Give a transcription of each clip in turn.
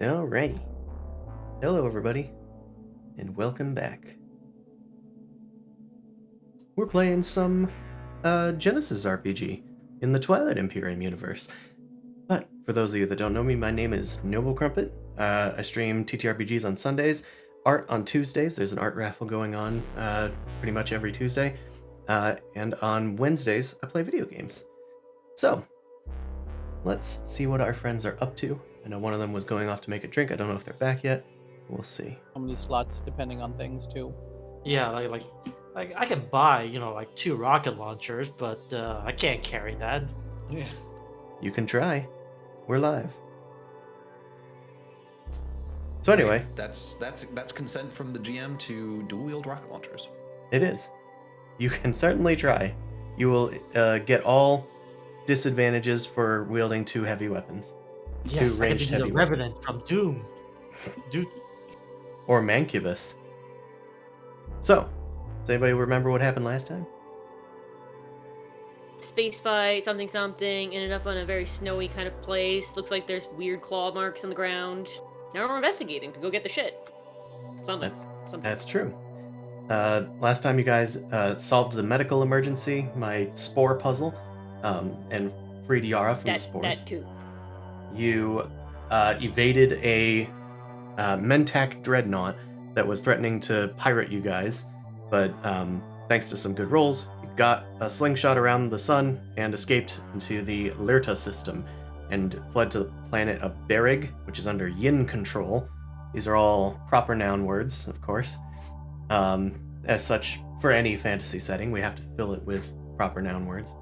Alrighty. Hello, everybody, and welcome back. We're playing some Genesis RPG in the Twilight Imperium universe. But for those of you that don't know me, my name is Noble Crumpet. I stream TTRPGs on Sundays, art on Tuesdays. There's an art raffle going on pretty much every Tuesday. And on Wednesdays, I play video games. So, let's see what our friends are up to. I know one of them was going off to make a drink. I don't know if they're back yet. We'll see. How many slots depending on things too. Yeah, like I can buy, like 2 rocket launchers, but I can't carry that. Yeah. You can try. We're live. So anyway, that's consent from the GM to dual wield rocket launchers. it is. You can certainly try. You will get all disadvantages for wielding two heavy weapons. Yes, I ranged can do heavy the Revenant from Doom. Dude, Or Mancubus. So, does anybody remember what happened last time? Space fight, something, ended up on a very snowy kind of place. Looks like there's weird claw marks on the ground. Now we're investigating to go get the shit. Something. That's true. Last time you guys solved the medical emergency, my spore puzzle, and freed Yara from the spores. That too. You evaded a Mentak dreadnought that was threatening to pirate you guys, but thanks to some good rolls, you got a slingshot around the sun and escaped into the Lyrta system and fled to the planet of Berig, which is under Yin control. These are all proper noun words, of course. As such, for any fantasy setting, we have to fill it with proper noun words.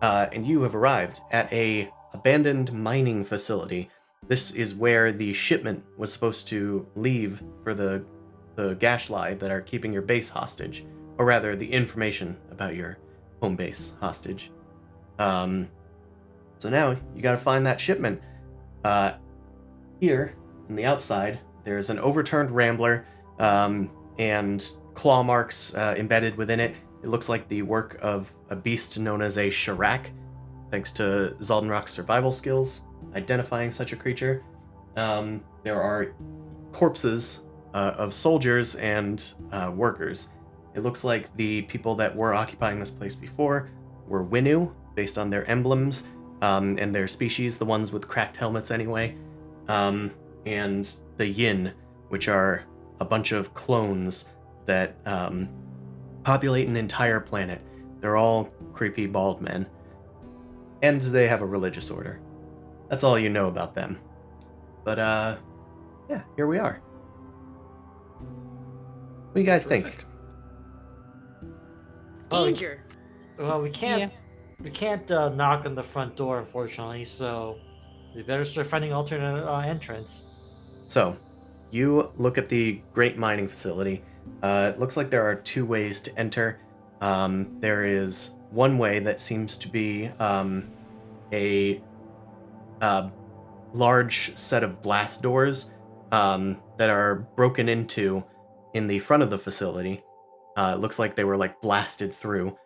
And you have arrived at a abandoned mining facility. This is where the shipment was supposed to leave for the Gashly that are keeping your base hostage, or rather, the information about your home base hostage. So now you got to find that shipment. Here, on the outside, there's an overturned Rambler and claw marks embedded within it. It looks like the work of a beast known as a Shirak, thanks to Zaldenrock's survival skills, identifying such a creature. There are corpses of soldiers and workers. It looks like the people that were occupying this place before were Winu, based on their emblems and their species, the ones with cracked helmets anyway, and the Yin, which are a bunch of clones that populate an entire planet. They're all creepy bald men. And they have a religious order. That's all you know about them. But, yeah, here we are. What do you guys think? Danger. well, we can't knock on the front door, unfortunately. So we better start finding alternate entrance. So, you look at the great mining facility. It looks like there are two ways to enter. There is one way that seems to be a large set of blast doors that are broken into in the front of the facility. It looks like they were like blasted through.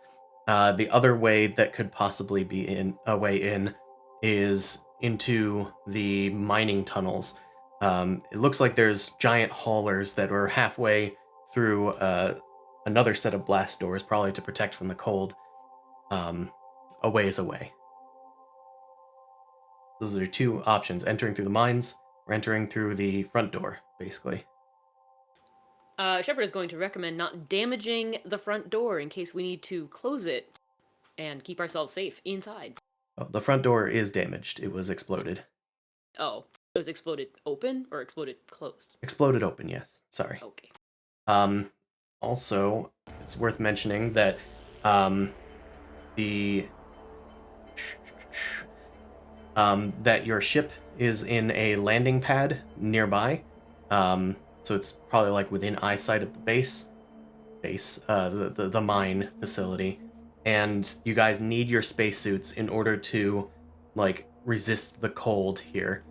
The other way that could possibly be a way in is into the mining tunnels. It looks like there's giant haulers that are halfway through another set of blast doors, probably to protect from the cold, a ways away. Those are your two options, entering through the mines or entering through the front door, basically. Shepard is going to recommend not damaging the front door in case we need to close it and keep ourselves safe inside. Oh, the front door is damaged. It was exploded. Oh, it was exploded open or exploded closed? Exploded open, yes. Sorry. Okay. Also, it's worth mentioning that that your ship is in a landing pad nearby. So it's probably like within eyesight of the base, the mine facility, and you guys need your spacesuits in order to like resist the cold here.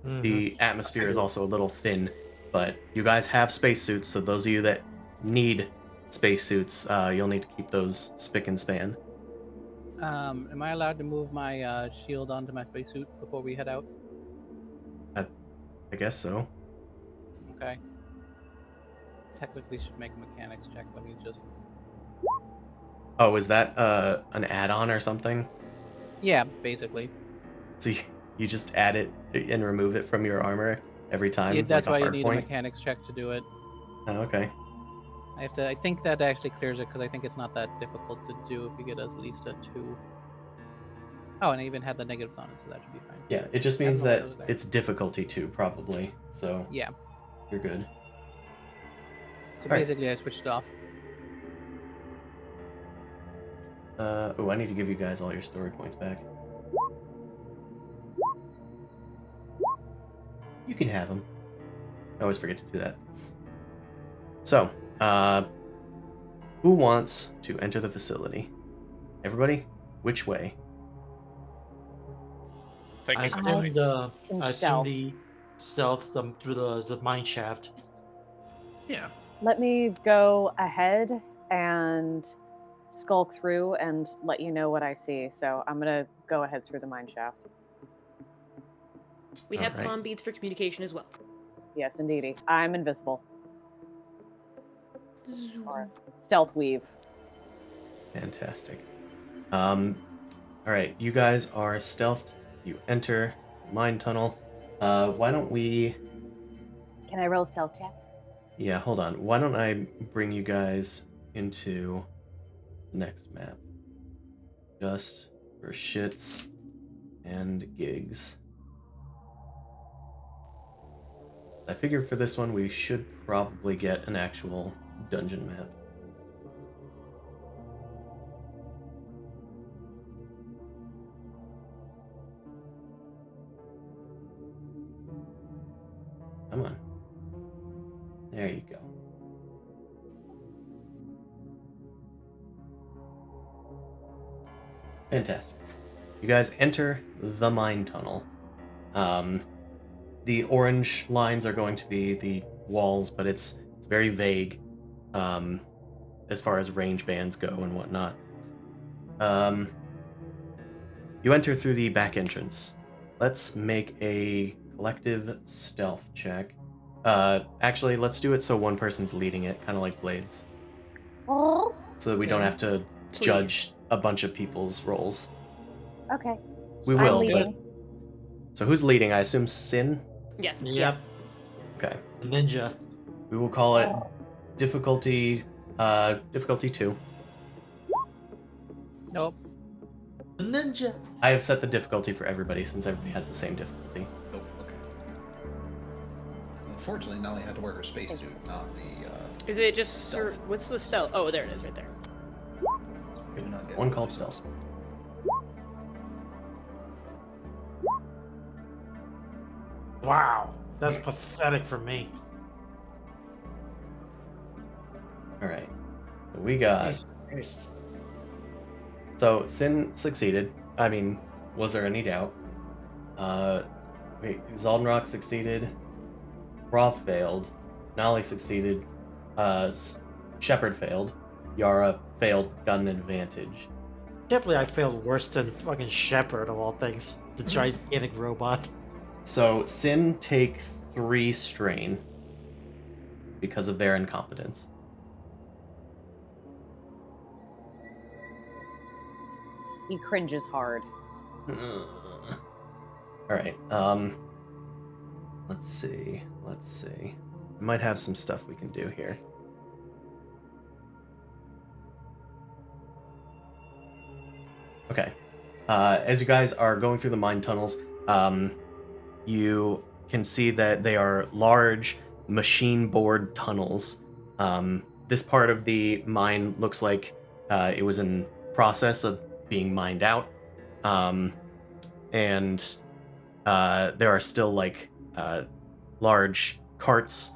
Mm-hmm. The atmosphere is also a little thin, but you guys have spacesuits, so those of you that need spacesuits, you'll need to keep those spick and span. Am I allowed to move my shield onto my spacesuit before we head out? I guess so. Okay. Technically should make a mechanics check. Let me just. Oh, is that an add-on or something? Yeah, basically. So you just add it and remove it from your armor every time, Yeah, that's like a why you hard need point? a mechanics check to do it. Oh, okay. I have to. I think that actually clears it because I think it's not that difficult to do if you get at least a 2. Oh, and I even had the negatives on it, so that should be fine. Yeah, it just I don't means know why that those are there. it's difficulty 2, probably. So Yeah. you're good. So All right. basically, I switched it off. Oh, I need to give you guys all your story points back. You can have them. I always forget to do that. So, who wants to enter the facility? Everybody? Which way? Take I it. assume the Can I assume stealth. the stealth through the mine shaft. Yeah. Let me go ahead and skulk through and let you know what I see. So I'm gonna go ahead through the mine shaft. We have Alright. comm beads for communication as well. Yes, indeedy. I'm invisible. Or stealth weave. Fantastic. Alright, you guys are stealthed. You enter the mine tunnel. Why don't we... Can I roll a stealth check? Yeah, hold on. Why don't I bring you guys into the next map? Just for shits and gigs. I figured for this one we should probably get an actual dungeon map. Come on. There you go. Fantastic. You guys enter the mine tunnel. The orange lines are going to be the walls, but it's very vague as far as range bands go and whatnot. You enter through the back entrance. Let's make a collective stealth check. Actually, let's do it so one person's leading it, kind of like Blades, Oh, so that we don't Same. have to Please. judge a bunch of people's rolls. okay. We I'm will, but leading. so who's leading? I assume Sin. Yes. Yep. Okay, Ninja. we will call it difficulty 2. Nope. Ninja. I have set the difficulty for everybody since everybody has the same difficulty. Oh, okay. Unfortunately, Nolly had to wear her spacesuit, not the. Is it just Stealth. what's the stealth? Oh, there it is, right there. We do not get One called stealth. Wow. That's pathetic for me. All right, so we got. Jesus Christ. So Sin succeeded. I mean, was there any doubt? Wait, Zaldenrock succeeded. Roth failed. Nolly succeeded. Shepard failed. Yara failed. Got an advantage. Can't believe I failed worse than fucking Shepard of all things. The gigantic robot. So Sin take 3 strain because of their incompetence. He cringes hard. All right. Let's see. I might have some stuff we can do here. Okay. As you guys are going through the mine tunnels, you can see that they are large machine board tunnels. This part of the mine looks like it was in process of being mined out. And there are still like large carts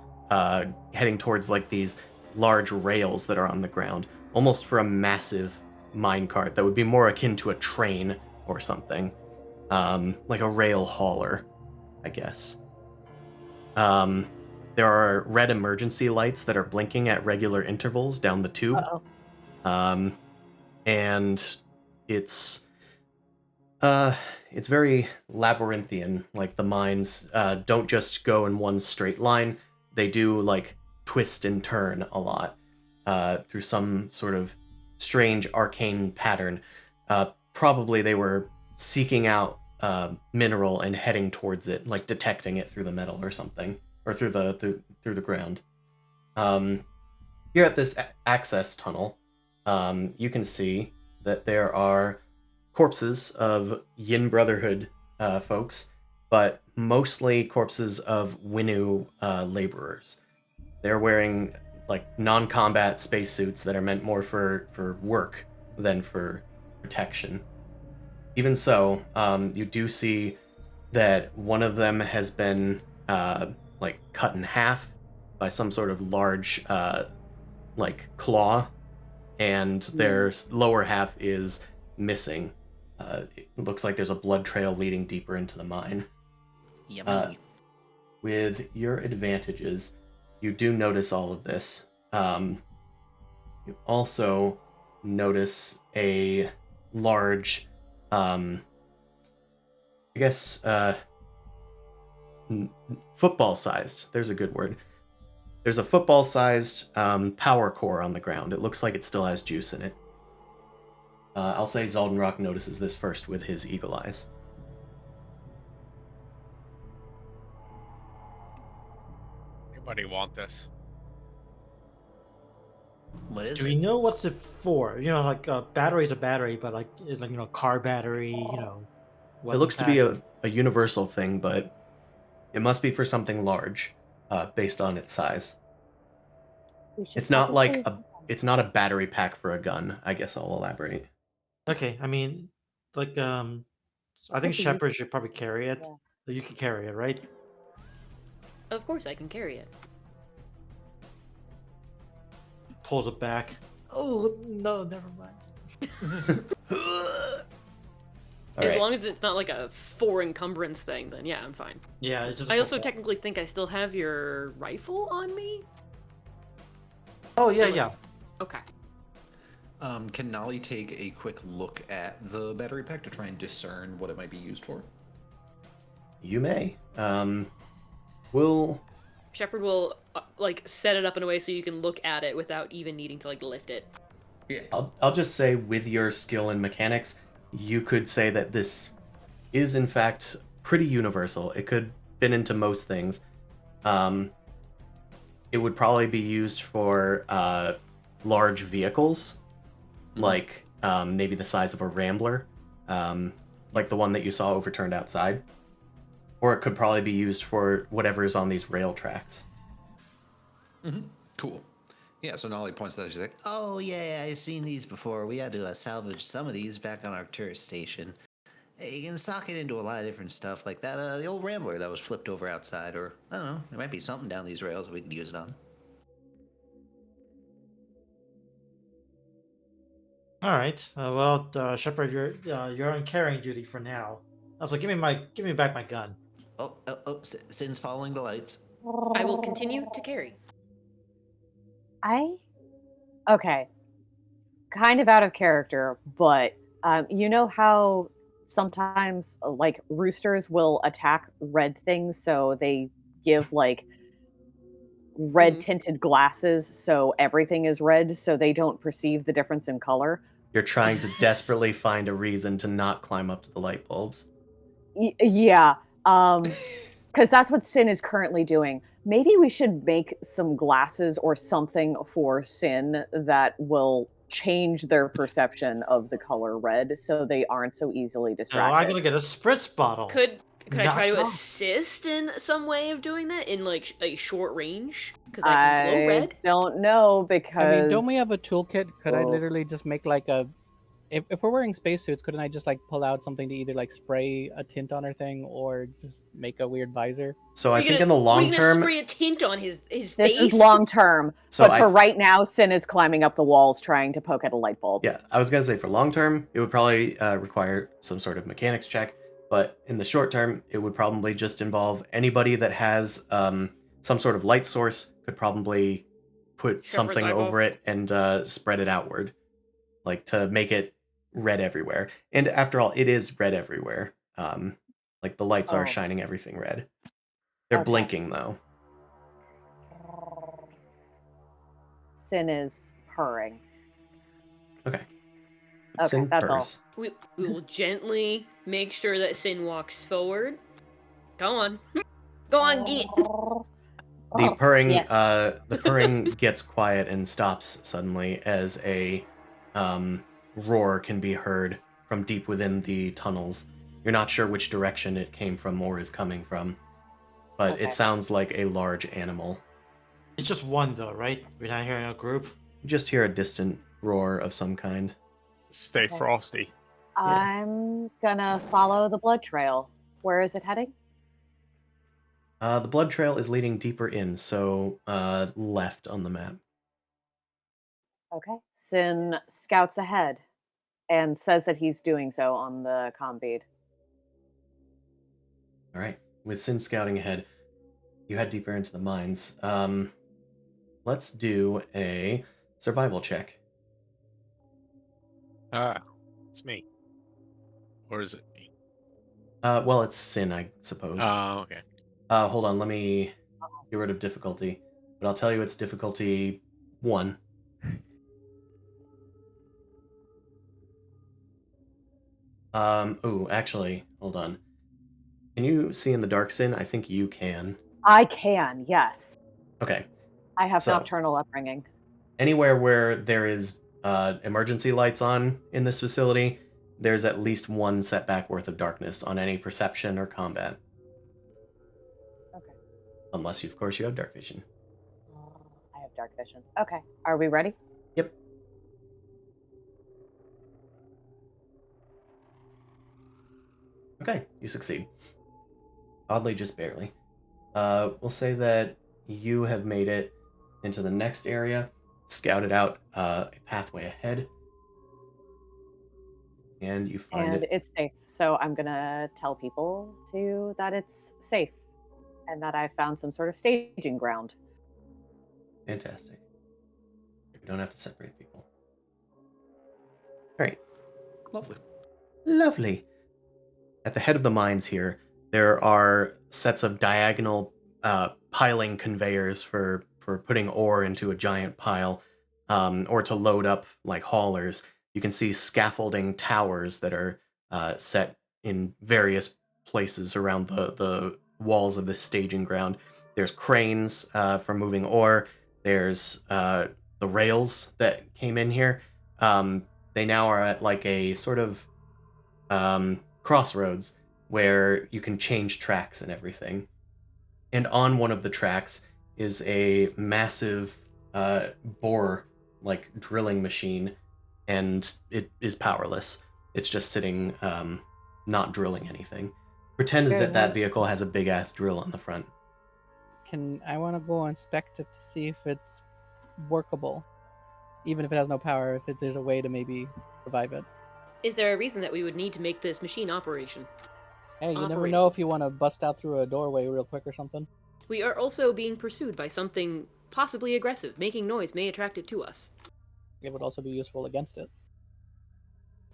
heading towards like these large rails that are on the ground, almost for a massive mine cart that would be more akin to a train or something, like a rail hauler, I guess. There are red emergency lights that are blinking at regular intervals down the tube. Uh-oh. And it's It's very labyrinthian. Like the mines don't just go in one straight line. They do like twist and turn a lot through some sort of strange arcane pattern. Probably they were seeking out mineral and heading towards it, like detecting it through the metal or something, or through the ground. Here at this access tunnel, you can see that there are corpses of Yin Brotherhood folks, but mostly corpses of Winu laborers. They're wearing like non-combat spacesuits that are meant more for work than for protection. Even so, you do see that one of them has been like cut in half by some sort of large like claw, and their lower half is missing. It looks like there's a blood trail leading deeper into the mine. Yummy. With your advantages, you do notice all of this. You also notice a large, I guess, football-sized. There's a good word. There's a football-sized power core on the ground. It looks like it still has juice in it. I'll say Zaldenrock notices this first with his eagle eyes. Anybody want this? What is Do we it? know what's it for? You know, like battery's a battery, but like it's like, you know, car battery. You know, It looks to be weapon a universal thing, but it must be for something large, based on its size. We should It's not like probably- it's not a battery pack for a gun. I guess I'll elaborate. pack. Okay, I mean, like I think Could be Shepard useful. should probably carry it. Yeah. So you can carry it, right? Of course, I can carry it. Pulls it back. Oh no, never mind. All As right. long as it's not like a 4 encumbrance thing, then yeah, I'm fine. Yeah, it's just. I also technically think I still have your rifle on me. Oh yeah, Unless- yeah. Okay. Can Nolly take a quick look at the battery pack to try and discern what it might be used for? You may. We'll Shepard will like set it up in a way so you can look at it without even needing to like lift it. Yeah. I'll just say, with your skill in mechanics, you could say that this is in fact pretty universal. It could fit into most things. It would probably be used for large vehicles, like maybe the size of a Rambler, like the one that you saw overturned outside. Or it could probably be used for whatever is on these rail tracks. Cool. Yeah, so Nolly points that out. She's like, Oh yeah, I've seen these before. We had to salvage some of these back on our tourist station. You can sock it into a lot of different stuff, like that the old Rambler that was flipped over outside, or I don't know, there might be something down these rails that we could use it on. All right. Shepard, you're on carrying duty for now. Also, give me back my gun. Oh, Sin's following the lights. I will continue to carry. Okay. Kind of out of character, but you know how sometimes like roosters will attack red things, so they give like red tinted glasses, so everything is red, so they don't perceive the difference in color. You're trying to desperately find a reason to not climb up to the light bulbs. Yeah, because that's what Sin is currently doing. Maybe we should make some glasses or something for Sin that will change their perception of the color red, so they aren't so easily No, distracted. I'm gonna get a spritz bottle. Could I try to Knock off. assist in some way of doing that in like a short range? Because I can glow red. don't know because I mean, don't we have a toolkit? Could I Well- literally just make like a... If we're wearing spacesuits, couldn't I just like pull out something to either like spray a tint on our thing or just make a weird visor? So Are I you think gonna- in the are you long gonna term, spray a tint on his this face. is long term. So but I for f- right now, Sin is climbing up the walls trying to poke at a light bulb. yeah, I was gonna say for long term, it would probably require some sort of mechanics check. But in the short term, it would probably just involve anybody that has some sort of light source could probably put Shepherd something Lego. over it and spread it outward, like to make it red everywhere. And after all, it is red everywhere. Like the lights are Oh. shining everything red. They're Okay. blinking though. Sin is purring. Okay. Okay, Sin that's all. purrs. We will gently make sure that Sin walks forward. Go on. Go on, get. The purring, Yes. the purring gets quiet and stops suddenly as a roar can be heard from deep within the tunnels. You're not sure which direction it came from or is coming from, but Okay. it sounds like a large animal. It's just one though, right? We're not hearing a group. You just hear a distant roar of some kind. Stay Okay. frosty. I'm gonna follow the blood trail. Where is it heading? The blood trail is leading deeper in, so left on the map. Okay. Sin scouts ahead and says that he's doing so on the comm bead. All right. With Sin scouting ahead, you head deeper into the mines. Let's do a survival check. It's me. Or is it me? Well, it's Sin, I suppose. Oh, okay. Hold on, let me get rid of difficulty. But I'll tell you it's difficulty 1. Actually, hold on. Can you see in the dark, Sin? I think you can. I can, yes. Okay. I have So- nocturnal upbringing. Anywhere where there is emergency lights on in this facility, there's at least 1 setback worth of darkness on any perception or combat. Okay. Unless, of course, you have dark vision. I have dark vision. Okay. Are we ready? Yep. Okay, you succeed. Oddly, just barely. We'll say that you have made it into the next area, scouted out a pathway ahead, and you find And it. it's safe. So I'm gonna tell people that it's safe and that I found some sort of staging ground. Fantastic. We don't have to separate people. All right. Lovely. Lovely. At the head of the mines here, there are sets of diagonal piling conveyors for putting ore into a giant pile, or to load up like haulers. You can see scaffolding towers that are set in various places around the walls of this staging ground. There's cranes for moving ore. There's the rails that came in here. They now are at like a sort of crossroads where you can change tracks and everything. And on one of the tracks is a massive bore like drilling machine, and it is powerless. It's just sitting, not drilling anything. Pretend Okay, that well- vehicle has a big ass drill on the front. I want to go inspect it to see if it's workable, even if it has no power. If there's a way to maybe revive it. Is there a reason that we would need to make this machine operation? Hey, you never Operate. know if you want to bust out through a doorway real quick or something. We are also being pursued by something possibly aggressive. Making noise may attract it to us. It would also be useful against it.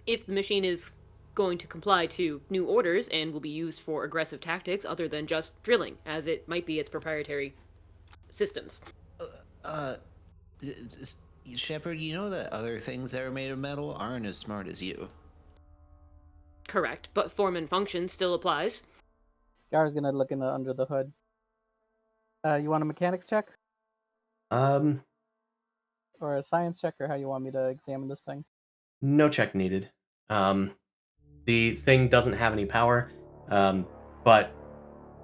If the machine is going to comply to new orders and will be used for aggressive tactics other than just drilling, as it might be its proprietary systems. Shepard, you know that other things that are made of metal aren't as smart as you. Correct, but form and function still applies. Gar's gonna look under the hood. You want a mechanics check Um, or a science check, or how you want me to examine this thing? no check needed. The thing doesn't have any power, but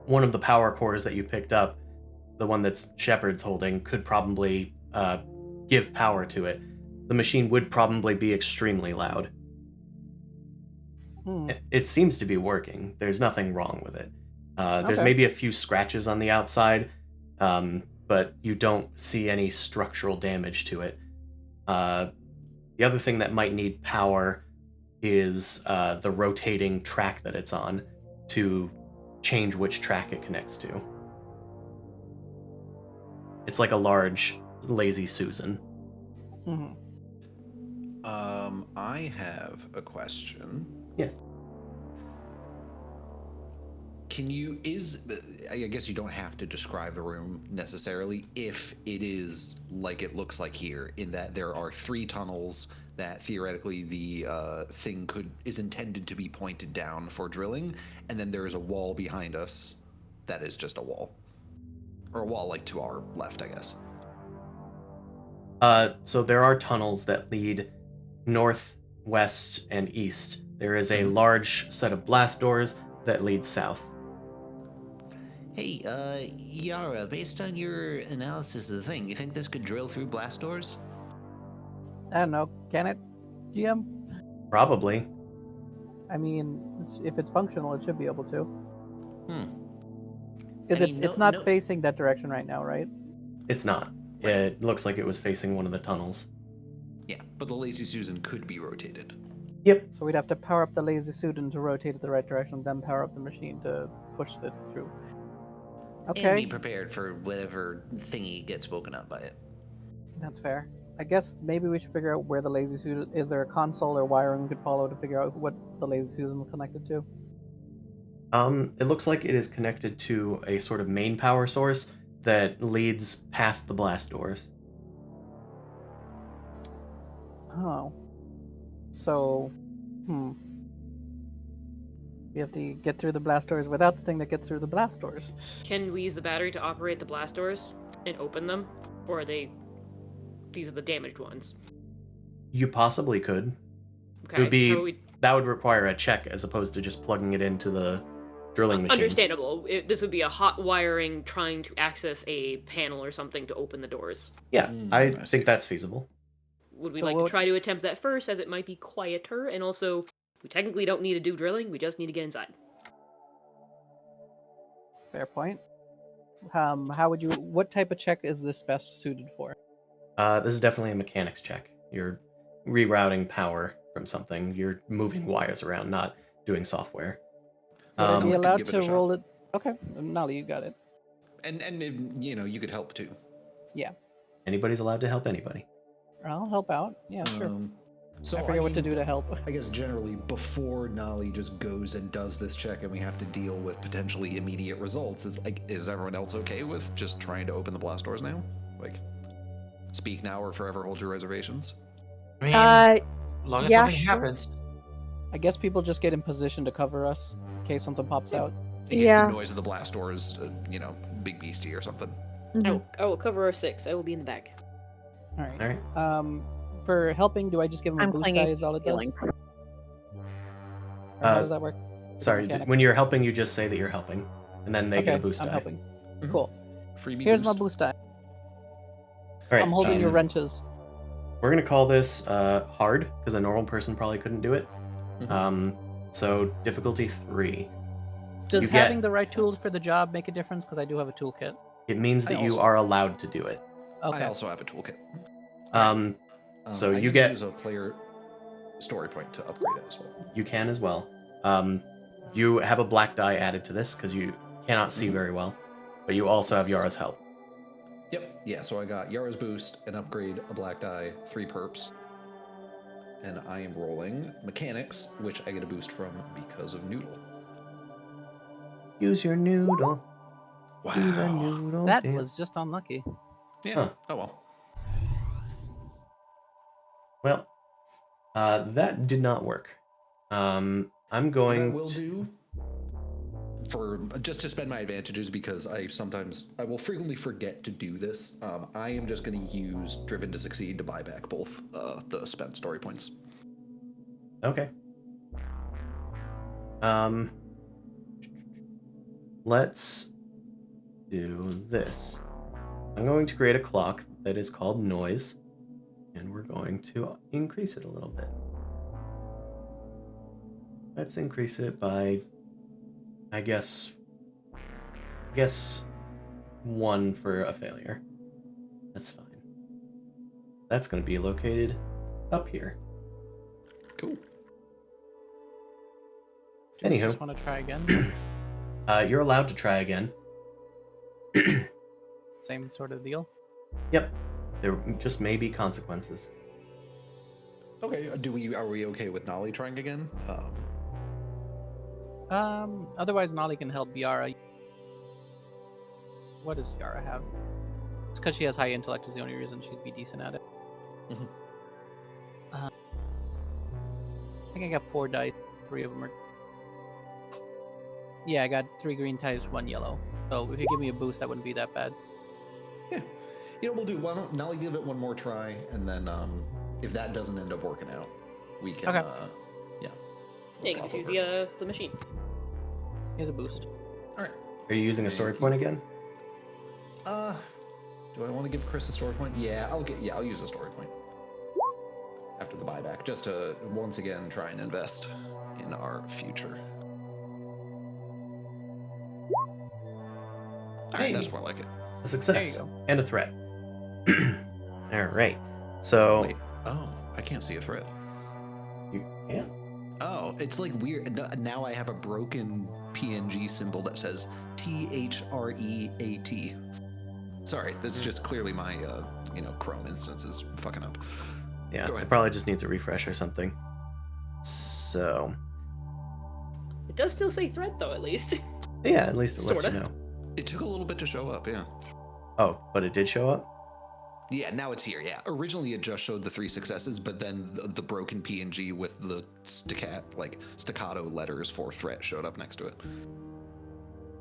one of the power cores that you picked up, the one that's Shepard's holding, could probably give power to it. The machine would probably be extremely loud. It seems to be working. There's nothing wrong with it. There's Okay. maybe a few scratches on the outside, but you don't see any structural damage to it. The other thing that might need power is the rotating track that it's on to change which track it connects to. It's like a large lazy Susan. Mm-hmm. I have a question. Yes. I guess you don't have to describe the room necessarily if it is like it looks like here, in that there are 3 tunnels that theoretically the thing is intended to be pointed down for drilling, and then there is a wall behind us that is just a wall. Or a wall like to our left, I guess. So there are tunnels that lead north, west, and east. There is a large set of blast doors that lead south. Hey, Yara, based on your analysis of the thing, you think this could drill through blast doors? I don't know. Can it, GM? Probably. I mean, if it's functional, it should be able to. I mean, It's not facing that direction right now, right? It's not. Right. It looks like it was facing one of the tunnels. Yeah, but the Lazy Susan could be rotated. Yep. So we'd have to power up the lazy suit and to rotate it the right direction, then power up the machine to push it through. And be Okay, prepared for whatever thingy gets woken up by it. that's fair. I guess maybe we should figure out where the lazy suit is. There a console or wiring we could follow to figure out what the lazy Susan's connected to? It looks like it is connected to a sort of main power source that leads past the blast doors. Oh. So, we have to get through the blast doors without the thing that gets through the blast doors. Can we use the battery to operate the blast doors and open them? Or are these are the damaged ones? You possibly could. Okay. It would be how about we- that would require a check as opposed to just plugging it into the drilling machine. Understandable. This would be a hot wiring trying to access a panel or something to open the doors. Yeah, I I see. think that's feasible. Would we So like what- to try to attempt that first, as it might be quieter, and also we technically don't need to do drilling, we just need to get inside. Fair point. What type of check is this best suited for? This is definitely a mechanics check. You're rerouting power from something. You're moving wires around, not doing software. Would I be can allowed give it to a shot. roll it? Okay, Nolly, you got it. And you could help too. Anybody's allowed to help anybody. I'll help out. Yeah, sure. So I forget what to mean, do to help. I guess generally before Nolly just goes and does this check and we have to deal with potentially immediate results, is everyone else okay with just trying to open the blast doors now? Like, speak now or forever hold your reservations? I mean, as long as yeah, something sure. happens. I guess people just get in position to cover us in case something pops out. In case Yeah. the noise of the blast door is, big beastie or something. I will cover our 6. I will be in the back. All right. All right. For helping, do I just give him a I'm boost clinging die? Is all it does? Feeling. Or how does that work? Sorry, Mechanic. when you're helping, you just say that you're helping, and then they Okay, get a boost I'm die. helping. Mhm. Cool. Freebie Here's boost. my boost die. All right, I'm holding your um, wrenches. We're gonna call this hard because a normal person probably couldn't do it. Mhm. So difficulty 3. Does you get- having the right tools for the job make a difference? Because I do have a toolkit. It means I that you also- are allowed to do it. Okay. I also have a toolkit. So I you can get- use a player story point to upgrade it as well. You can as well. You have a black die added to this because you cannot see very well, but you also have Yara's help. Yep. Yeah, so I got Yara's boost, an upgrade, a black die, 3 perps. And I am rolling mechanics, which I get a boost from because of Noodle. Use your noodle. Do the noodle That dance. was just unlucky. Yeah. Huh. Oh well. Well, that did not work. I'm What I going. will do for just to spend my advantages, because I will frequently forget to do this. I am just going to use Driven to Succeed to buy back both the spent story points. Okay. Let's do this. I'm going to create a clock that is called noise, and we're going to increase it a little bit. Let's increase it by, I guess 1 for a failure. That's fine. That's going to be located up here. Cool. Do you Anywho. just want to try again? You're allowed to try again. Same sort of deal. Yep. There just may be consequences. Okay. Are we okay with Nolly trying again? Otherwise, Nolly can help Yara. What does Yara have? It's because she has high intellect is the only reason she'd be decent at it. Mhm. I think I got 4 dice. 3 of them are. Yeah, I got 3 green types, 1 yellow. So if you give me a boost, that wouldn't be that bad. Yeah. We'll do. Why don't Nolly give it one more try, and then if that doesn't end up working out, we can. Okay. Yeah. Yeah, you can swap just over. use the machine. Here's a boost. All right. Are you using a story Thank point you. again? Do I want to give Chris a story point? Yeah, I'll use a story point after the buyback, just to once again try and invest in our future. All right, that's Hey. more like it. A success There you and a threat. All right. So Wait. Oh, I can't see a threat. you can. Oh, it's like weird. Now I have a broken PNG symbol that says THREAT. Sorry, that's just clearly my Chrome instance is fucking up. Yeah, Go it ahead. probably just needs a refresh or something. So It does still say threat, though, at least. yeah, at least it lets Sorta. you know. It took a little bit to show up, yeah. Oh, but it did show up. Yeah, now it's here. Yeah, originally it just showed the 3 successes, but then the broken PNG with the staccato letters for threat showed up next to it.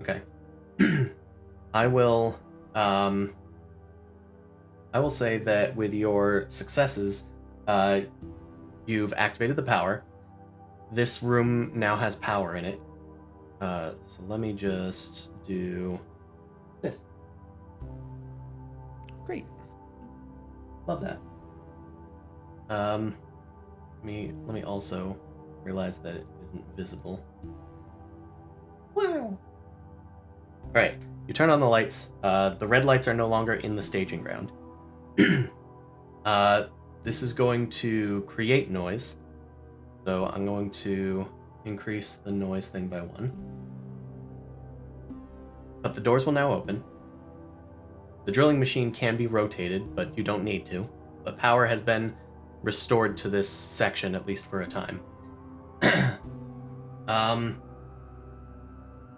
Okay. I will say that with your successes, you've activated the power. This room now has power in it. So let me just do this. Great. Love that. Let me also realize that it isn't visible. Wow. All right, you turn on the lights. The red lights are no longer in the staging ground. This is going to create noise. So I'm going to increase the noise thing by 1. But the doors will now open. The drilling machine can be rotated, but you don't need to. But power has been restored to this section, at least for a time.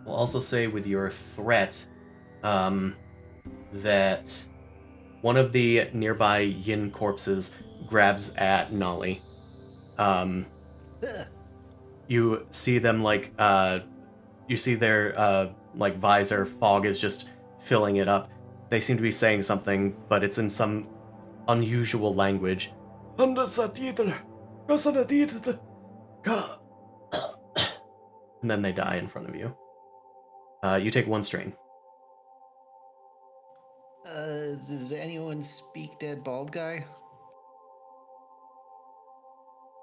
We'll also say with your threat that one of the nearby yin corpses grabs at Nolly. You see them you see their visor fog is just filling it up. They seem to be saying something, but it's in some unusual language. And then they die in front of you. You take 1 strain. Does anyone speak dead bald guy?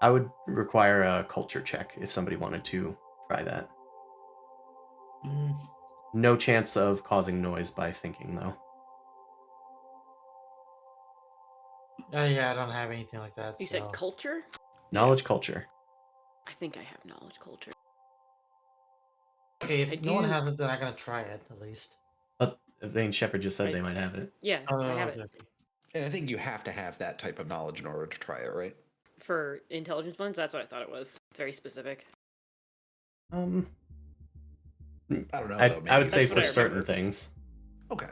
I would require a culture check if somebody wanted to try that. No chance of causing noise by thinking, though. Yeah, I don't have anything like that. You so. said culture? Knowledge culture. I think I have knowledge culture. Okay, if I no one do- has it, then I'm gonna try it at least. But Shepard just said Right. they might have it. Yeah, I have Okay, it. okay. And I think you have to have that type of knowledge in order to try it, right? For intelligence ones, that's what I thought it was. It's very specific. I don't know. I though, would say That's what for I certain remember. things. Okay.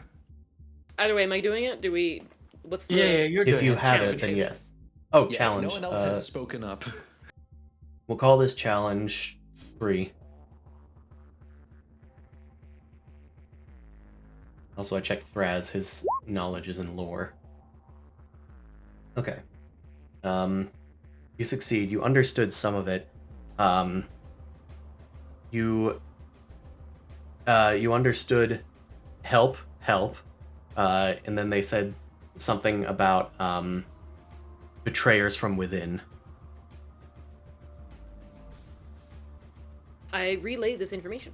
Either way, am I doing it? Do we... What's the... Yeah, you're doing If you it. have challenge. it, then yes. Oh, Yeah, challenge. if no one else has spoken up. We'll call this challenge 3. Also, I checked Thraz. His knowledge is in lore. Okay. You succeed. You understood some of it. You understood help, and then they said something about betrayers from within. I relayed this information.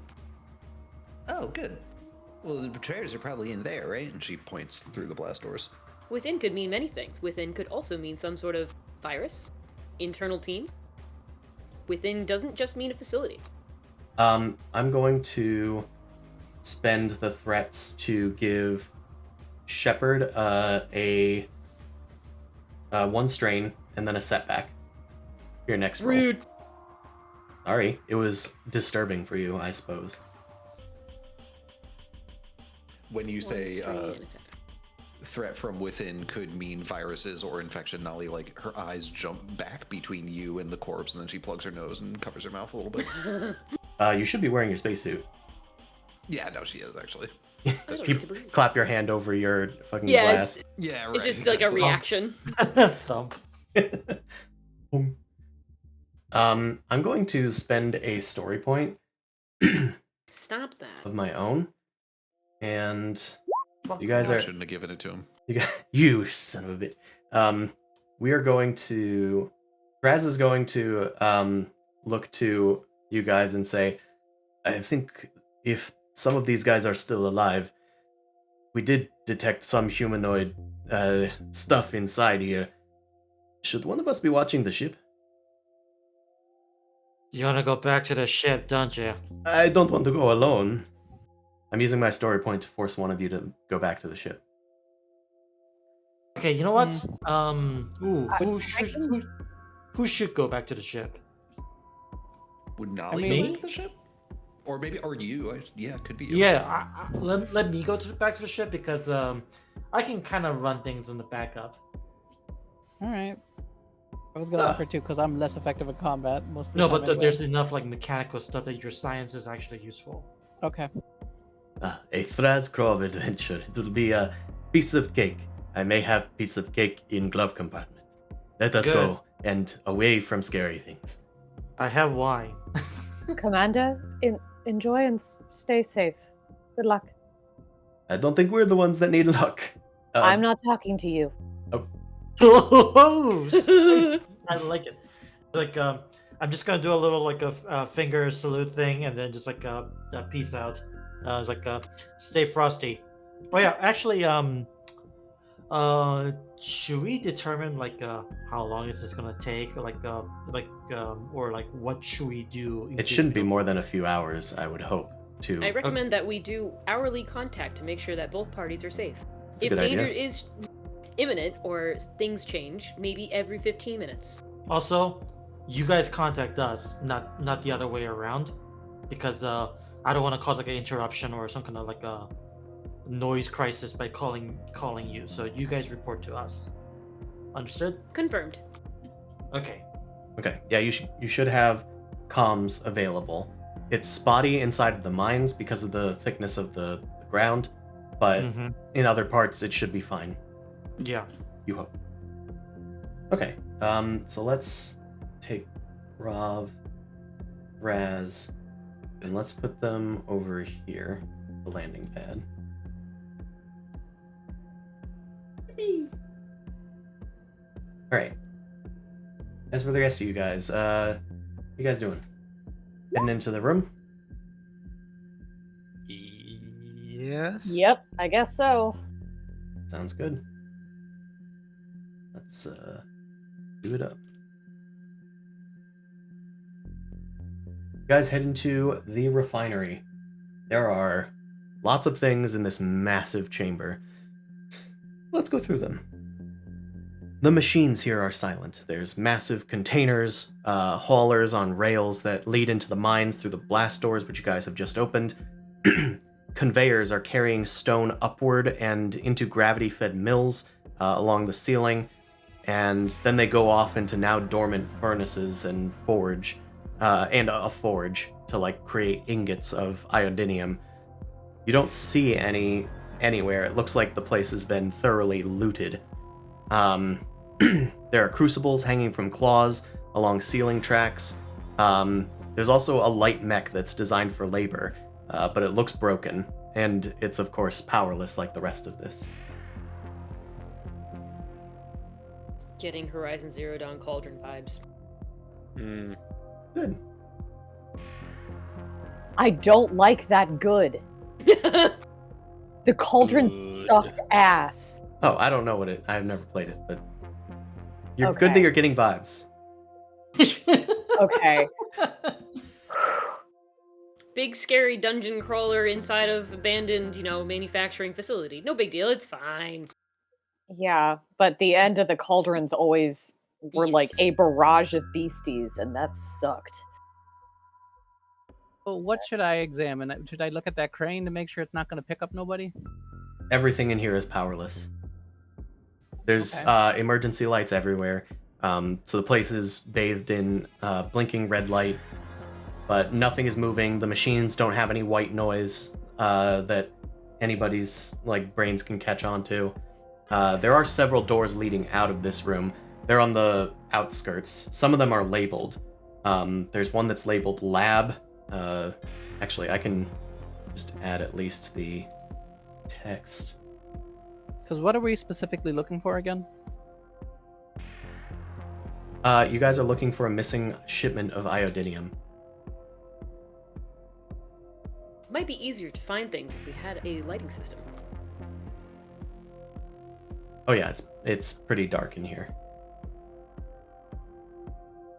Oh, good. Well, the betrayers are probably in there, right? And she points through the blast doors. Within could mean many things. Within could also mean some sort of virus, internal team. Within doesn't just mean a facility. I'm going to spend the threats to give Shepard a 1 strain and then a setback. Your next roll. Rude. Sorry, it was disturbing for you, I suppose. When you One say straight and a seven. threat from within could mean viruses or infection, Nolly, like, her eyes jump back between you and the corpse, and then she plugs her nose and covers her mouth a little bit. You should be wearing your spacesuit. Yeah, no, she is, actually. I don't You need to breathe. clap your hand over your fucking Yeah, glass. Yeah, right. It's just like a exactly. reaction. Thump. Boom. I'm going to spend a story point Stop that. of my own, and Fuck you guys no. are Shouldn't have given it to him. you son of a bitch. We are going to. Raz is going to look to you guys and say, I think if some of these guys are still alive, we did detect some humanoid stuff inside here. Should one of us be watching the ship? You wanna go back to the ship, don't you? I don't want to go alone. I'm using my story point to force one of you to go back to the ship. Okay, you know what? Mm. Who should go back to the ship? Would Nolly mean- go back to the ship? Or maybe, or you. Yeah, it could be you. Yeah, let me go back to the ship because I can kind of run things in the backup. All right. I was gonna offer to because I'm less effective in combat most of the No, time but anyway. there's enough like mechanical stuff that your science is actually useful. Okay. A Thrascrov adventure. It will be a piece of cake. I may have piece of cake in glove compartment. Let us Good. go and away from scary things. I have wine. Commander, enjoy and stay safe. Good luck. I don't think we're the ones that need luck. I'm not talking to you. Oh, spicy. I like it. Like I'm just gonna do a little like a finger salute thing, and then just like a peace out. It's like stay frosty. Oh yeah, actually should we determine like how long is this gonna take, or like what should we do? in It case shouldn't we be don't- more than a few hours, I would hope. I recommend that we do hourly contact to make sure that both parties are safe. That's a If good danger idea. is imminent or things change, maybe every 15 minutes. Also, you guys contact us, not the other way around, because I don't want to cause like an interruption or some kind of like a noise crisis by calling you. So you guys report to us. Understood? Confirmed. Okay. Okay, yeah, you should have comms available. It's spotty inside of the mines because of the thickness of the ground, but Mm-hmm. in other parts it should be fine. Yeah. You hope. Okay, so let's take Rav, Raz, and let's put them over here, the landing pad. Alright. As for the rest of you guys, what you guys doing? Heading into the room? Yes. Yep, I guess so. Sounds good. Let's do it up. You guys head into the refinery. There are lots of things in this massive chamber. Let's go through them. The machines here are silent. There's massive containers, haulers on rails that lead into the mines through the blast doors, which you guys have just opened. Conveyors are carrying stone upward and into gravity-fed mills along the ceiling, and then they go off into now dormant furnaces and forge, and a forge to like create ingots of iodinium. You don't see any anywhere. It looks like the place has been thoroughly looted. There are crucibles hanging from claws along ceiling tracks. There's also a light mech that's designed for labor, but it looks broken, and it's of course powerless like the rest of this. Getting Horizon Zero Dawn Cauldron vibes. Mm, Good. I don't like that good. The cauldron Good. sucked ass. Oh, I don't know what it. I've never played it, but you're good that Okay. you're getting vibes. Okay. Big scary dungeon crawler inside of abandoned, manufacturing facility. No big deal, it's fine. Yeah, but the end of the cauldron's always were like a barrage of beasties, and that sucked. Well, what should I examine? Should I look at that crane to make sure it's not going to pick up nobody? Everything in here is powerless. There's Okay. emergency lights everywhere. So the place is bathed in blinking red light, but nothing is moving. The machines don't have any white noise that anybody's like brains can catch on to. There are several doors leading out of this room. They're on the outskirts. Some of them are labeled. There's one that's labeled lab. Actually, I can just add at least the text. Because what are we specifically looking for again? You guys are looking for a missing shipment of iodinium. It might be easier to find things if we had a lighting system. Oh yeah, it's pretty dark in here.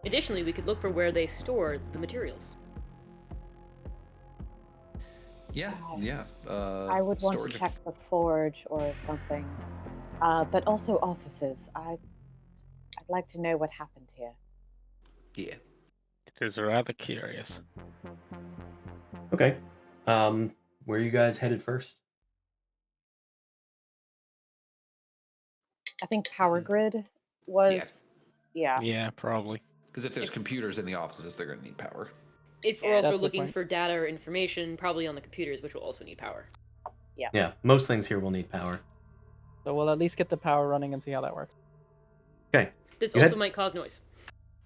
Additionally, we could look for where they store the materials. Yeah. I would want to storage- check the forge or something, but also offices. I'd like to know what happened here. Yeah. It is rather curious. Okay. Where are you guys headed first? I think power grid was yeah. Yeah, probably. Because if there's computers in the offices, they're going to need power. If we're Yeah, also that's a good looking point. for data or information, probably on the computers, which will also need power. Yeah, most things here will need power. So we'll at least get the power running and see how that works. Okay. This You also had- might cause noise.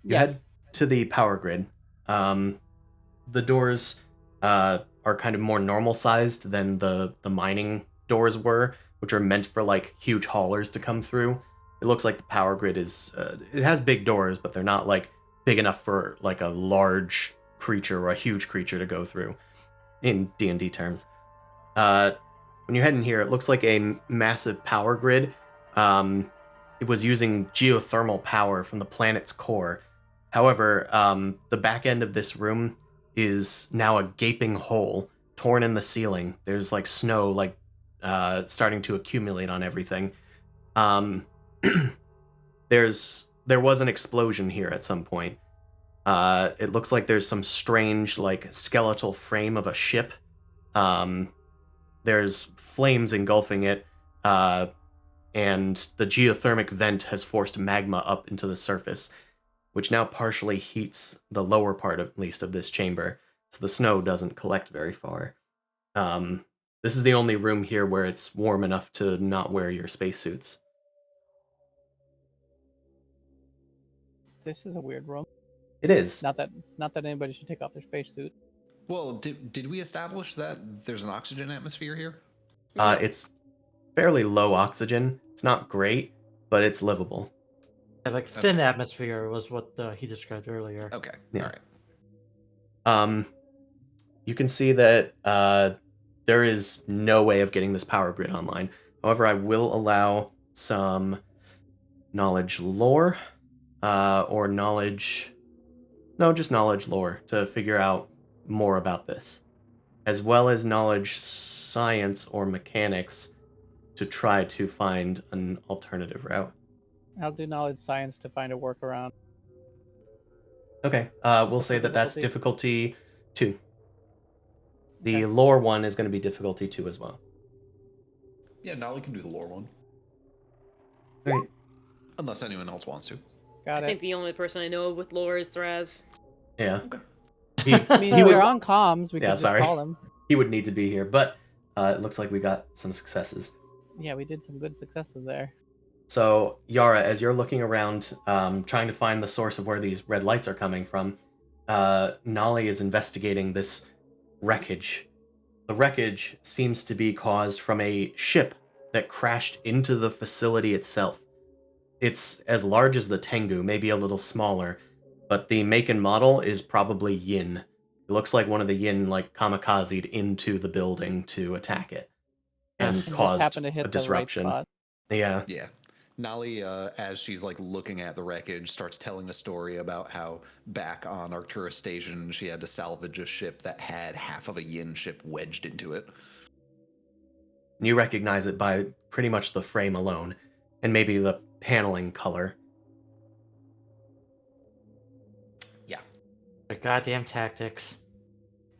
You head to the power grid. The doors are kind of more normal sized than the mining doors were, which are meant for like huge haulers to come through. It looks like the power grid is it has big doors, but they're not like big enough for like a large creature or a huge creature to go through in D&D terms. When you head in here, it looks like a massive power grid. It was using geothermal power from the planet's core. However, the back end of this room is now a gaping hole torn in the ceiling. There's like snow like starting to accumulate on everything. There was an explosion here at some point. It looks like there's some strange like skeletal frame of a ship. There's flames engulfing it, and the geothermic vent has forced magma up into the surface, which now partially heats the lower part, at least, of this chamber, so the snow doesn't collect very far. This is the only room here where it's warm enough to not wear your spacesuits. This is a weird room. It is. Not that anybody should take off their spacesuit. Well, did we establish that there's an oxygen atmosphere here? It's fairly low oxygen. It's not great, but it's livable. Yeah, like thin atmosphere was what he described earlier. Okay. Yeah. All right. You can see that there is no way of getting this power grid online. However, I will allow some knowledge lore, or knowledge... No, just knowledge lore to figure out more about this, as well as knowledge science or mechanics to try to find an alternative route. I'll do knowledge science to find a workaround. Okay, we'll say that that's difficulty 2. The Okay. lore one is going to be difficulty 2 as well. Yeah, Nolly can do the lore one. All right. Unless anyone else wants to. Got I it. think the only person I know with lore is Thraz. Yeah. Okay. I mean, he would- we're on comms. We Yeah, can just sorry. call him. He would need to be here, but it looks like we got some successes. Yeah, we did some good successes there. So, Yara, as you're looking around, trying to find the source of where these red lights are coming from, Nolly is investigating this wreckage. The wreckage seems to be caused from a ship that crashed into the facility itself. It's as large as the Tengu, maybe a little smaller, but the make and model is probably Yin. It looks like one of the Yin like kamikazed into the building to attack it and And just caused happened to hit a the right disruption. spot. Yeah. Yeah. Nolly, as she's like looking at the wreckage, starts telling a story about how back on Arcturus Station she had to salvage a ship that had half of a Yin ship wedged into it. You recognize it by pretty much the frame alone, and maybe the paneling color. The goddamn tactics.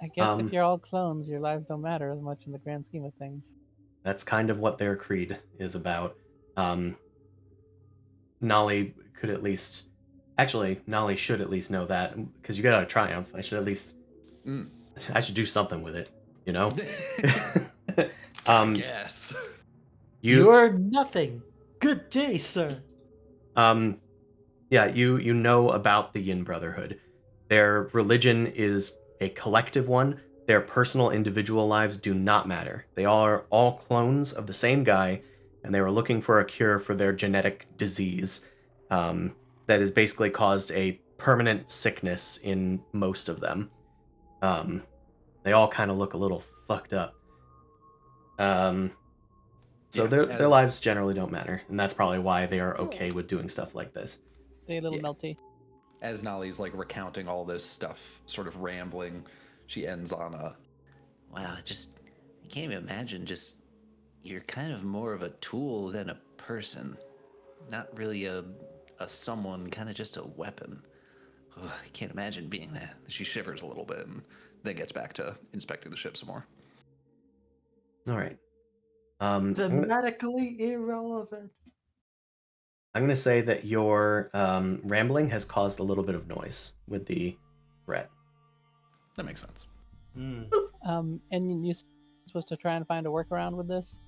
I guess Um, if you're all clones, your lives don't matter as much in the grand scheme of things. That's kind of what their creed is about. Um, Nolly could at least. Actually, Nolly should at least know that, because you got a triumph. I should at least. Mm. I should do something with it, you know? I guess. You're nothing. Good day, sir. Yeah, you know about the Yin Brotherhood. Their religion is a collective one. Their personal individual lives do not matter. They are all clones of the same guy, and they were looking for a cure for their genetic disease that has basically caused a permanent sickness in most of them. They all kind of look a little fucked up. So Yeah, their as- lives generally don't matter, and that's probably why they are okay with doing stuff like this. They a little Yeah. melty. As Nolly's like recounting all this stuff, sort of rambling, she ends on a Wow, I can't even imagine. You're kind of more of a tool than a person. Not really a someone, kind of just a weapon. Oh, I can't imagine being that. She shivers a little bit and then gets back to inspecting the ship some more. All right. I'm gonna- Thematically irrelevant. I'm going to say that your rambling has caused a little bit of noise with the threat. That makes sense. And you're supposed to try and find a workaround with this?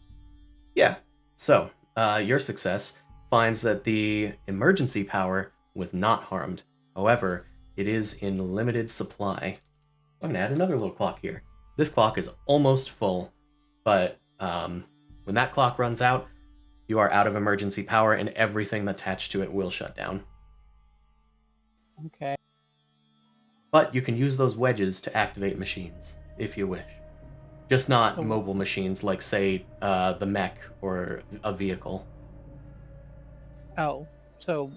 Yeah. So, your success finds that the emergency power was not harmed. However, it is in limited supply. I'm going to add another little clock here. This clock is almost full, but when that clock runs out, you are out of emergency power and everything attached to it will shut down. Okay. But you can use those wedges to activate machines, if you wish. Just not Oh. mobile machines like, say, the mech or a vehicle. Oh, so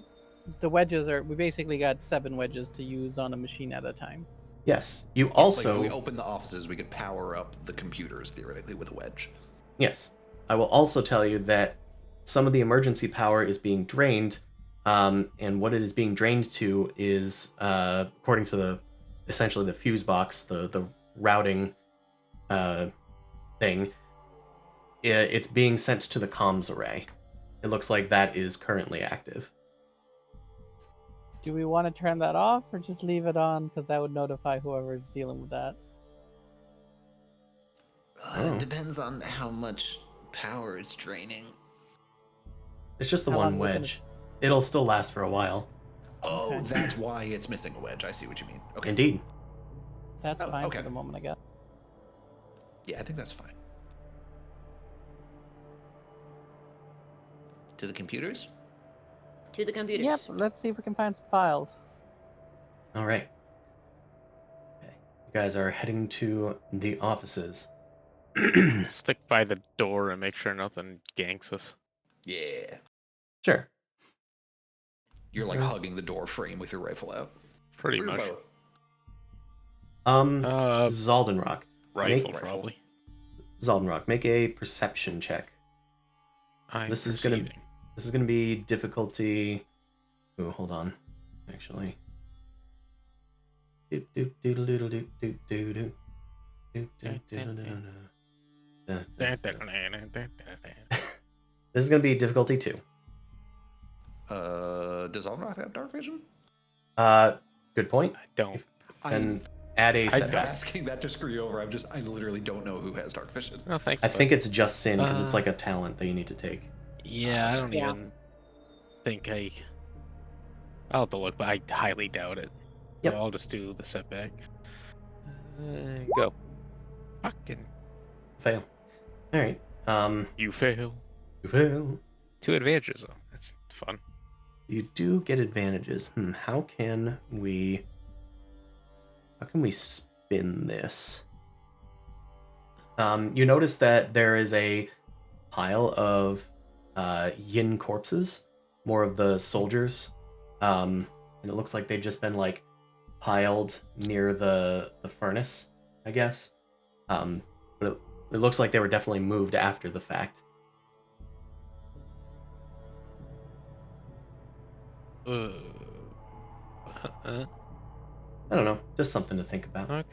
the wedges we basically got 7 wedges to use on a machine at a time. Yes. You Like also... if we open the offices, we could power up the computers theoretically with a wedge. Yes. I will also tell you that some of the emergency power is being drained, and what it is being drained to is, according to essentially the fuse box, the routing thing, it's being sent to the comms array. It looks like that is currently active. Do we want to turn that off or just leave it on? Because that would notify whoever's dealing with that. Oh. It depends on how much power it's draining. It's just the How long one is it gonna- wedge. It'll still last for a while. Oh, Okay. that's why it's missing a wedge. I see what you mean. Okay. Indeed. That's Oh, fine okay. for the moment, I guess. Yeah, I think that's fine. To the computers? To the computers. Yep, let's see if we can find some files. All right. Okay. You guys are heading to the offices. Stick by the door and make sure nothing ganks us. Yeah. Sure. You're like Okay. hugging the door frame with your rifle out. Pretty much. Zaldenrock. Rifle, Make- probably. Zaldenrock, make a perception check. I'm This is gonna- perceiving. This is going to be difficulty... Ooh, hold on. Actually. This is going to be difficulty 2. Does Almrock have dark vision? Good point. I don't. And add a I- setback. Asking that to screw you over. I literally don't know who has dark vision. No, thanks. I bud. think it's just sin because it's Uh, like a talent that you need to take. Yeah, I don't Yeah. even think I'll have to look, but I highly doubt it. Yep. So I'll just do the setback. Go. Fucking. Fail. All right. You fail. You fail. 2 advantages, though. That's fun. You do get advantages. How can we spin this? You notice that there is a pile of yin corpses, more of the soldiers, and it looks like they've just been like piled near the furnace, I guess. But it looks like they were definitely moved after the fact. I don't know, just something to think about. Okay.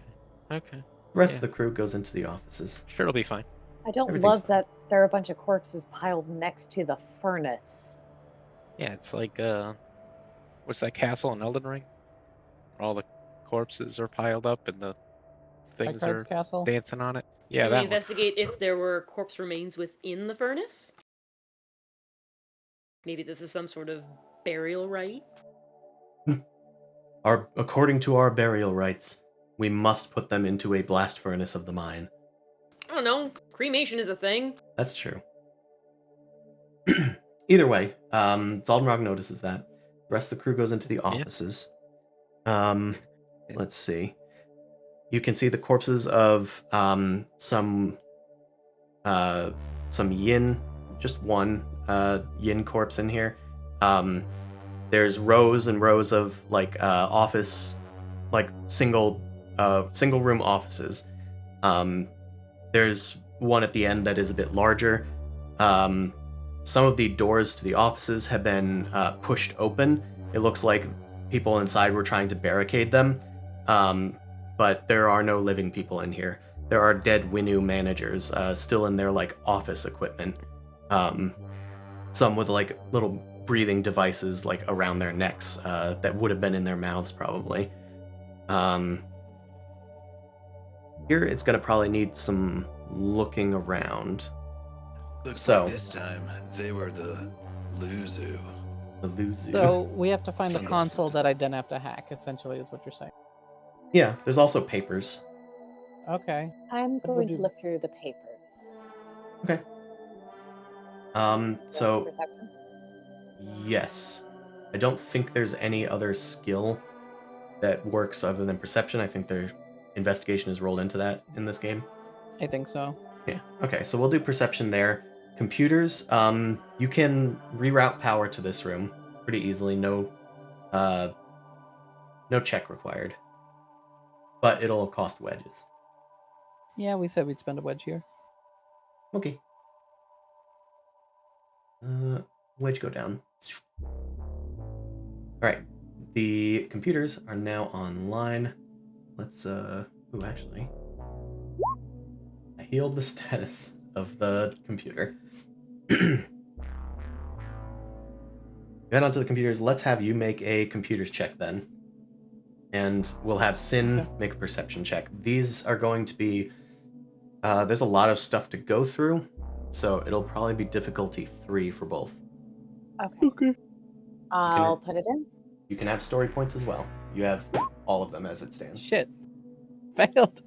Okay. The rest yeah. of the crew goes into the offices. Sure, it'll be fine. I don't Everything's love fine. that there are a bunch of corpses piled next to the furnace. Yeah, it's like what's that castle in Elden Ring? Where all the corpses are piled up and the things Red's are castle. dancing on it. Yeah, Can we that one. investigate if there were corpse remains within the furnace? Maybe this is some sort of burial rite? According to our burial rites, we must put them into a blast furnace of the mine. I don't know. Cremation is a thing. That's true. Either way, Zaldenrog notices that. The rest of the crew goes into the offices. Let's see. You can see the corpses of some yin, just one yin corpse in here. There's rows and rows of like office, like single room offices. There's one at the end that is a bit larger. Some of the doors to the offices have been pushed open. It looks like people inside were trying to barricade them, but there are no living people in here. There are dead Winu managers still in their like office equipment. Some with like little breathing devices like around their necks that would have been in their mouths probably. Here it's gonna probably need some looking around. Looks So- like this time they were the Luzu. The Luzu. So we have to find the Some console boxes. that I then have to hack, essentially, is what you're saying. Yeah, there's also papers. Okay. I'm What would going to you- look through the papers. Okay. So Perception? yes, I don't think there's any other skill that works other than perception. I think their investigation is rolled into that in this game. I think so. Yeah. Okay, so we'll do perception there. Computers, you can reroute power to this room pretty easily. No check required. But it'll cost wedges. Yeah, we said we'd spend a wedge here. Okay. Wedge go down. Alright. The computers are now online. Let's actually. I healed the status of the computer. Head onto the computers. Let's have you make a computers check then. And we'll have Sin make a perception check. These are going to be there's a lot of stuff to go through, so it'll probably be difficulty 3 for both. Okay. I'll put it in. You can have story points as well. You have all of them as it stands. Shit. Failed.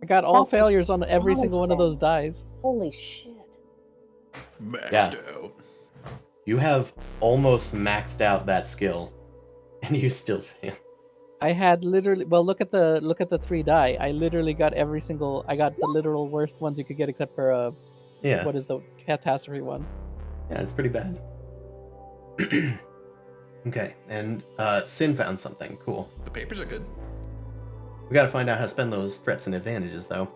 I got all Oh, failures on every single one of okay. those dies. Holy shit. Maxed Yeah. out. You have almost maxed out that skill, and you still fail. I had literally look at the 3 die. I literally got every single I got the literal worst ones you could get except for Yeah, what is the catastrophe one. yeah, it's pretty bad. Okay, and Sin found something cool. The papers are good. We gotta find out how to spend those threats and advantages, though.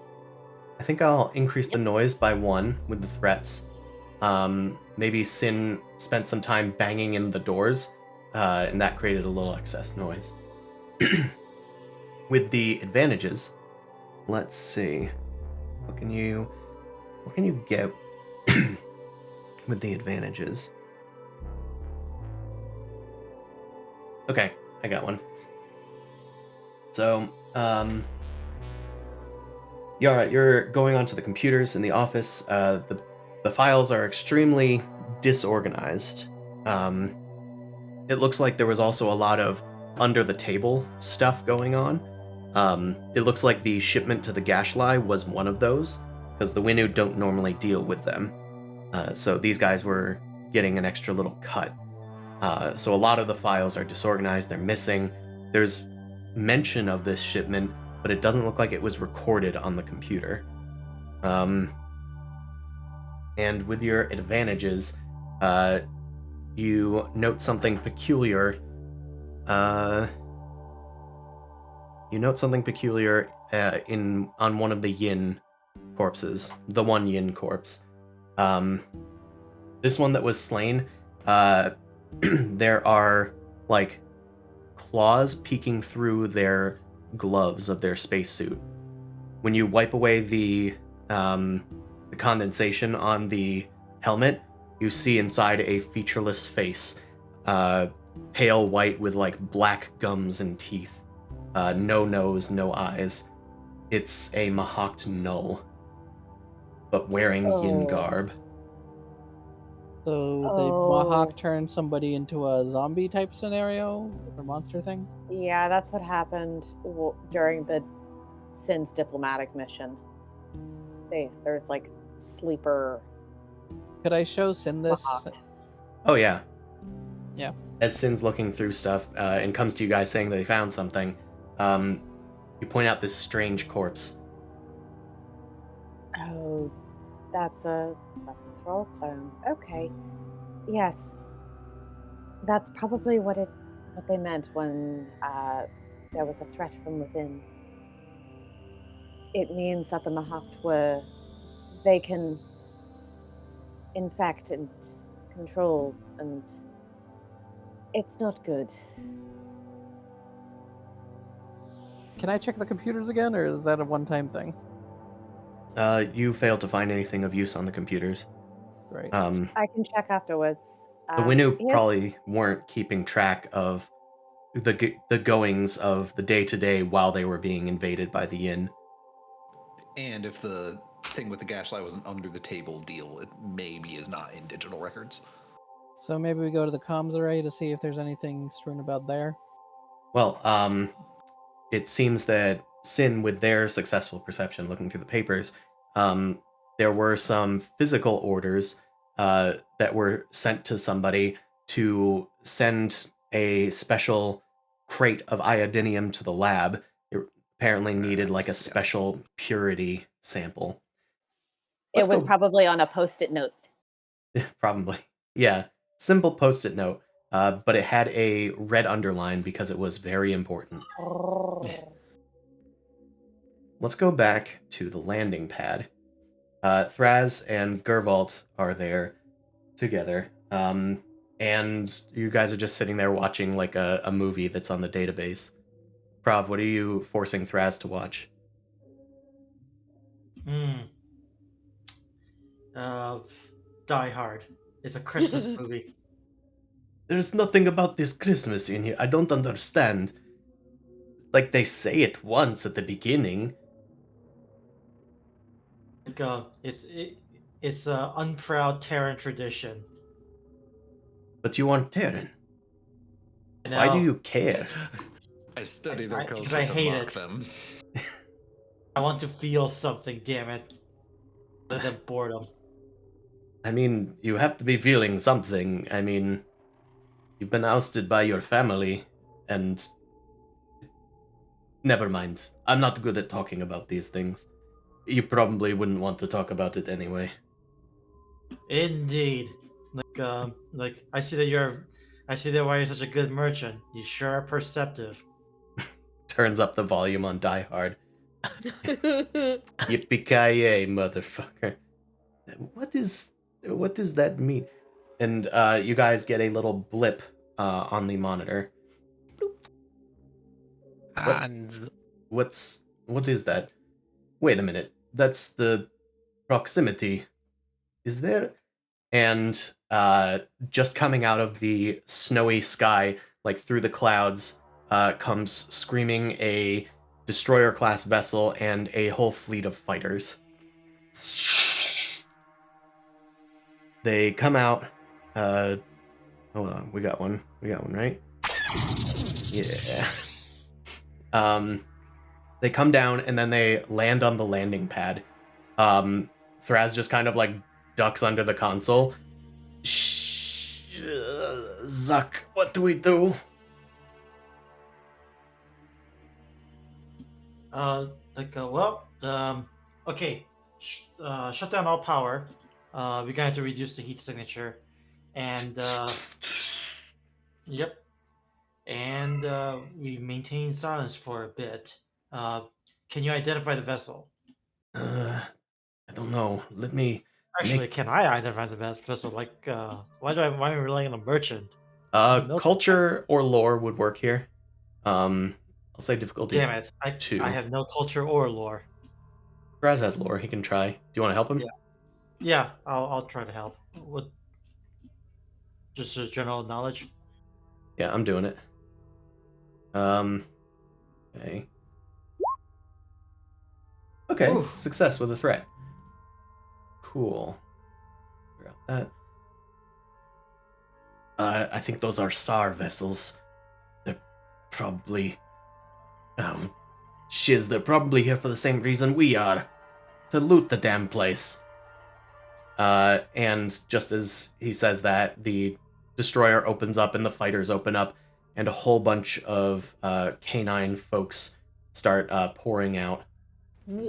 I think I'll increase the noise by 1 with the threats. Maybe Sin spent some time banging in the doors, and that created a little excess noise. With the advantages, let's see. What can you get with the advantages? Okay, I got one. So, Yara, you're going onto the computers in the office. The files are extremely disorganized. It looks like there was also a lot of under the table stuff going on. It looks like the shipment to the Gashlai was one of those, because the Winu don't normally deal with them. So these guys were getting an extra little cut. So a lot of the files are disorganized, they're missing. There's mention of this shipment, but it doesn't look like it was recorded on the computer. And with your advantages, you note something peculiar. You note something peculiar on one of the Yin corpses, the one Yin corpse. This one that was slain, there are like claws peeking through their gloves of their spacesuit. When you wipe away the condensation on the helmet, you see inside a featureless face, pale white with like black gums and teeth, no nose, no eyes. It's a Mahawked Null, but wearing yin Oh. garb. So the Mohawk turned somebody into a zombie type scenario or monster thing? Yeah, that's what happened during the Sin's diplomatic mission. There's like sleeper Could I show Sin this? Mahawked. Oh yeah. Yeah. As Sin's looking through stuff and comes to you guys saying that they found something, you point out this strange corpse. Oh, that's a scroll clone. Okay. Yes. That's probably what they meant when there was a threat from within. It means that the Mahawked they can infect and control, and it's not good. Can I check the computers again, or is that a one-time thing? You failed to find anything of use on the computers. Great. I can check afterwards. The Winu here's- probably weren't keeping track of the goings of the day-to-day while they were being invaded by the Yin. And if the thing with the gaslight wasn't under the table deal, it maybe is not in digital records. So maybe we go to the comms array to see if there's anything strewn about there. Well, it seems that Sin, with their successful perception looking through the papers, there were some physical orders that were sent to somebody to send a special crate of iodinium to the lab. It apparently needed like a special purity sample. It was probably on a post-it note. Probably. Yeah. Simple post-it note. But it had a red underline because it was very important. Let's go back to the landing pad. Thraz and Gervalt are there together. And you guys are just sitting there watching like a movie that's on the database. Prav, what are you forcing Thraz to watch? Die Hard. It's a Christmas movie. There's nothing about this Christmas in here. I don't understand. Like, they say it once at the beginning. Like, it's a unproud Terran tradition. But you aren't Terran. You Why do know? you care? I study their because culture I to hate mock it. them. I want to feel something, damn it. Other than boredom. I mean, you have to be feeling something. I mean, you've been ousted by your family, and... Never mind. I'm not good at talking about these things. You probably wouldn't want to talk about it anyway. Indeed. Like I see that why you're such a good merchant. You sure are perceptive. Turns up the volume on Die Hard. Yippee-ki-yay, motherfucker. What does that mean? And you guys get a little blip on the monitor. And What is that? Wait a minute. That's the proximity. Is there? And just coming out of the snowy sky, like through the clouds, comes screaming a destroyer-class vessel and a whole fleet of fighters. They come out. Hold on, we got one. We got one, right? Yeah. They come down and then they land on the landing pad. Thraz just kind of like ducks under the console. Zuck, what do we do? Okay. Shut down all power. We're going to have to reduce the heat signature. And, yep. And we maintain silence for a bit. Can you identify the vessel? I don't know. Let me. Actually, can I identify the vessel? Like, why am I relying on a merchant? Culture or lore would work here. I'll say difficulty Damn it! I 2. have no culture or lore. Graz has lore. He can try. Do you want to help him? Yeah. Yeah, I'll try to help. What? Just general knowledge. Yeah, I'm doing it. Okay. Okay, Oof. success with a threat. Cool. Figure out that. I think those are SAR vessels. They're probably... Oh, shiz, they're probably here for the same reason we are. To loot the damn place. And just as he says that, the destroyer opens up and the fighters open up, and a whole bunch of canine folks start pouring out.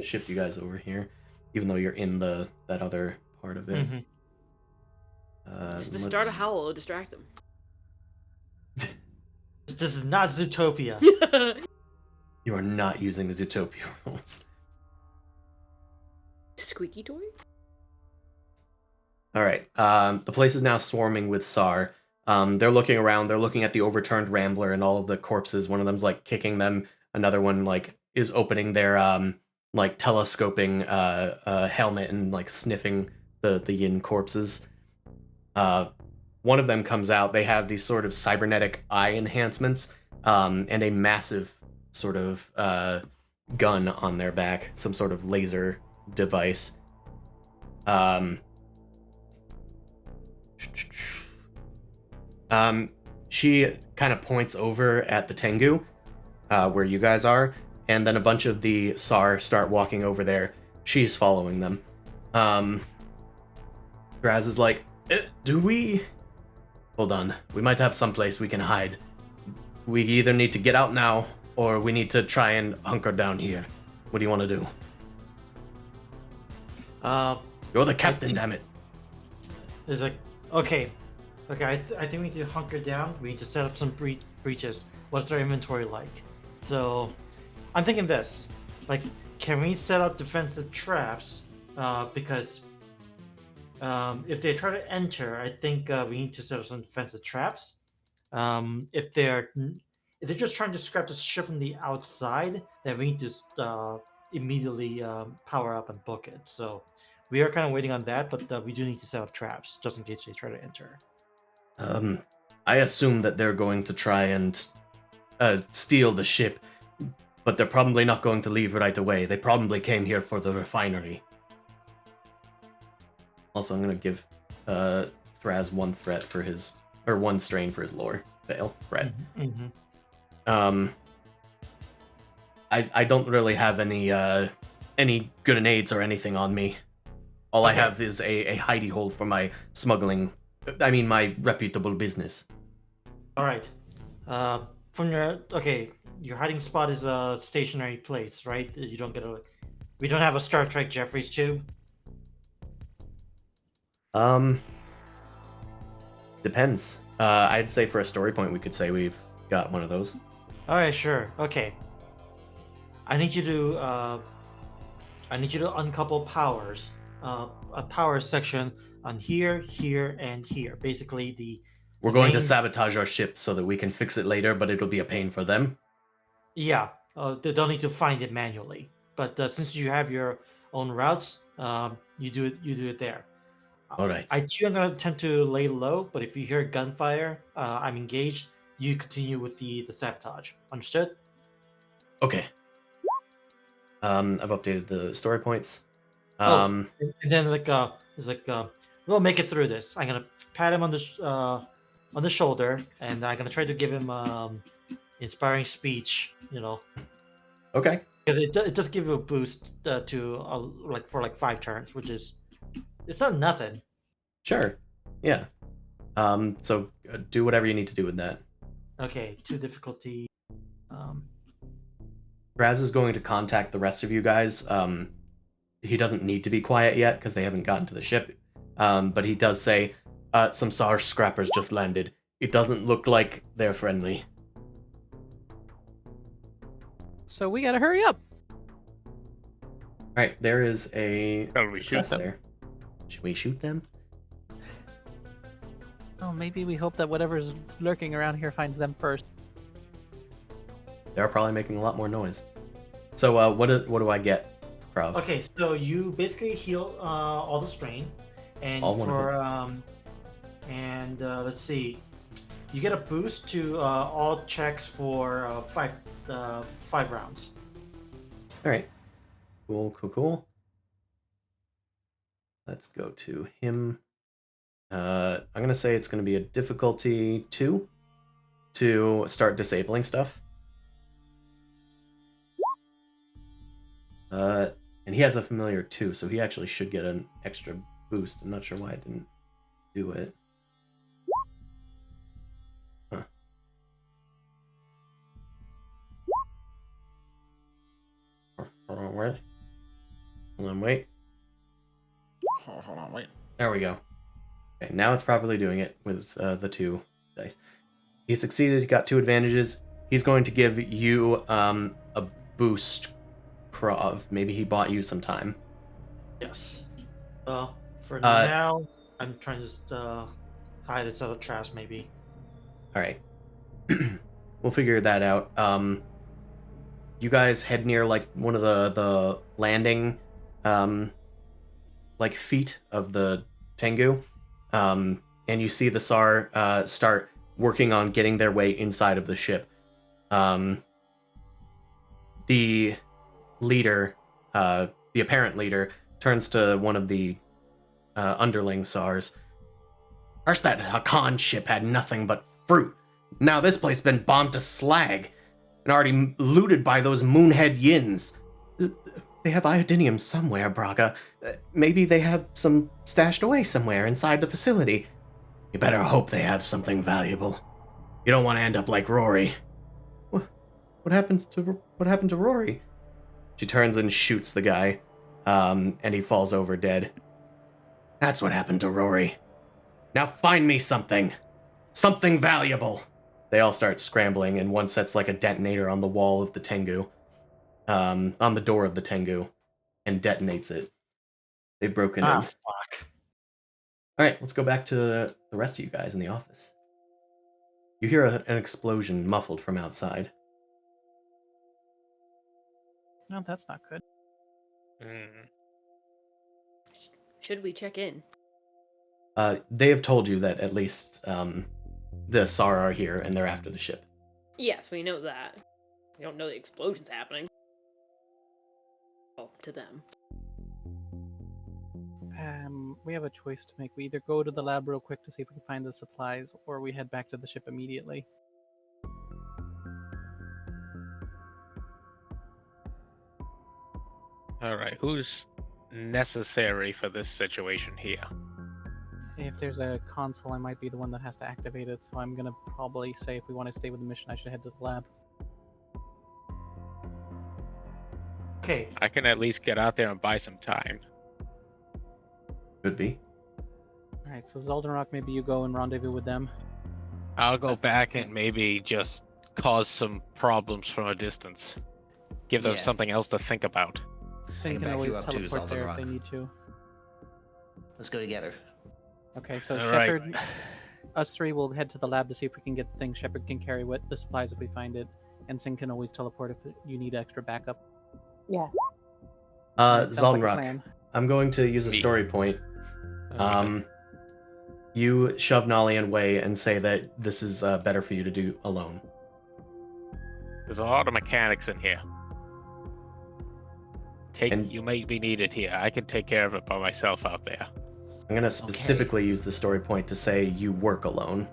Shift you guys over here, even though you're in that other part of it. Mm-hmm. Just to start a howl, it'll distract them. This is not Zootopia. You are not using the Zootopia rules. Squeaky toy? Alright, the place is now swarming with SAR. They're looking around, they're looking at the overturned Rambler and all of the corpses. One of them's like kicking them, another one like is opening their like telescoping helmet and like sniffing the yin corpses. One of them comes out, they have these sort of cybernetic eye enhancements, and a massive sort of gun on their back, some sort of laser device. She kind of points over at the Tengu, where you guys are, and then a bunch of the SAR start walking over there. She's following them. Graz is like, do we... Hold on, we might have someplace we can hide. We either need to get out now, or we need to try and hunker down here. What do you want to do? You're the captain, damn it. It's like, okay. I think we need to hunker down. We need to set up some breaches. What's our inventory like? So, I'm thinking this. Like, can we set up defensive traps? Because if they try to enter, I think we need to set up some defensive traps. If they're just trying to scrap the ship from the outside, then we need to immediately power up and book it. So we are kind of waiting on that, but we do need to set up traps just in case they try to enter. I assume that they're going to try and steal the ship, but they're probably not going to leave right away. They probably came here for the refinery. Also, I'm going to give Thraz one threat for his, or one strain for his lore. Fail. Threat. Mm-hmm. I don't really have any grenades or anything on me. All I have is a hidey hole for my smuggling, my reputable business. All right. From your hiding spot is a stationary place, right? You don't we don't have a Star Trek Jeffries tube. Depends. I'd say for a story point, we could say we've got one of those. All right, sure. Okay. I need you to uncouple powers. A power section on here, and here. Basically, we're going to sabotage our ship so that we can fix it later, but it'll be a pain for them. Yeah, they don't need to find it manually. But since you have your own routes, you do it there. All right. I too am gonna attempt to lay low, but if you hear gunfire, I'm engaged. You continue with the sabotage. Understood? Okay. I've updated the story points. And then we'll make it through this. I'm gonna pat him on the shoulder, and I'm gonna try to give him inspiring speech. Okay. Because it does give you a boost for 5 turns, which is it's not nothing. Sure. Yeah. So do whatever you need to do with that. Okay, 2 difficulty. Raz is going to contact the rest of you guys. He doesn't need to be quiet yet because they haven't gotten to the ship. But he does say, some SAR scrappers just landed. It doesn't look like they're friendly. So we gotta hurry up. Alright, there is a Shall we shoot success them? there. Should we shoot them? Well, maybe we hope that whatever's lurking around here finds them first. they're probably making a lot more noise. So what do I get, Krav? Okay, so you basically heal all the strain, and All one of let's see, you get a boost to all checks for 5 rounds. All right. Cool. Let's go to him. I'm going to say it's going to be a difficulty 2 to start disabling stuff. And he has a familiar too, so he actually should get an extra boost. I'm not sure why I didn't do it. Huh. Hold on, wait. Hold on, wait. There we go. Okay, now it's properly doing it with the 2 dice. He succeeded, he got 2 advantages. He's going to give you a boost, Krav. Maybe he bought you some time. Yes. For now, I'm trying to hide this other trash, maybe. Alright. We'll figure that out. You guys head near like one of the landing like feet of the Tengu. And you see the SAR start working on getting their way inside of the ship. The leader, the apparent leader, turns to one of the underling SARs. First, that Hakan ship had nothing but fruit. Now this place been bombed to slag and already looted by those moonhead yins. They have iodinium somewhere, Braga. Maybe they have some stashed away somewhere inside the facility. You better hope they have something valuable. You don't want to end up like Rory. What happened to Rory? She turns and shoots the guy, and he falls over dead. That's what happened to Rory. Now find me something valuable. They all start scrambling, and one sets like a detonator on the wall of the Tengu, on the door of the Tengu, and detonates it. They've broken in. Fuck. All right, let's go back to the rest of you guys in the office. You hear an explosion muffled from outside. No, that's not good. Should we check in? They have told you that at least the SAR are here and they're after the ship. Yes, we know that. We don't know the explosion's happening. Oh, to them. We have a choice to make. We either go to the lab real quick to see if we can find the supplies, or we head back to the ship immediately. Alright, who's necessary for this situation here? If there's a console, I might be the one that has to activate it, so I'm gonna probably say if we want to stay with the mission, I should head to the lab. Okay. I can at least get out there and buy some time. Could be. Alright, so Zoldenrock, maybe you go and rendezvous with them. I'll go back and maybe just cause some problems from a distance. Give them Yeah. something else to think about. Sin can can back you always up too, teleport there if Zoldenrock. they need to. Let's go together. Okay, so All right. Shepard, us 3 will head to the lab to see if we can get the thing. Shepard can carry the supplies if we find it, and Sin can always teleport if you need extra backup. Yes. Sounds like a Zoldenrock, plan. I'm going to use a Me. story point. Okay. You shove Nalian away and say that this is better for you to do alone. There's a lot of mechanics in here. And- You may be needed here. I can take care of it by myself out there. I'm going to specifically use the story point to say you work alone.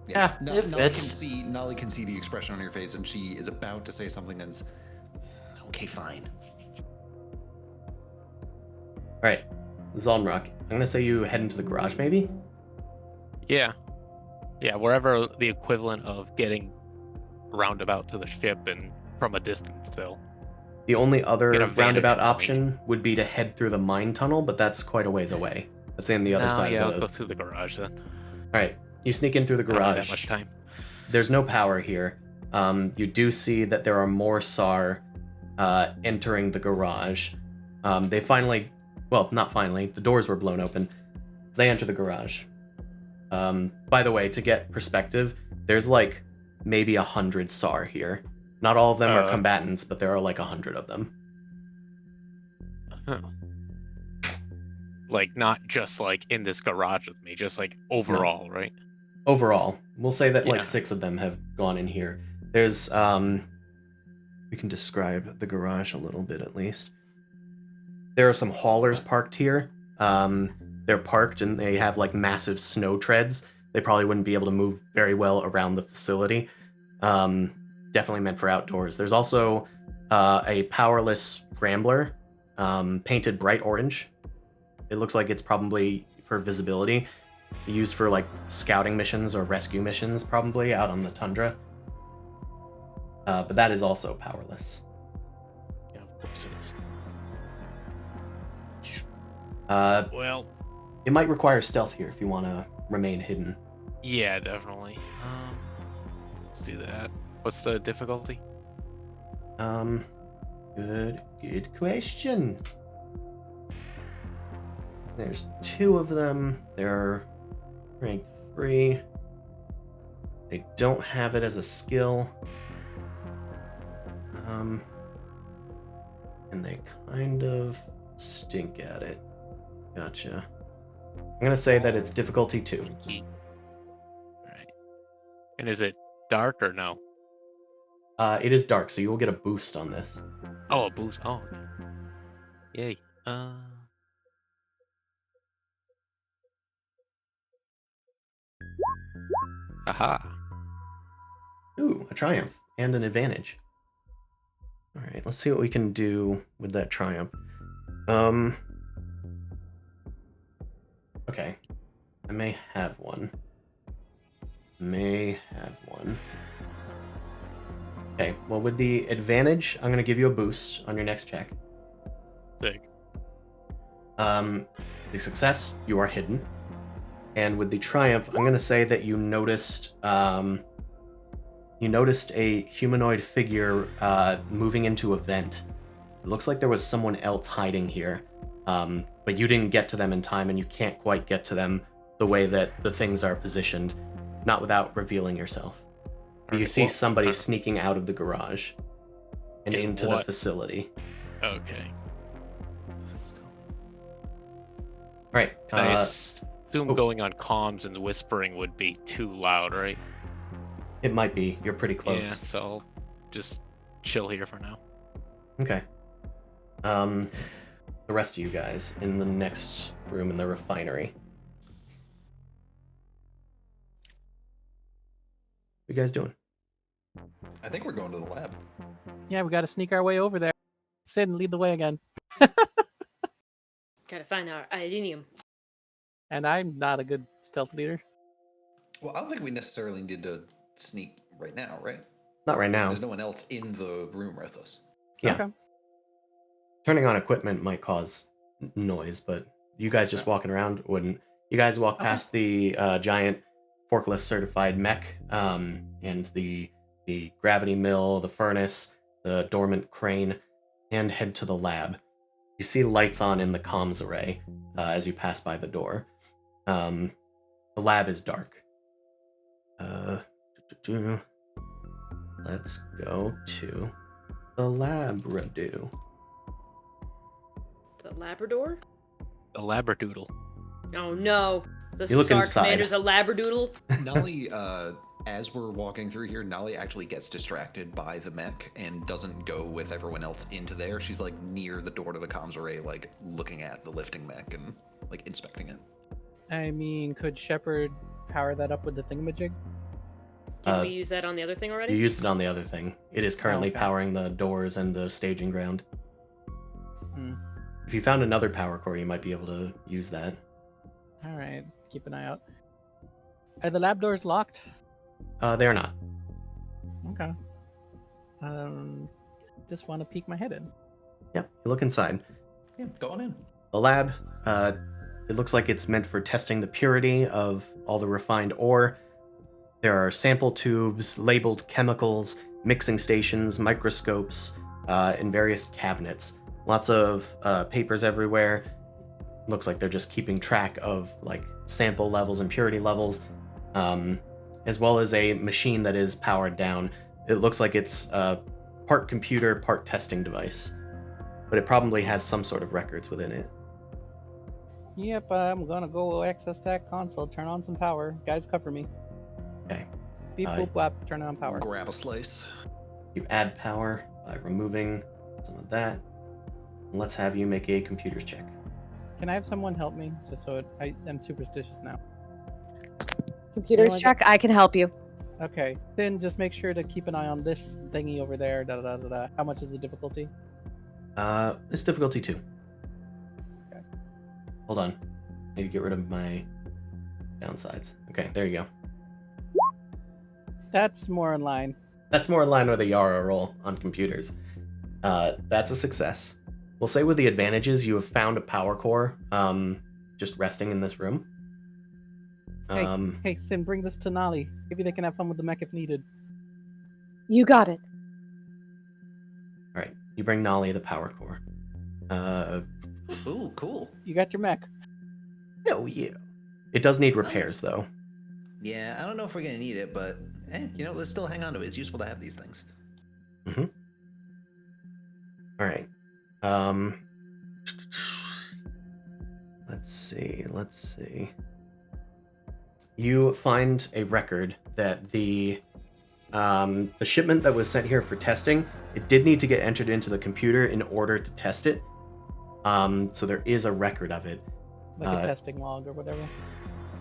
Yeah, it fits. Nolly can see the expression on your face, and she is about to say something that's okay. Fine. All right, Zoldenrock, I'm going to say you head into the garage, maybe? Yeah. Yeah, wherever the equivalent of getting roundabout to the ship and from a distance still. The only other Get a vantage roundabout point. option would be to head through the mine tunnel, but that's quite a ways away. That's in the other side Yeah, of I'll the... go through the garage then. All right, you sneak in through the I don't have that garage. much time. There's no power here. You do see that there are more SAR entering the garage. They finally, well, not finally, the doors were blown open. They enter the garage. By the way, to get perspective, there's like maybe 100 SAR here. Not all of them are combatants, but there are like 100 of them. Huh. Like, not just like in this garage with me, just like overall, right? Overall, we'll say that like Yeah. 6 of them have gone in here. There's we can describe the garage a little bit at least. There are some haulers parked here. They're parked and they have like massive snow treads. They probably wouldn't be able to move very well around the facility. Definitely meant for outdoors. There's also a powerless rambler, painted bright orange. It looks like it's probably for visibility, used for like scouting missions or rescue missions, probably out on the tundra. But that is also powerless. Yeah, of course it is. Well, it might require stealth here if you want to remain hidden. Yeah, definitely. Let's do that. What's the difficulty? Good question. There's 2 of them. They're rank 3. They don't have it as a skill. And they kind of stink at it. Gotcha. I'm gonna say that it's difficulty 2. Right. And is it dark or no? It is dark, so you will get a boost on this. Oh, a boost. Oh. Yay. Aha. Ooh, a triumph and an advantage. All right, let's see what we can do with that triumph. Okay, I may have one. Okay, well, with the advantage, I'm gonna give you a boost on your next check. Big. The success, you are hidden. And with the triumph, I'm gonna say that you noticed a humanoid figure moving into a vent. It looks like there was someone else hiding here, but you didn't get to them in time, and you can't quite get to them the way that the things are positioned, not without revealing yourself. But you see somebody sneaking out of the garage and into the facility. Okay. Right. I assume going on comms and whispering would be too loud, right? It might be. You're pretty close. Yeah, so I'll just chill here for now. Okay. The rest of you guys in the next room in the refinery. What you guys doing? I think we're going to the lab. Yeah, we got to sneak our way over there. Sid, lead the way again. Gotta find our Idinium. And I'm not a good stealth leader. Well, I don't think we necessarily need to sneak right now, right? Not right now. There's no one else in the room with us. Yeah. Okay. Turning on equipment might cause noise, but you guys just walking around wouldn't. You guys walk past the giant forklift certified mech, and the gravity mill, the furnace, the dormant crane, and head to the lab. You see lights on in the comms array as you pass by the door. The lab is dark. Let's go to the Labrador. The Labrador? The Labradoodle. Oh no. The You look Sark inside. Commander's a Labradoodle? Nolly, as we're walking through here, Nolly actually gets distracted by the mech and doesn't go with everyone else into there. She's like near the door to the comms array, like looking at the lifting mech and like inspecting it. I mean, could Shepard power that up with the thingamajig? Did we use that on the other thing already? You used it on the other thing. It is currently Okay. powering the doors and the staging ground. Hmm. If you found another power core, you might be able to use that. All right, keep an eye out. Are the lab doors locked? They are not. Okay. Just want to peek my head in. Yep, you look inside. Yeah, go on in. The lab, it looks like it's meant for testing the purity of all the refined ore. There are sample tubes, labeled chemicals, mixing stations, microscopes, and various cabinets. Lots of papers everywhere. looks like they're just keeping track of like sample levels and purity levels, as well as a machine that is powered down. It looks like it's part computer, part testing device, but it probably has some sort of records within it. Yep, I'm gonna go access that console, turn on some power. Guys, cover me. Okay. Beep boop wop, turn on power. Grab a slice. You add power by removing some of that. And let's have you make a computers check. Can I have someone help me? Just so I'm superstitious now. Computers wanna check. I can help you. Okay, then just make sure to keep an eye on this thingy over there. Da da da da da. How much is the difficulty? It's difficulty 2. Okay. Hold on. I need to get rid of my downsides. Okay, there you go. That's more in line. That's more in line with a Yara roll on computers. That's a success. We'll say with the advantages, you have found a power core just resting in this room. Hey, Sin, bring this to Nali. Maybe they can have fun with the mech if needed. You got it. All right, you bring Nolly the power core. Ooh, cool. You got your mech. Oh yeah. It does need repairs though. Yeah, I don't know if we're gonna need it, but let's still hang on to it. It's useful to have these things. Mm-hmm. All right. Let's see. You find a record that the shipment that was sent here for testing, it did need to get entered into the computer in order to test it. So there is a record of it. Like a testing log or whatever.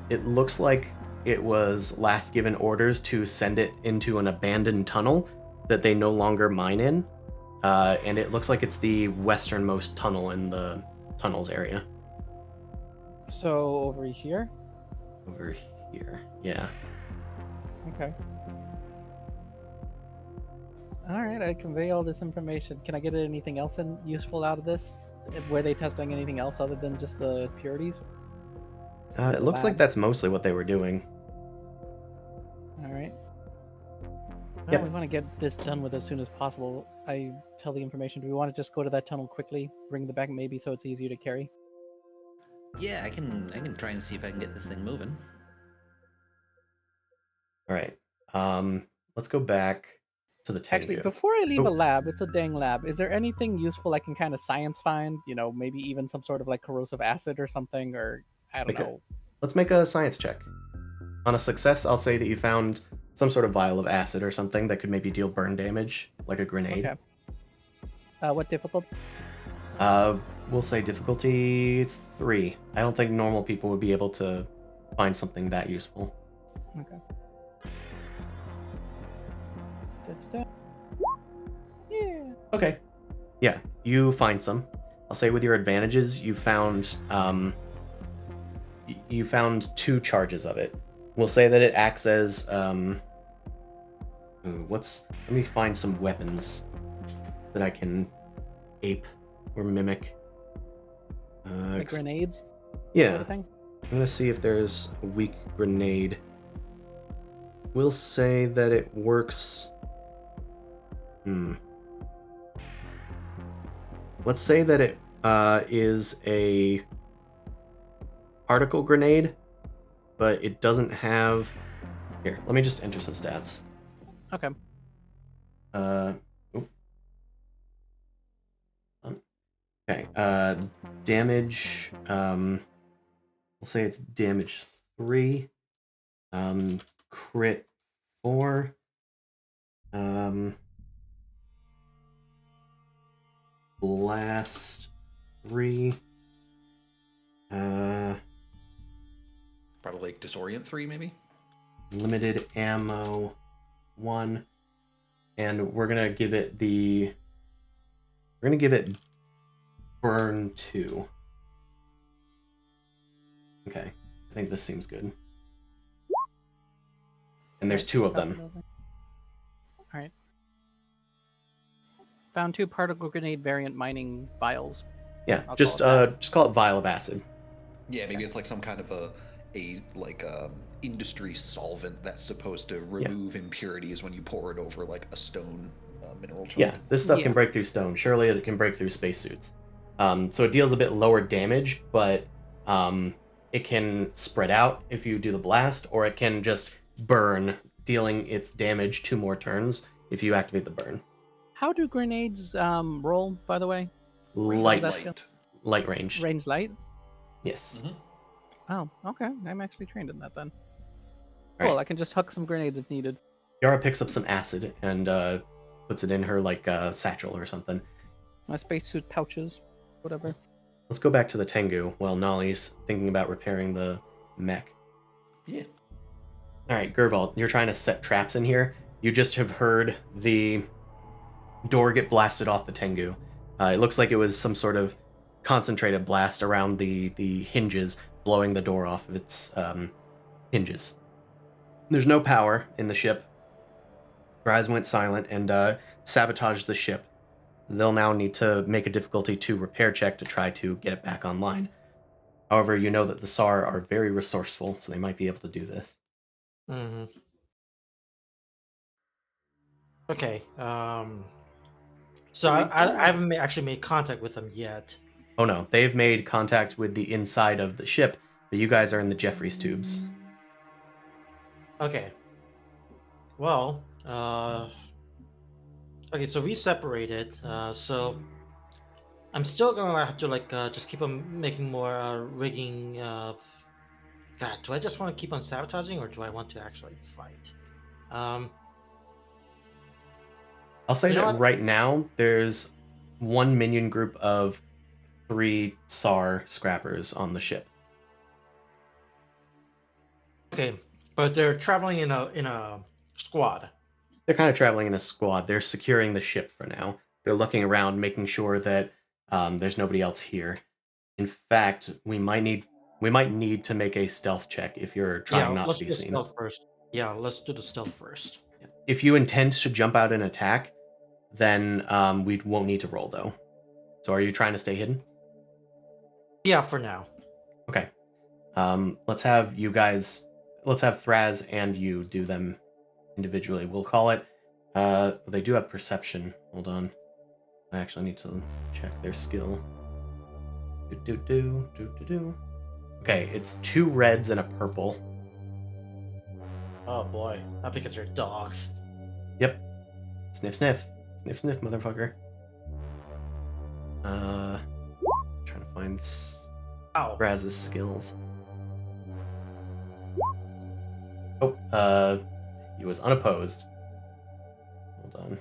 It looks like it was last given orders to send it into an abandoned tunnel that they no longer mine in. And it looks like it's the westernmost tunnel in the tunnels area. So over here? Over here, yeah. Okay. Alright, I convey all this information. Can I get anything else useful out of this? Were they testing anything else other than just the purities? It looks like that's mostly what they were doing. Alright. Yep. We want to get this done with as soon as possible. I tell the information. Do we want to just go to that tunnel quickly, bring the back maybe so it's easier to carry? Yeah, I can try and see if I can get this thing moving. All right. Let's go back to the tango. Actually, before I leave Oh. a lab, it's a dang lab. Is there anything useful I can kind of science find? You know, maybe even some sort of like corrosive acid or something, or I don't know. Let's make a science check. On a success, I'll say that you found some sort of vial of acid or something that could maybe deal burn damage, like a grenade. Okay. What difficulty? We'll say difficulty 3. I don't think normal people would be able to find something that useful. Okay. Da-da-da. Yeah. Okay. Yeah, you find some. I'll say with your advantages, you found 2 charges of it. We'll say that it acts as let me find some weapons that I can ape or mimic. Like grenades? Yeah. Sort of thing? I'm gonna see if there's a weak grenade. We'll say that it works. Let's say that it is a particle grenade, but it doesn't have. Here, let me just enter some stats. Okay. Okay. Damage. We'll say it's damage 3. Crit 4. Blast 3. Probably like disorient 3, maybe. Limited ammo 1. And we're gonna give it burn 2. Okay, I think this seems good. And there's 2 of them. Alright. Found 2 particle grenade variant mining vials. Yeah, I'll just call it call it vial of acid. Yeah, maybe it's like some kind of a industry solvent that's supposed to remove impurities when you pour it over like a stone mineral chunk. Yeah, this stuff Yeah. can break through stone. Surely it can break through spacesuits. So it deals a bit lower damage, but It can spread out if you do the blast, or it can just burn, dealing its damage 2 more turns if you activate the burn. How do grenades roll, by the way? Light, That's skill? light range. Range light? Yes. Oh, okay. I'm actually trained in that then. All Cool, right. I can just huck some grenades if needed. Yara picks up some acid and puts it in her satchel or something. My spacesuit pouches, whatever. Let's go back to the Tengu while Nolly's thinking about repairing the mech. Yeah. All right, Gervald, you're trying to set traps in here. You just have heard the door get blasted off the Tengu. It looks like it was some sort of concentrated blast around the hinges, blowing the door off of its hinges. There's no power in the ship. Rise went silent and sabotaged the ship. They'll now need to make a difficulty 2 repair check to try to get it back online. However, you know that the SAR are very resourceful, so they might be able to do this. Mm-hmm. Okay. So I haven't actually made contact with them yet. Oh no, they've made contact with the inside of the ship, but you guys are in the Jeffries tubes. Okay. Well, okay, so we separated. So I'm still gonna have to just keep on making more rigging. God, do I just want to keep on sabotaging, or do I want to actually fight? I'll say You know that what? right now, there's 1 minion group of 3 SAR scrappers on the ship. Okay, but they're traveling in a squad. They're kind of traveling in a squad. They're securing the ship for now. They're looking around, making sure that there's nobody else here. In fact, we might need to make a stealth check if you're trying not let's to be do the seen. stealth first. Yeah, let's do the stealth first. If you intend to jump out and attack, then we won't need to roll though. So are you trying to stay hidden? Yeah, for now. Okay. Let's have Thraz and you do them individually. We'll call it. They do have perception. Hold on. I actually need to check their skill. Okay, it's 2 reds and a purple. Oh boy, not because they're dogs. Yep. Sniff, sniff. Sniff, sniff, motherfucker. Trying to find Thraz's skills. Oh, he was unopposed. Hold on.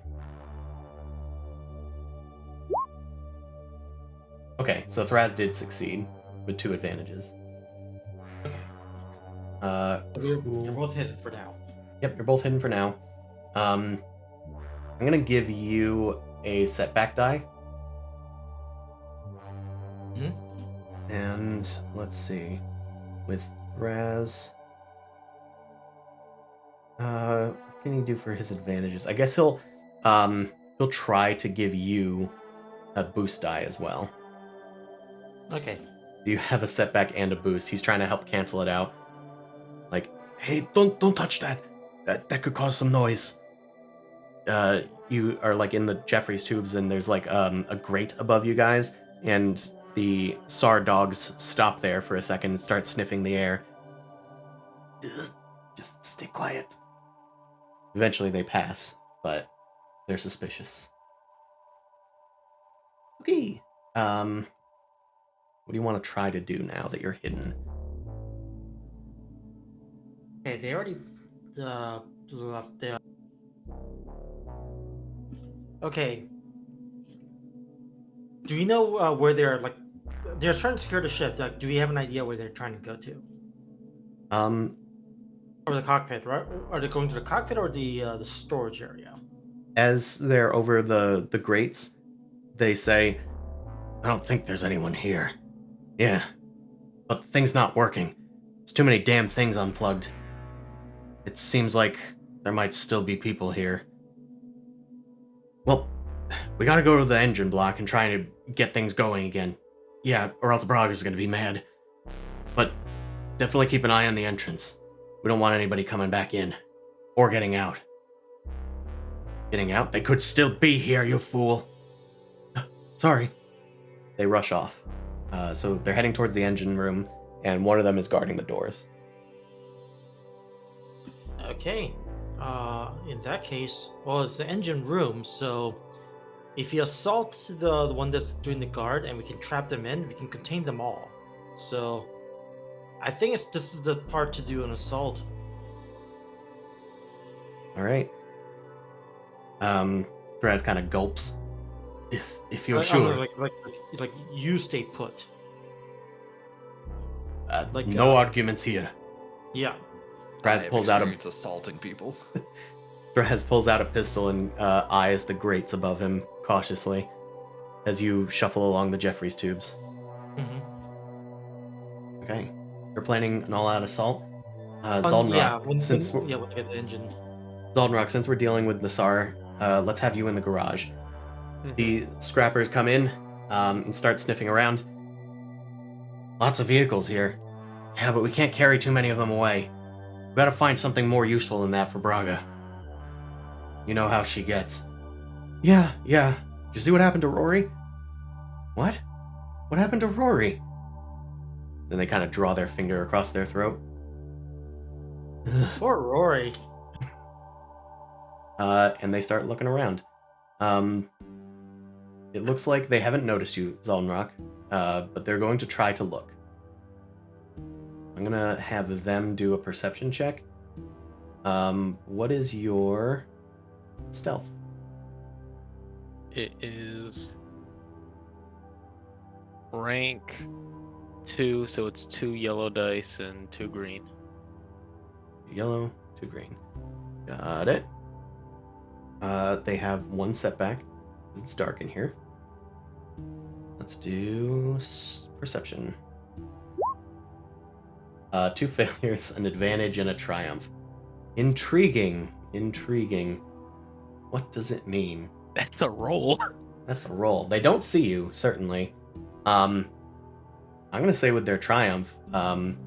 Okay, so Thraz did succeed with 2 advantages. Okay. You're both hidden for now. Yep, you're both hidden for now. I'm gonna give you a setback die. And let's see. With Thraz. What can he do for his advantages? I guess he'll try to give you a boost die as well. Okay. You have a setback and a boost. He's trying to help cancel it out. Like, hey, don't touch that. That could cause some noise. You are in the Jeffries tubes, and there's a grate above you guys, and the SAR dogs stop there for a second and start sniffing the air. Just stay quiet. Eventually they pass, but they're suspicious. Okay. What do you want to try to do now that you're hidden? Okay, they already blew up there. Okay. Do you know where they're they're trying to secure the ship? Do we have an idea where they're trying to go to? Or the cockpit, right? Are they going to the cockpit or the storage area? As they're over the grates, they say, I don't think there's anyone here. Yeah, but the thing's not working. There's too many damn things unplugged. It seems like there might still be people here. Well, we gotta go to the engine block and try to get things going again. Yeah, or else Braga's gonna be mad. But definitely keep an eye on the entrance. We don't want anybody coming back in. Or getting out. Getting out? They could still be here, you fool. Sorry. They rush off. So they're heading towards the engine room, and one of them is guarding the doors. Okay. In that case, well, it's the engine room, so if you assault the one that's doing the guard and we can trap them in, we can contain them all. So I think this is the part to do an assault. All right. Perez kind of gulps. If you're I don't know, sure. like you stay put. like, No arguments here. Yeah. Perez I have pulls out experience assaulting people. Perez pulls out a pistol and eyes the grates above him cautiously as you shuffle along the Jeffries tubes. Mm-hmm. Okay. They're planning an all-out assault. Zoldenrock, Yeah, when since we get the engine. Zoldenrock, since we're dealing with Nassar, let's have you in the garage. Mhm. The scrappers come in and start sniffing around. Lots of vehicles here. Yeah, but we can't carry too many of them away. We gotta find something more useful than that for Braga. You know how she gets. Yeah. Did you see what happened to Rory? What? What happened to Rory? Then they kind of draw their finger across their throat. Poor Rory. And they start looking around. It looks like they haven't noticed you, Zoldenrock, but they're going to try to look. I'm gonna have them do a perception check. What is your stealth? It is rank 2, so it's 2 yellow dice and 2 green. Yellow to green. Got it. They have 1 setback. It's dark in here. Let's do perception. 2 failures, an advantage, and a triumph. Intriguing. What does it mean? That's a roll. That's a roll. They don't see you, certainly. I'm gonna say with their triumph, one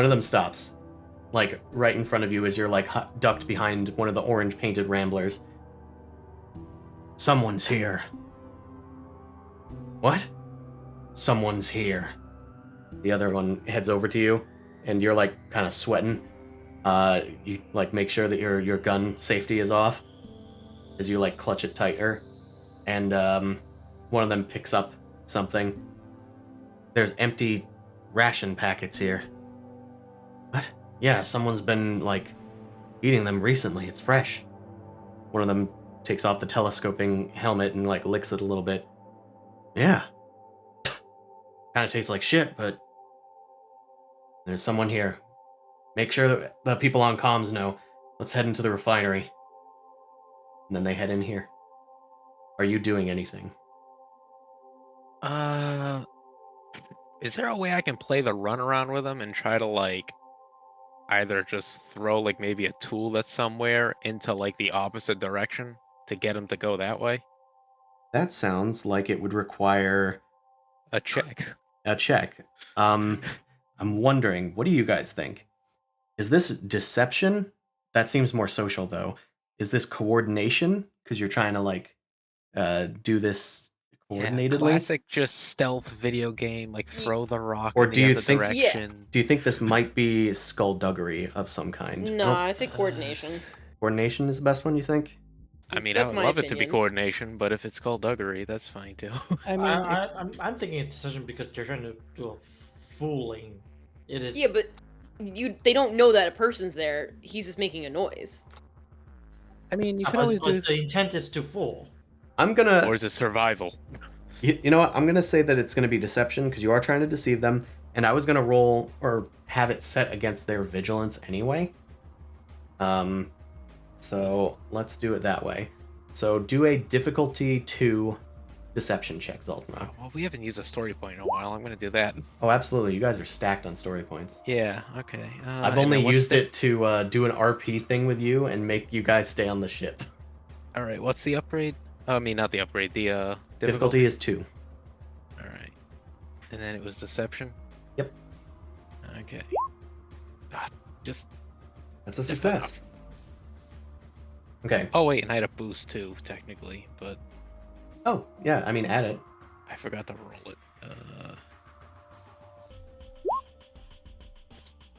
of them stops, like right in front of you as you're like ducked behind one of the orange painted ramblers. Someone's here. What? Someone's here. The other one heads over to you, and you're like kind of sweating. You like make sure that your gun safety is off as you like clutch it tighter, and one of them picks up something. There's empty ration packets here. What? Yeah, someone's been like eating them recently. It's fresh. One of them takes off the telescoping helmet and like licks it a little bit. Yeah. Kind of tastes like shit, but there's someone here. Make sure that the people on comms know. Let's head into the refinery. And then they head in here. Are you doing anything? Is there a way I can play the runaround with them and try to like either just throw like maybe a tool that's somewhere into like the opposite direction to get them to go that way? That sounds like it would require A check. a check. I'm wondering, what do you guys think? Is this deception? That seems more social, though. Is this coordination? Because you're trying to like do this coordinatedly. Yeah, classic, just stealth video game, like throw the rock Or in do the you other think- direction. Do you think this might be skullduggery of some kind? No, Oh, I say coordination. coordination is the best one, you think? I mean, That's I would my love it to be opinion. coordination, but if it's skullduggery, that's fine too. I mean, I'm thinking it's decision because they're trying to do a fooling. It is. Yeah, but they don't know that a person's there. He's just making a noise. you can always do. The intent is to fool. I'm gonna. Or is it survival? You know what? I'm gonna say that it's gonna be deception because you are trying to deceive them, and I was gonna roll or have it set against their vigilance anyway. So let's do it that way. So do a difficulty 2 deception check, Zoltanrock. Well, we haven't used a story point in a while. I'm gonna do that. Oh, absolutely. You guys are stacked on story points. Yeah. Okay. I've only used it to do an RP thing with you and make you guys stay on the ship. All right. What's the upgrade? I mean, not the upgrade. The Difficulty is 2. All right. And then it was deception. Yep. Okay. Just That's a just success. enough. Okay. Oh wait, and I had a boost too, technically, but Oh, yeah. I mean, add it. I forgot to roll it.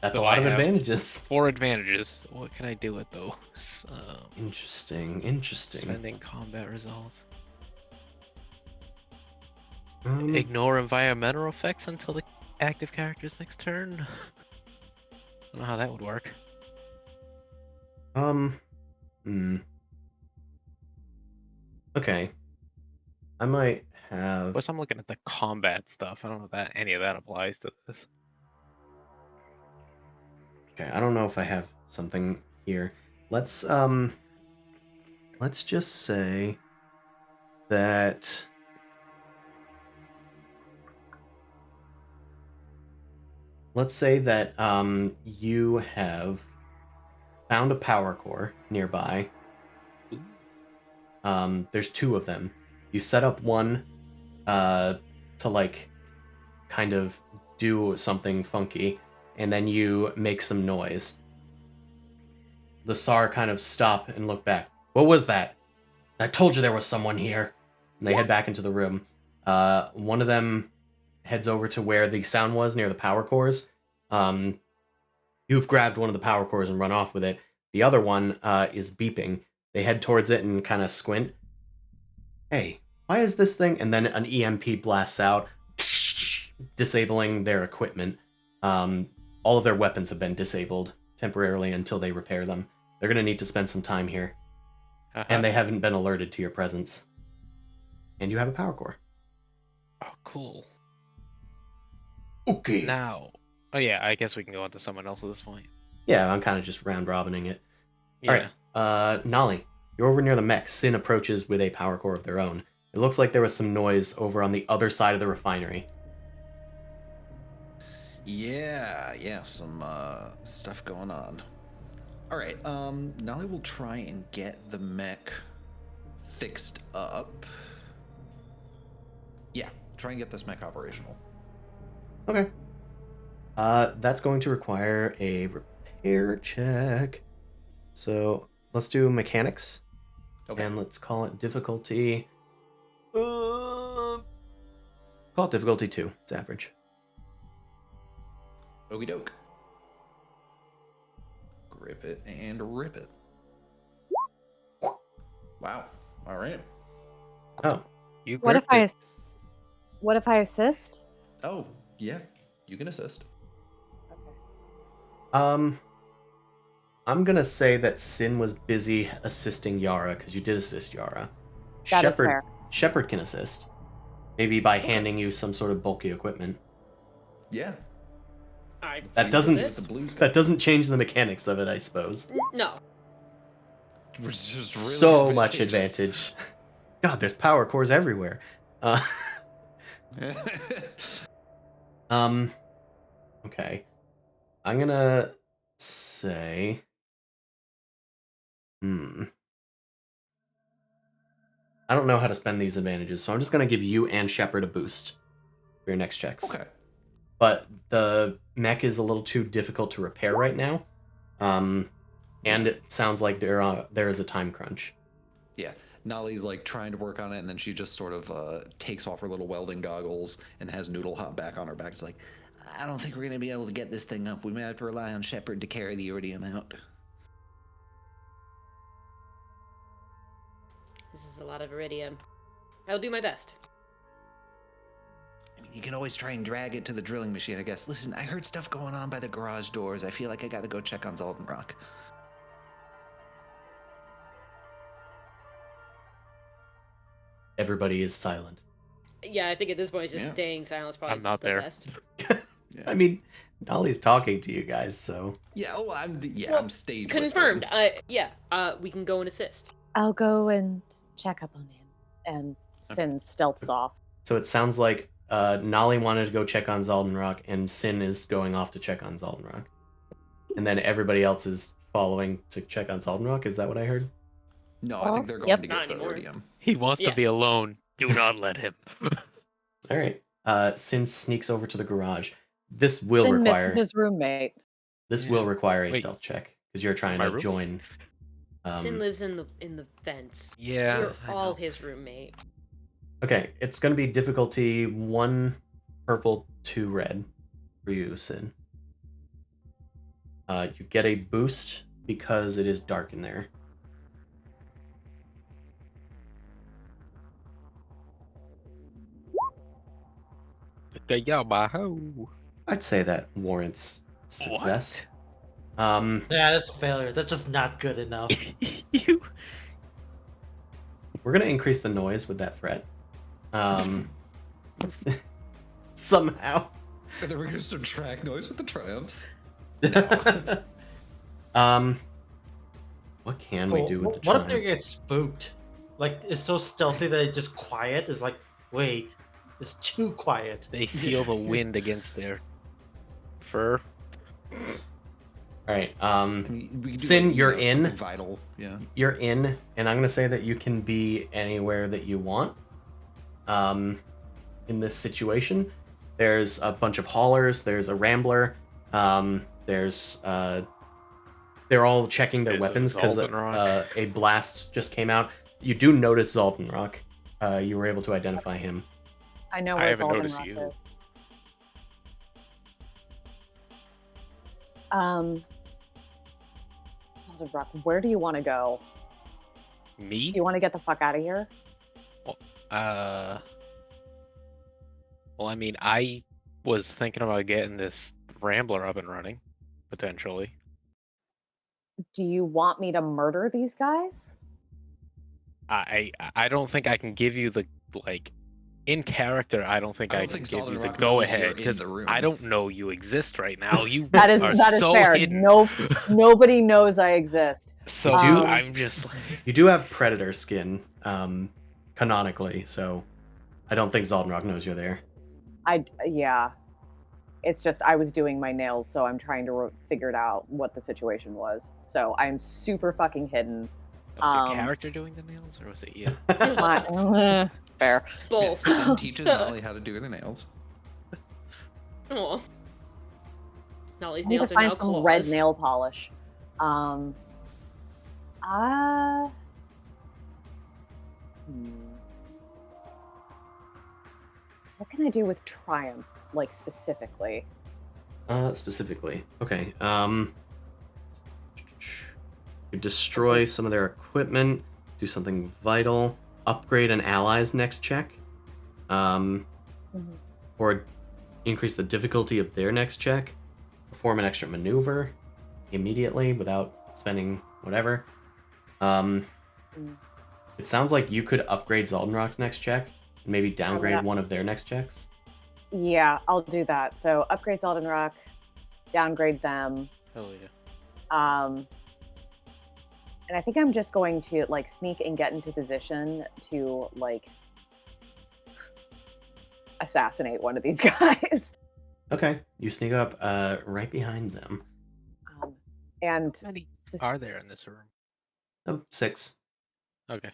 That's a So lot I of have advantages. 4 advantages. What can I do with those? Interesting. Spending combat results. Um, Ignore environmental effects until the active character's next turn. I don't know how that would work. Okay. I might have. Plus, I'm looking at the combat stuff. I don't know if that any of that applies to this. Okay, I don't know if I have something here. Let's just say that you have found a power core nearby. There's 2 of them. You set up one to like kind of do something funky, and then you make some noise. The SAR kind of stop and look back. What was that? I told you there was someone here. And they head back into the room. One of them heads over to where the sound was near the power cores. You've grabbed one of the power cores and run off with it. The other one is beeping. They head towards it and kind of squint. Hey, why is this thing? And then an EMP blasts out, disabling their equipment. All of their weapons have been disabled temporarily until they repair them. They're going to need to spend some time here. And they haven't been alerted to your presence. And you have a power core. Oh, cool. Okay. Now, oh yeah, I guess we can go on to someone else at this point. Yeah, I'm kind of just round robining it. Yeah. Alright, Nolly, you're over near the mech. Sin approaches with a power core of their own. It looks like there was some noise over on the other side of the refinery. Yeah, some stuff going on. All right, Nolly will try and get the mech fixed up. Yeah, try and get this mech operational. Okay. That's going to require a repair check. So let's do mechanics. Okay. And let's call it difficulty. Call it difficulty 2. It's average. Okie doke. Grip it and rip it. Wow. All right. Oh, You What if gripped it. what if I assist? Oh, yeah. You can assist. Okay. I'm gonna say that Sin was busy assisting Yara because you did assist Yara. That is fair. Shepard can assist, maybe by handing you some sort of bulky equipment. Yeah. I That doesn't- What the blues That doesn't change the mechanics of it, I suppose. No. was just really So much advantageous. advantage. God, there's power cores everywhere. Okay. I'm gonna say. I don't know how to spend these advantages, so I'm just gonna give you and Shepard a boost for your next checks. Okay. But the mech is a little too difficult to repair right now. And it sounds like there is a time crunch. Yeah. Nolly's like trying to work on it, and then she just sort of takes off her little welding goggles and has Noodle hop back on her back. It's like, I don't think we're gonna be able to get this thing up. We may have to rely on Shepard to carry the iridium out. This is a lot of iridium. I'll do my best. I mean, you can always try and drag it to the drilling machine, I guess. Listen, I heard stuff going on by the garage doors. I feel like I gotta go check on Zalden Rock. Everybody is silent. Yeah, I think at this point, just Yeah. staying silent is probably I'm not the there. best. yeah. I mean, Nolly's talking to you guys, so. Yeah, well, I'm Well, I'm stage Confirmed. whispering. We can go and assist. I'll go and check up on him. And Sin stealths off. So it sounds like Nolly wanted to go check on Zalden Rock, and Sin is going off to check on Zalden Rock. And then everybody else is following to check on Zalden Rock. Is that what I heard? No, I think they're going Yep. to Not get the anymore. iridium. He wants Yeah. to be alone. Do not let him. All right. Sin sneaks over to the garage. This will Sin require misses his roommate. this will require a Wait. stealth check because you're trying My to roommate? join. Sin lives in the vents. Yeah. You're I all know. his roommate. Okay, it's going to be difficulty 1 purple, 2 red for you, Sin. You get a boost because it is dark in there. I'd say that warrants success. Yeah, that's a failure. That's just not good enough. You. We're gonna increase the noise with that threat. Somehow. And then we're gonna subtract noise with the triumphs. What can we do with the What if they triumphs? get spooked? Like, it's so stealthy that it's just quiet. It's like, wait, it's too quiet. They feel the wind against their fur. All right. We can do, Sin, like, you're something in. Vital, yeah. You're in, and I'm gonna say that you can be anywhere that you want. In this situation, there's a bunch of haulers. There's a rambler. There's they're all checking their There's a weapons because Zoldenrock. a blast just came out. You do notice Zoldenrock. You were able to identify him. I know I where haven't noticed Zoldenrock you. is. Zoldenrock, where do you want to go? Me? Do you want to get the fuck out of here? Well, I mean, I was thinking about getting this Rambler up and running, potentially. Do you want me to murder these guys? I don't think I can give you the, like, in character, I don't think I I, don't can think give you the Zoldenrock go knows you're ahead in because the room. I don't know you exist right now. You That is are that is so fair. hidden. Nobody knows I exist. So You do- I'm just You do have predator skin, canonically, so I don't think Zoldenrock knows you're there. Yeah. It's just I was doing my nails, so I'm trying to figure it out what the situation was. So I'm super fucking hidden. was your Um, character doing the nails, or was it you? Fair. Both. Sin teaches Ollie how to do the nails. Aw. Nolly's I need to nails are now find some red claws. nail polish. What can I do with triumphs, like specifically? Specifically. Okay. You destroy some of their equipment, do something vital, upgrade an ally's next check, or increase the difficulty of their next check, perform an extra maneuver immediately without spending whatever. It sounds like you could upgrade Zoldenrock's next check and maybe downgrade one of their next checks. Yeah, I'll do that. So upgrade Zoldenrock, downgrade them. Hell yeah. And I think I'm just going to like sneak and get into position to like assassinate one of these guys. Okay, you sneak up right behind them. And How many are there in this room? Oh, 6. Okay.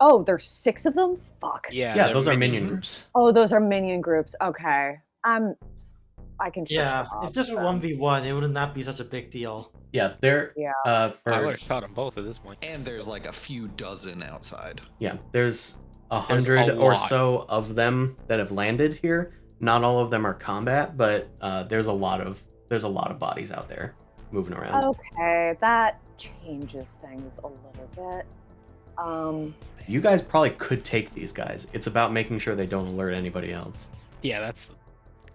oh, there's 6 of them? Fuck. Yeah, Yeah, they're those are minion groups. Oh, those are minion groups. Okay. I can shush Yeah, them off if this were then. 1v1, it would not be such a big deal. Yeah, they're Yeah. I would for have shot them both at this point. And there's like a few dozen outside. yeah, there's There's a 100 or lot. so of them that have landed here. Not all of them are combat, but there's a lot of bodies out there moving around. Okay, that changes things a little bit. You guys probably could take these guys. It's about making sure they don't alert anybody else. Yeah, that's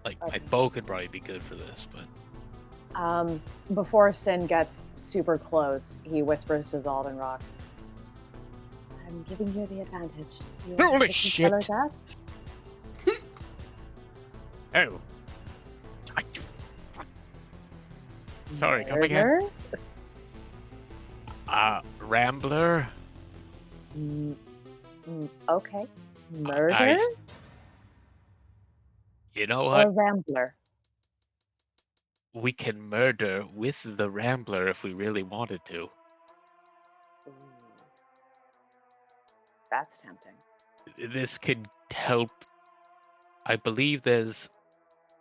like my Okay. bow could probably be good for this, but Before Sin gets super close, he whispers to Zoldenrock, I'm giving you the advantage. Do you want Holy to take each other shit. back? oh. Sorry, come again. Murder? Rambler. Okay. Murder You know or what? Rambler? We can murder with the Rambler if we really wanted to. Ooh. That's tempting. This could help. I believe there's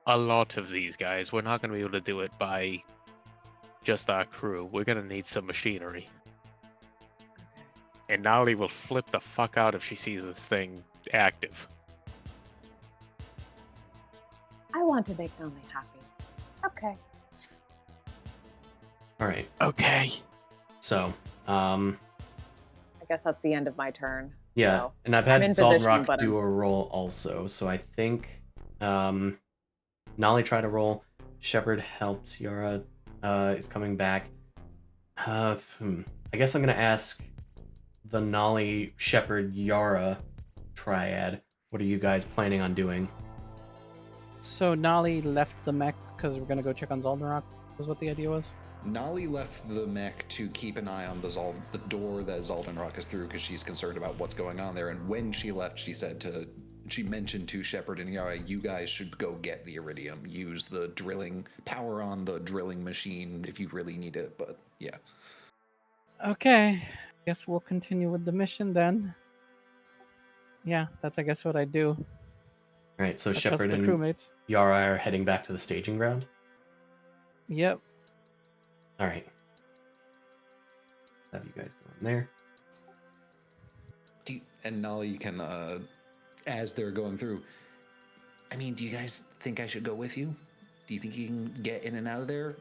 a lot of these guys. We're not going to be able to do it by just our crew. We're going to need some machinery. And Nolly will flip the fuck out if she sees this thing active. I want to make Nami happy. Okay. All right. Okay. So, I guess that's the end of my turn. yeah, So, and I've I'm had in position, Zaldrock but do a roll also. So I think Nolly tried a roll. Shepard helped. Yara is coming back. I guess I'm gonna ask the Nolly, Shepard, Yara triad. What are you guys planning on doing? So Nolly left the mech because we're gonna go check on Zaldarock. Was what the idea was. Nolly left the mech to keep an eye on the door that Zaldenrock is through because she's concerned about what's going on there. And when she left, she mentioned to Shepard and Yara, you guys should go get the iridium. Use the power on the drilling machine if you really need it. But yeah. Okay. Guess we'll continue with the mission then. Yeah, that's I guess what I do. All right, so I trust Shepard the and crewmates. Yara are heading back to the staging ground. Yep. All right. Have you guys go in there? And Nolly, you can, as they're going through, I mean, do you guys think I should go with you? Do you think you can get in and out of there?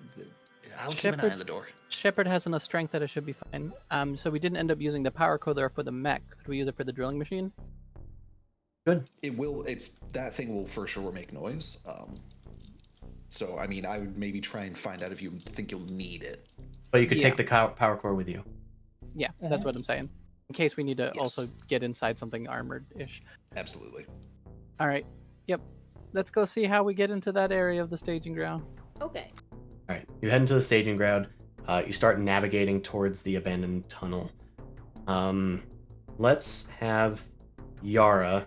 I'll keep an eye on the door. Shepard has enough strength that it should be fine. So we didn't end up using the power coder for the mech. Could we use it for the drilling machine? Good. That thing will for sure make noise. So, I mean, I would maybe try and find out if you think you'll need it. But you could Yeah. take the power core with you. Yeah, that's what I'm saying. In case we need to Yes. also get inside something armored-ish. Absolutely. All right. Yep. Let's go see how we get into that area of the staging ground. Okay. All right, you head into the staging ground. You start navigating towards the abandoned tunnel. Let's have Yara,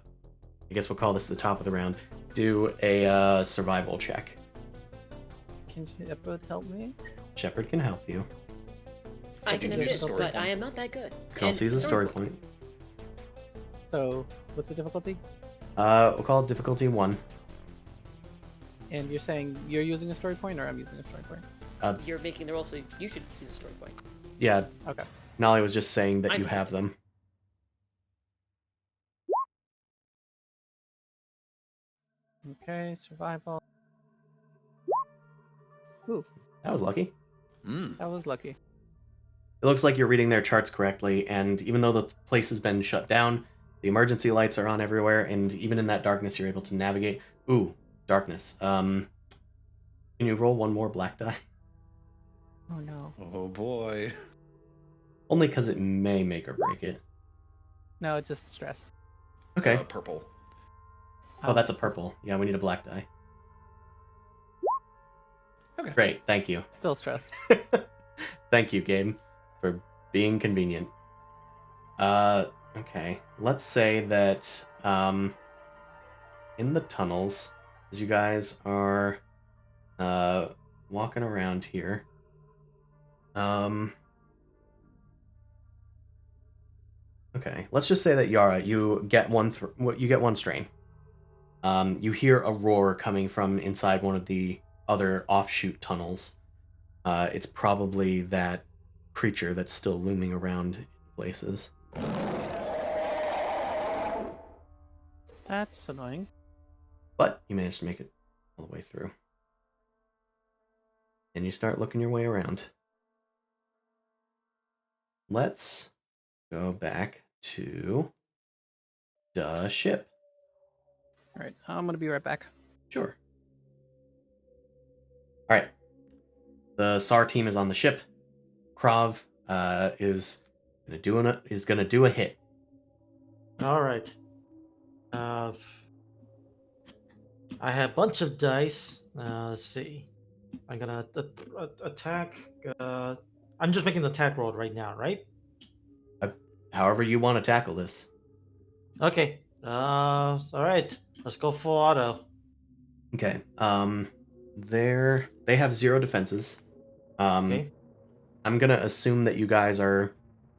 I guess we'll call this the top of the round, do a survival check. Can Shepard help me? Shepard can help you. I can Use a assist, story but point. I am not that good. You can also use a story point. So, what's the difficulty? We'll call it difficulty 1. And you're saying you're using a story point, or I'm using a story point? You're making the roll, so you should use a story point. Yeah, Okay. Nolly was just saying that I'm you have them. Okay, survival. Ooh, That was lucky. that was lucky. It looks like you're reading their charts correctly, and even though the place has been shut down, the emergency lights are on everywhere, and even in that darkness, you're able to navigate. Ooh, darkness. Can you roll one more black die? Oh no. Oh boy. Only because it may make or break it. No, just stress. Okay. Purple. Oh, that's a purple. Yeah, we need a black die. Okay. Great, thank you. Still stressed. Thank you, game, for being convenient. Okay. Let's say that, in the tunnels, as you guys are, walking around here, okay, let's just say that Yara, you get one strain. You hear a roar coming from inside one of the other offshoot tunnels. It's probably that creature that's still looming around in places. That's annoying. But you managed to make it all the way through. And you start looking your way around. Let's go back to the ship. All right, I'm gonna be right back. Sure. All right. The SAR team is on the ship. Krav is gonna do a hit. All right. I have a bunch of dice. Let's see. I'm gonna attack. I'm just making the attack roll right now, right? However you want to tackle this. Okay. All right. Let's go full auto. Okay. They have 0 defenses. Okay. I'm gonna assume that you guys are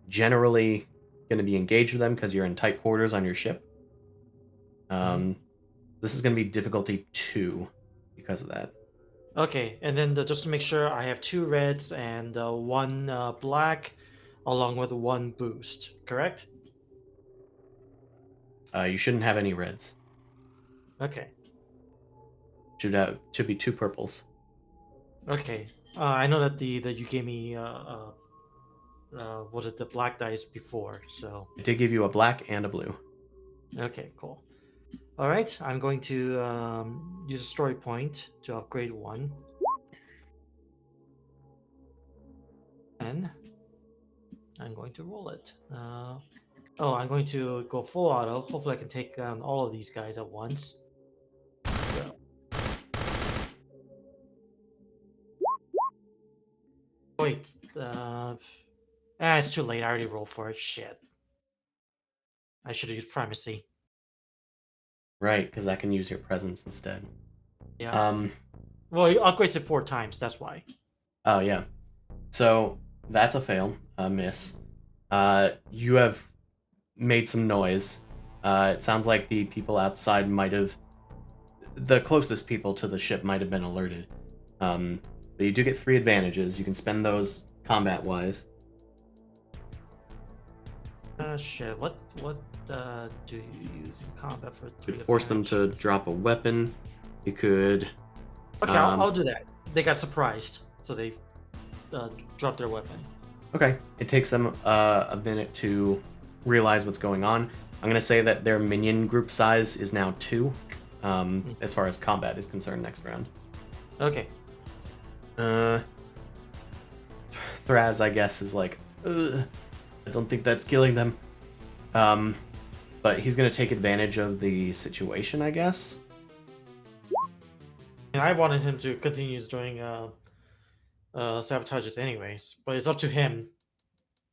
generally gonna be engaged with them because you're in tight quarters on your ship. This is gonna be difficulty 2 because of that. Okay, and then just to make sure, I have 2 reds and 1 black, along with 1 boost. Correct? You shouldn't have any reds. Okay. Should be 2 purples. Okay. I know that that you gave me was it the black dice before? So I did give you a black and a blue. okay, cool. All right, I'm going to use a story point to upgrade 1, and I'm going to roll it. I'm going to go full auto. Hopefully, I can take down all of these guys at once. So. Wait, it's too late. I already rolled for it. Shit. I should have used primacy. Right, because I can use your presence instead. Yeah. Well, he upgrades it 4 times. That's why. Oh yeah. So that's a fail, a miss. You have made some noise. It sounds like the people outside the closest people to the ship might have been alerted. But you do get 3 advantages. You can spend those combat-wise. Shit. What do you use in combat for 3 You could force them to drop a weapon. You could... Okay, I'll do that. They got surprised, so they dropped their weapon. Okay. It takes them a minute to realize what's going on. I'm going to say that their minion group size is now 2, as far as combat is concerned next round. Okay. Thraz, I guess, is like, ugh, I don't think that's killing them. But he's going to take advantage of the situation, I guess. And I wanted him to continue doing sabotages anyways, but it's up to him.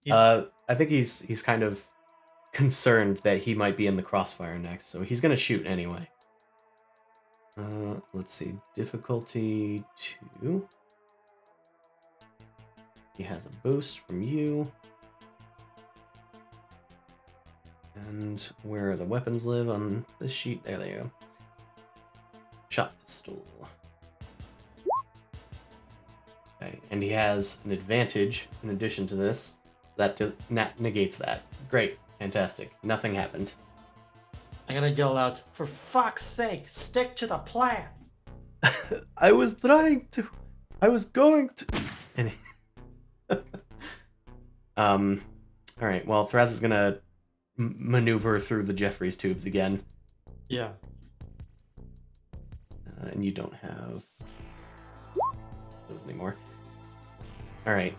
I think he's kind of concerned that he might be in the crossfire next, so he's going to shoot anyway. Let's see, difficulty 2. He has a boost from you. And where the weapons live on this sheet, there they go. Shot pistol. Okay, and he has an advantage in addition to this. That negates that. Great, fantastic. Nothing happened. I'm gonna yell out, "For fuck's sake, stick to the plan!" I was trying to. I was going to. And all right. Well, Thraz is gonna maneuver through the Jeffries tubes again. Yeah. And you don't have those anymore. All right.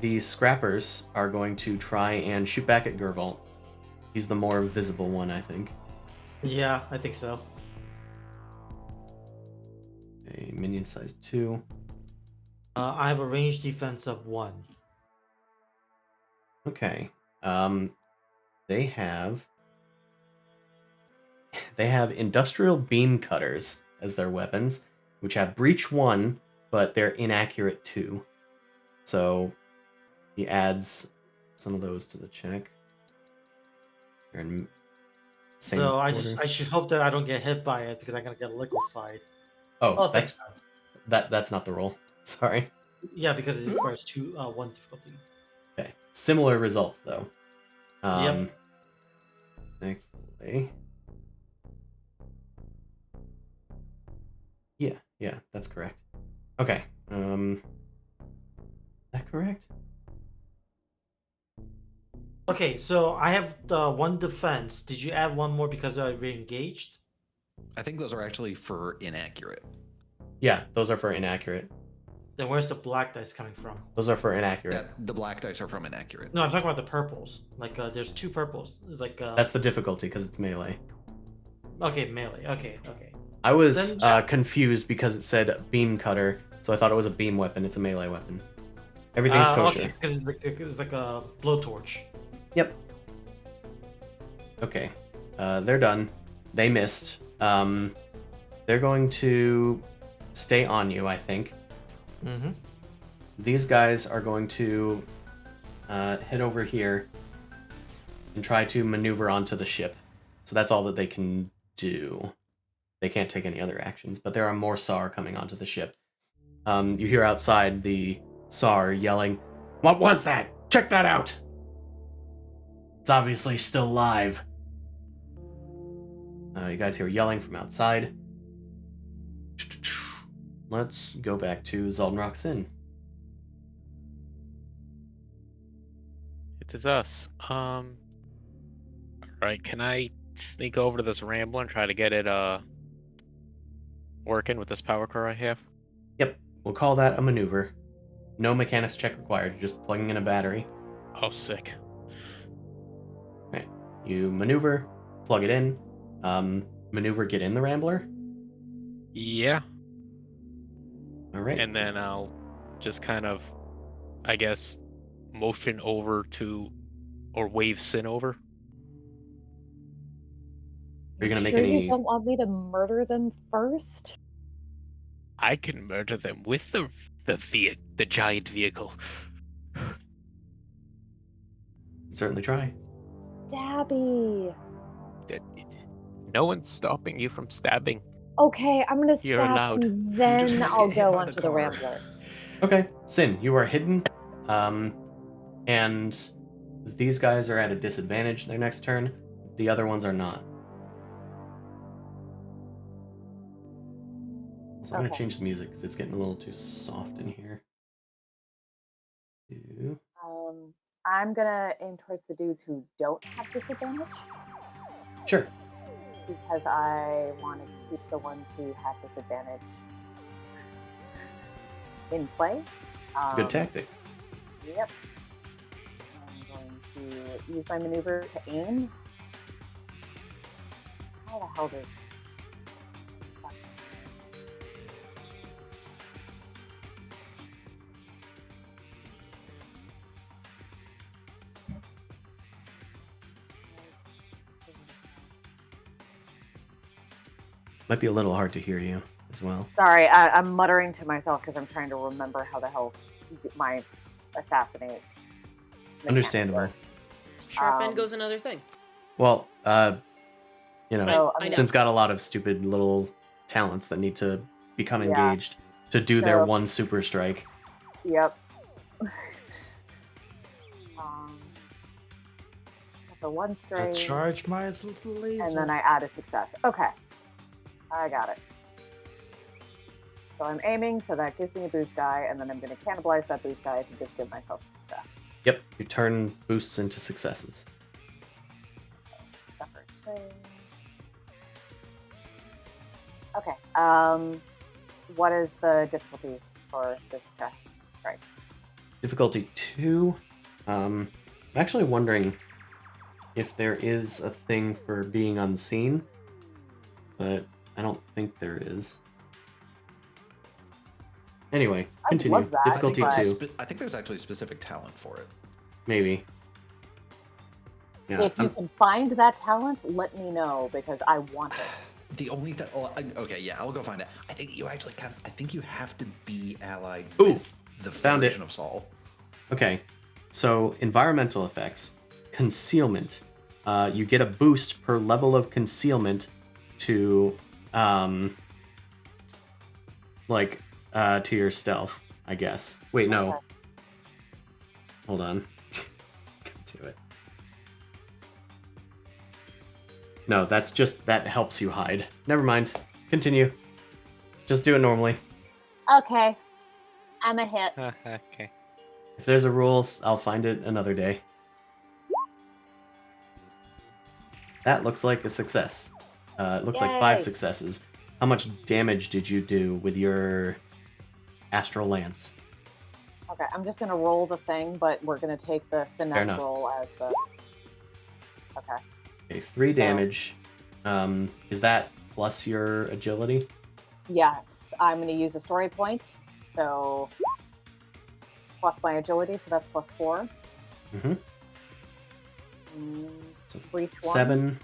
The scrappers are going to try and shoot back at Gervalt. He's the more visible one, I think. Yeah, I think so. Okay, minion size 2. I have a ranged defense of 1. Okay. They have industrial beam cutters as their weapons, which have breach 1, but they're inaccurate 2. So he adds some of those to the check. They're in same So quarters. I should hope that I don't get hit by it because I'm gonna get liquefied. Oh, Thanks. that's not the roll. Sorry. Yeah, because it requires 1 difficulty. Okay. Similar results though. Yep. Thankfully. Yeah, that's correct. Okay. Is that correct? Okay, so I have the 1 defense. Did you add 1 more because I re-engaged? I think those are actually for inaccurate. Yeah, those are for inaccurate. Then where's the black dice coming from? Those are for inaccurate. The black dice are from inaccurate. No, I'm talking about the purples. Like, there's 2 purples. It's like That's the difficulty because it's melee. okay, melee. Okay. I was Then, yeah. confused because it said beam cutter, so I thought it was a beam weapon. It's a melee weapon. Everything's kosher. Okay, because it's like a blowtorch. Yep. Okay. They're done. They missed. They're going to stay on you, I think. Mm-hmm. These guys are going to head over here and try to maneuver onto the ship. So that's all that they can do. They can't take any other actions, but there are more SAR coming onto the ship. You hear outside the SAR yelling, "What was that? Check that out!" It's obviously still live. You guys hear yelling from outside. Let's go back to Zaldenrock's Inn. It is us. Alright, can I sneak over to this Rambler and try to get it working with this power core I have? Yep, we'll call that a maneuver. No mechanics check required, you're just plugging in a battery. Oh, sick. Okay, you maneuver, plug it in, maneuver get in the Rambler. Yeah. Alright. And then I'll just kind of, I guess, motion over to, or wave Sin over. Are you gonna make sure any... you don't want me to murder them first? I can murder them with the giant vehicle. Certainly try. Stabby. No one's stopping you from stabbing. Okay, I'm gonna You're stab allowed. him, You just then might I'll get hit go by onto the the car. Rambler. Okay, Sin, you are hidden, and these guys are at a disadvantage their next turn. The other ones are not. So I'm gonna Okay. change the music because it's getting a little too soft in here. I'm gonna aim towards the dudes who don't have disadvantage Sure. because I want to keep the ones who have disadvantage in play. It's a good tactic. Yep. I'm going to use my maneuver to aim. How the hell does... Might be a little hard to hear you as well. Sorry, I'm muttering to myself because I'm trying to remember how the hell my assassinate mechanic Understandable. works. Sharp end Um, goes another thing. Well, you know, So, I know. Sin's got a lot of stupid little talents that need to become Yeah. engaged to do their So- one super strike. Yep. So for one I string, charge my little laser. and then I add a success. Okay, I got it. So I'm aiming, so that gives me a boost die, and then I'm going to cannibalize that boost die to just give myself success. Yep, you turn boosts into successes. Suffer string. Okay. What is the difficulty for this check? Right. Difficulty 2. I'm actually wondering if there is a thing for being unseen, but I don't think there is. Anyway, I'd continue. love that, Difficulty but- 2, I think there's actually a specific talent for it. maybe. Yeah, If you can find that talent, let me know because I want it. The only thing. Okay, yeah, I'll go find it. I think you actually I think you have to be allied Ooh, with the found it. Federation of Saul. Okay, so environmental effects, concealment. You get a boost per level of concealment to, to your stealth, I guess. Wait, no. Okay. Hold on. Come to it. No, that helps you hide. Never mind. Continue. Just do it normally. Okay. I'm a hit. Okay. If there's a rule, I'll find it another day. That looks like a success. It looks like 5 Yay. successes. How much damage did you do with your Astral Lance? Okay, I'm just gonna roll the thing, but we're gonna take the finesse enough. roll as the. Okay. Okay, 3 damage. Is that plus your agility? Yes, I'm gonna use a story point, so plus my agility, so that's plus 4. Mm-hmm. Mm, So for each one. 7,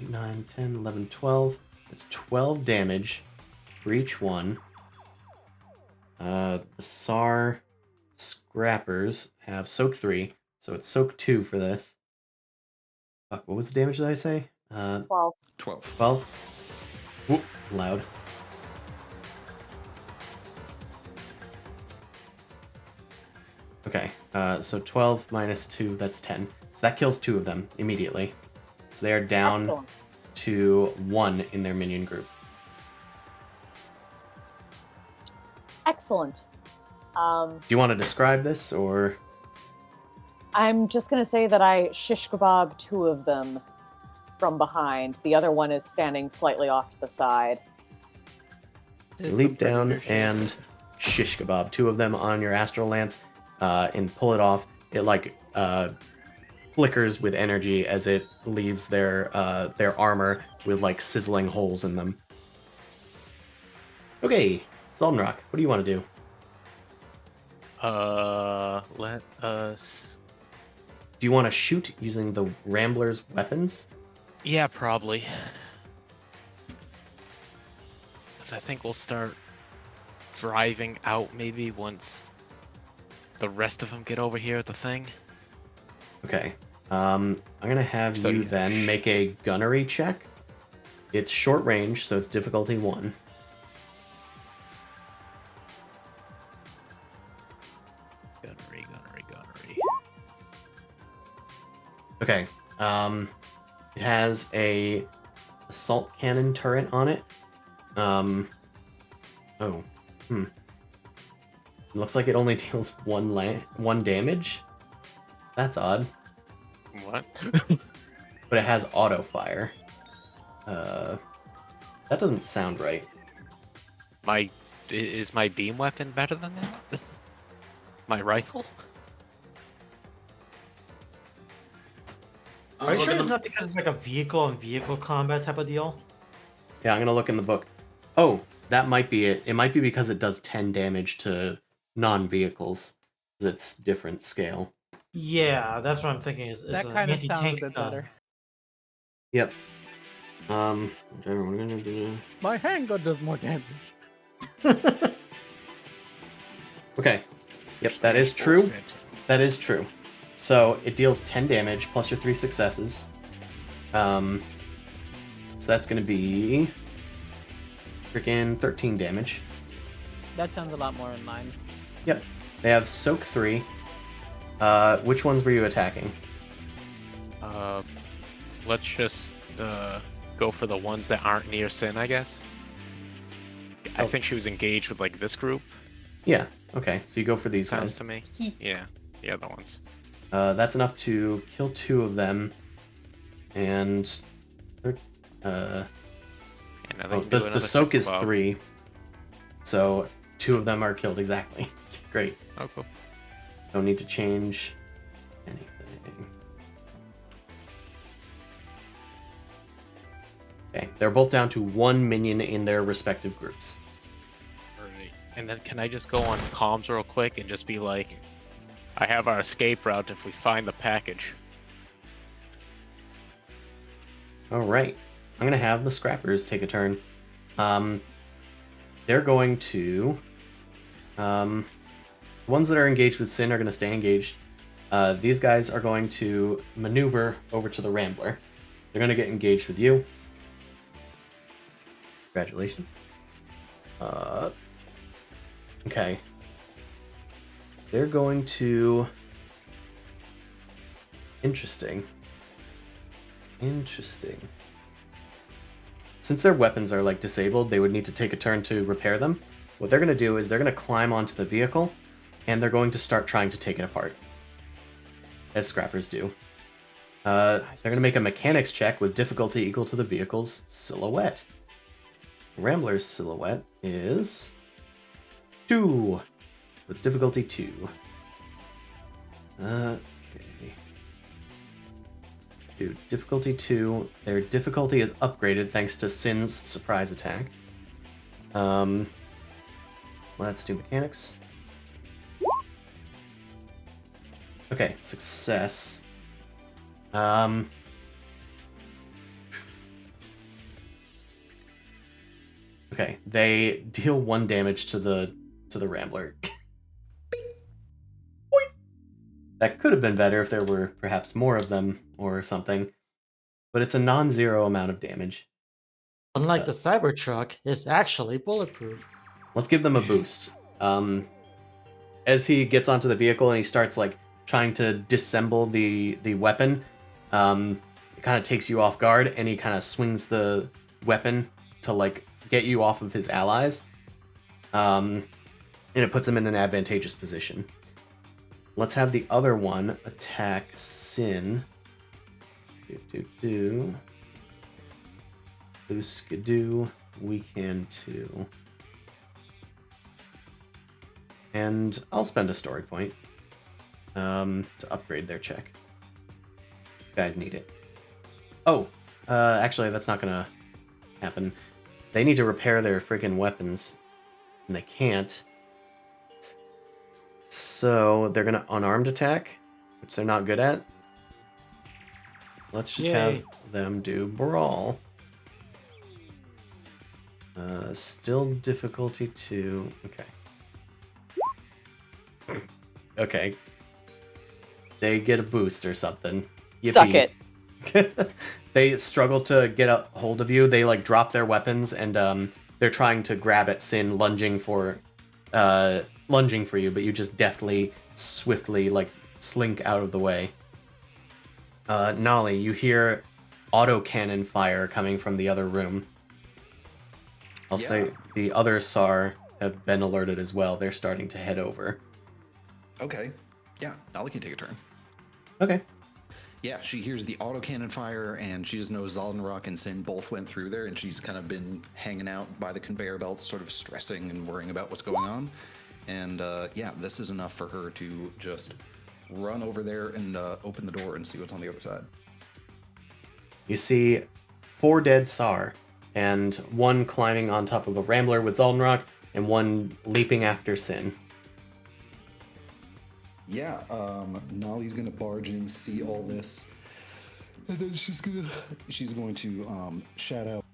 8, 9, 10, 11, 12. That's 12 damage for each one. The SAR Scrappers have Soak 3, so it's Soak 2 for this. Fuck, what was the damage did I say? 12. 12. 12? Whoop, loud. Okay, so 12 minus 2, that's 10. So that kills 2 of them immediately. So they are down Excellent. to 1 in their minion group. Excellent. Do you want to describe this, or? I'm just going to say that I shish kebab 2 of them from behind. The other one is standing slightly off to the side. This is Leap some down Predator shit. and shish kebab 2 of them on your astral lance, and pull it off. It flickers with energy as it leaves their armor with sizzling holes in them. Okay, Zoldenrock, what do you want to do? Let us. Do you want to shoot using the Rambler's weapons? Yeah, probably. Because I think we'll start driving out maybe once the rest of them get over here at the thing. Okay. I'm gonna have So you you- then make a gunnery check. It's short range, so it's difficulty 1. Gunnery. Okay. It has a assault cannon turret on it. It looks like it only deals 1 damage. That's odd. What? But it has auto fire. That doesn't sound right. Is my beam weapon better than that? My rifle? Are you sure it's not because it's like a vehicle-on-vehicle combat type of deal? Yeah, I'm gonna look in the book. Oh, that might be it. It might be because it does 10 damage to non-vehicles. It's different scale. Yeah, that's what I'm thinking. Is That an kind of sounds a anti-tank bit gun. better. Yep. Whichever we're gonna do. My handgun does more damage. Okay. Yep, that is true. That is true. So it deals 10 damage plus your 3 successes. So that's gonna be freaking 13 damage. That sounds a lot more in line. Yep. They have soak 3. Which ones were you attacking? Let's just go for the ones that aren't near Sin, I guess. I Oh. think she was engaged with this group. Yeah. Okay. So you go for these Sounds guys. to me. Yeah, the other ones. That's enough to kill 2 of them, and And I oh, think do the another soak is kebab. 3, so 2 of them are killed exactly. Great. Oh, cool. Don't need to change anything. Okay, they're both down to 1 minion in their respective groups. Alright. And then can I just go on comms real quick and just be like, I have our escape route if we find the package. All right, I'm gonna have the scrappers take a turn. They're going to. The ones that are engaged with Sin are gonna stay engaged. These guys are going to maneuver over to the Rambler. They're gonna get engaged with you. Congratulations. Okay. They're going to. Interesting. Since their weapons are disabled, they would need to take a turn to repair them. What they're going to do is they're going to climb onto the vehicle, and they're going to start trying to take it apart. As scrappers do. They're going to make a mechanics check with difficulty equal to the vehicle's silhouette. Rambler's silhouette is 2. It's difficulty 2. Okay. Dude, difficulty 2. Their difficulty is upgraded thanks to Sin's surprise attack. Let's do mechanics. Okay, success. Okay, they deal 1 damage to the Rambler. That could have been better if there were perhaps more of them or something, but it's a non-zero amount of damage. Unlike the Cybertruck, it's actually bulletproof. Let's give them a boost. As he gets onto the vehicle and he starts trying to disassemble the weapon, it kind of takes you off guard, and he kind of swings the weapon to get you off of his allies. and it puts him in an advantageous position. Let's have the other one attack Sin. Skidoo. We can too. And I'll spend a story point to upgrade their check. You guys need it. Oh, actually, that's not gonna happen. They need to repair their freaking weapons, and they can't. So they're gonna unarmed attack, which they're not good at. Let's just have them do brawl. Still difficulty 2. Okay. Okay. They get a boost or something. Suck it. They struggle to get a hold of you. They like drop their weapons and they're trying to grab at Sin, lunging for you, but you just deftly, swiftly like slink out of the way. Nolly, you hear autocannon fire coming from the other room. I'll say the other SAR have been alerted as well. They're starting to head over. Okay. Yeah, Nolly can take a turn. Okay. Yeah, she hears the autocannon fire, and she just knows Zaldenrock and Sin both went through there, and she's kind of been hanging out by the conveyor belts, sort of stressing and worrying about what's going on. And yeah, this is enough for her to just run over there and open the door and see what's on the other side. You see 4 dead SAR, and 1 climbing on top of a Rambler with Zaldenrock, and 1 leaping after Sin. Yeah, Nolly's gonna barge in, see all this, and then she's going to shout out.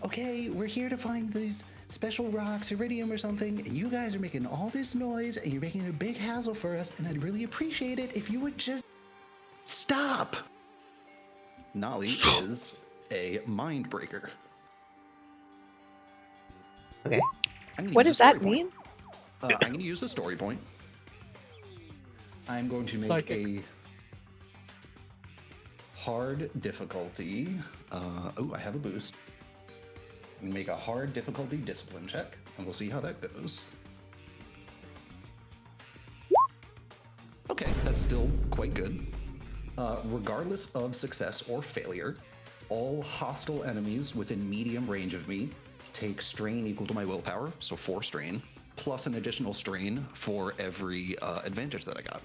Okay, we're here to find these special rocks, iridium or something. And you guys are making all this noise, and you're making a big hassle for us. And I'd really appreciate it if you would just stop. Nolly is a mind breaker. Okay. What does that mean? I'm going to use a story point. I'm going to make Psychic. a hard difficulty. I have a boost. I'm going to make a hard difficulty discipline check, and we'll see how that goes. Okay, that's still quite good. Regardless of success or failure, all hostile enemies within medium range of me take strain equal to my willpower, so 4 strain, plus an additional strain for every advantage that I got.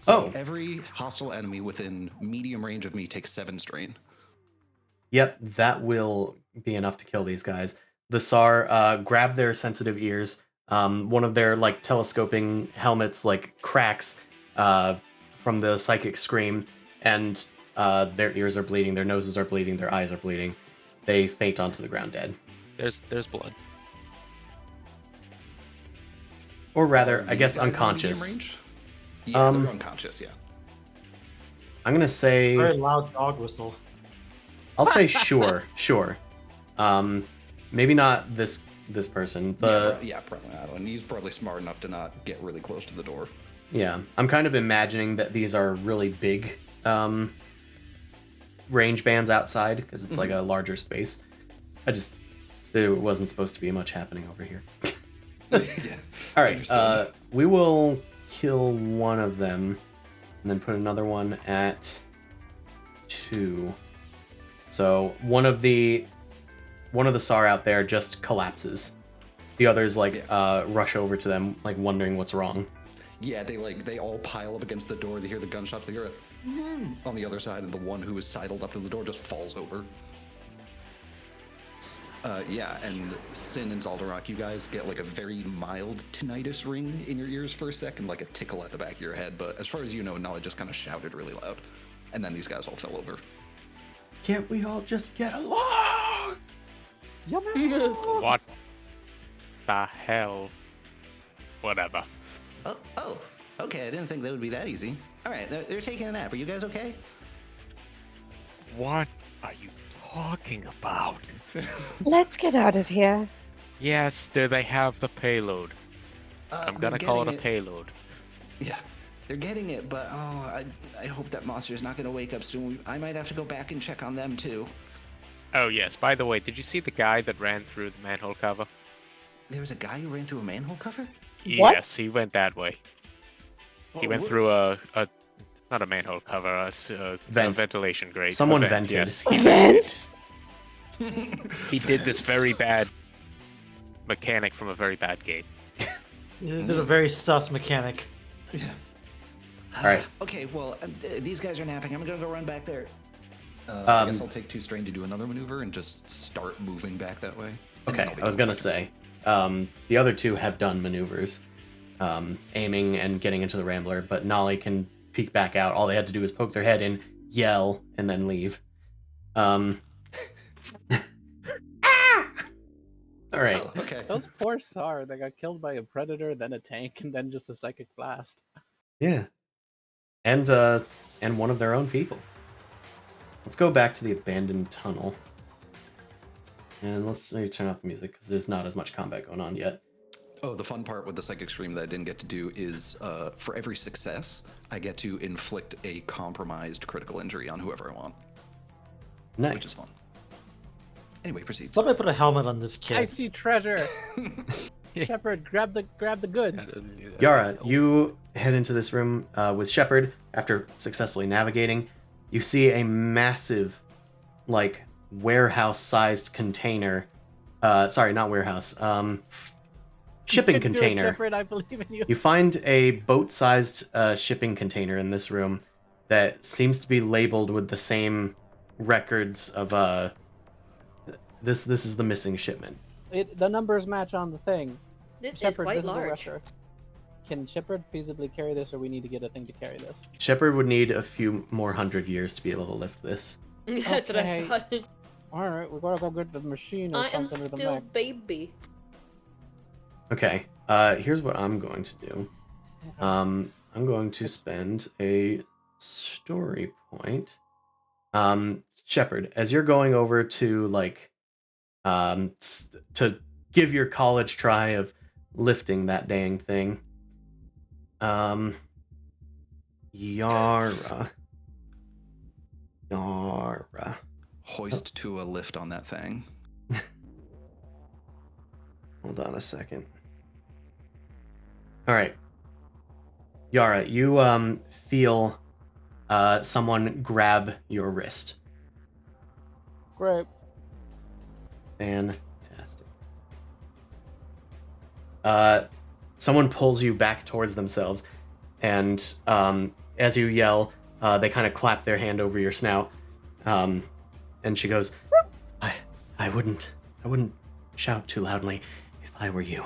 So every hostile enemy within medium range of me takes 7 strain. Yep, that will be enough to kill these guys. The SAR grab their sensitive ears. One of their like telescoping helmets like cracks from the psychic scream, and their ears are bleeding, their noses are bleeding, their eyes are bleeding. They faint onto the ground dead. There's blood. Or rather, I These guess guys in medium unconscious. range? Yeah, they're unconscious, yeah. I'm gonna say Very loud dog whistle. I'll say sure. Maybe not this person, but Yeah, probably not. And he's probably smart enough to not get really close to the door. yeah, I'm kind of imagining that these are really big range bands outside because it's like a larger space. There wasn't supposed to be much happening over here. Yeah. All right, we will kill one of them and then put another one at 2. So one of the SAR out there just collapses. The others rush over to them, like wondering what's wrong. Yeah, they all pile up against the door. They hear the gunshots. They hear on the other side, and the one who is sidled up to the door just falls over. Yeah, and Sin and Zaldenrock, you guys get like a very mild tinnitus ring in your ears for a second, like a tickle at the back of your head. But as far as you know, Nolly just kind of shouted really loud, and then these guys all fell over. Can't we all just get along? What the hell? Whatever. Oh, okay. I didn't think that would be that easy. All right, they're taking a nap. Are you guys okay? What are you talking about? Let's get out of here. Yes, do they have the payload? I'm gonna call it a payload. Yeah, they're getting it, but I hope that monster's not gonna wake up soon. I might have to go back and check on them too. Oh yes, by the way, did you see the guy that ran through the manhole cover? there was a guy who ran through a manhole cover? What? Yes, he went that way. He Oh, went what- through a not a manhole cover, a Vent. ventilation grate. A Someone vent, vented. Yes, he vented. Vents? He did this Vents. very bad mechanic from a very bad game. There's a very sus mechanic. Yeah. All right. Okay, well, these guys are napping. I'm gonna go run back there. I guess I'll take 2 strain to do another maneuver and just start moving back that way. And then Okay, I'll be I was able gonna say, the other two have done maneuvers, aiming and getting into the Rambler, but Nolly can peek back out. All they had to do is poke their head in, yell, and then leave. All right. Oh, okay. Those poor Sar, they got killed by a predator, then a tank, and then just a psychic blast. Yeah. And one of their own people. Let's go back to the abandoned tunnel. And let's turn off the music because there's not as much combat going on yet. Oh, the fun part with the psychic stream that I didn't get to do is for every success, I get to inflict a compromised critical injury on whoever I want, Nice. which is fun. Anyway, proceed. Somebody put a helmet on this kid. I see treasure. Shepard, grab the goods. Yara, you head into this room with Shepard after successfully navigating. You see a massive, like, warehouse-sized container. Sorry, not warehouse. Shipping You can do it, container. Shepard, I believe in you. You find a boat-sized shipping container in this room that seems to be labeled with the same records of this is the missing shipment. The numbers match on the thing. This is Shepard, quite this is the large. rusher. Can Shepard feasibly carry this, or we need to get a thing to carry this? Shepard would need a few more 100 years to be able to lift this. That's what I Okay. thought. All right, we gotta go get the machine or I am something or the still mech. baby. Okay, here's what I'm going to do. I'm going to spend a story point. Shepard, as you're going over to, like, to give your college try of lifting that dang thing, Yara. Hoist to a lift on that thing. Hold on a second. All right. Yara, you feel someone grab your wrist. Great. Fantastic. Someone pulls you back towards themselves, and as you yell, they kind of clap their hand over your snout, and she goes, I wouldn't shout too loudly if I were you.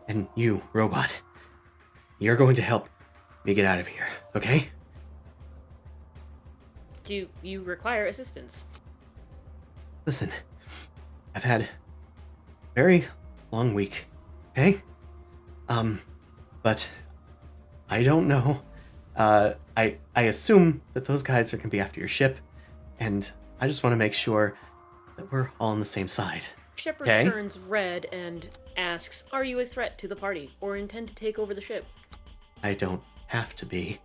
And you, robot, you're going to help me get out of here, okay? Do you require assistance? Listen, I've had a very long week, okay? But I don't know. I assume that those guys are gonna be after your ship, and I just want to make sure that we're all on the same side. Shepard Okay. turns red and asks, "Are you a threat to the party, or intend to take over the ship?" I don't have to be.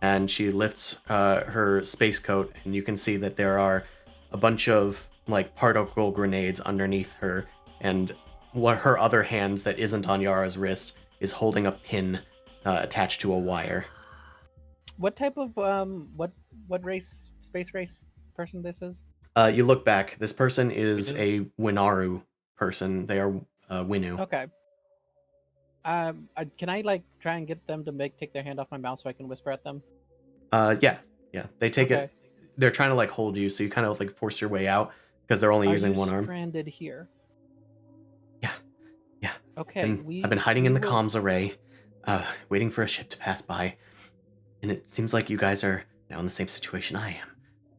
And she lifts her space coat, and you can see that there are a bunch of, like, particle grenades underneath her, and what her other hand that isn't on Yara's wrist is holding a pin attached to a wire. What type of what race, space race person this is? You look back. This person is a Winaru person. They are Winu. Okay. Can I like try and get them to take their hand off my mouth so I can whisper at them? Yeah. They take Okay. it. They're trying to, like, hold you, so you kind of, like, force your way out because they're only Are using you one arm. stranded here? Yeah. Okay. And I've been hiding in the will- comms array, waiting for a ship to pass by, and it seems like you guys are now in the same situation I am.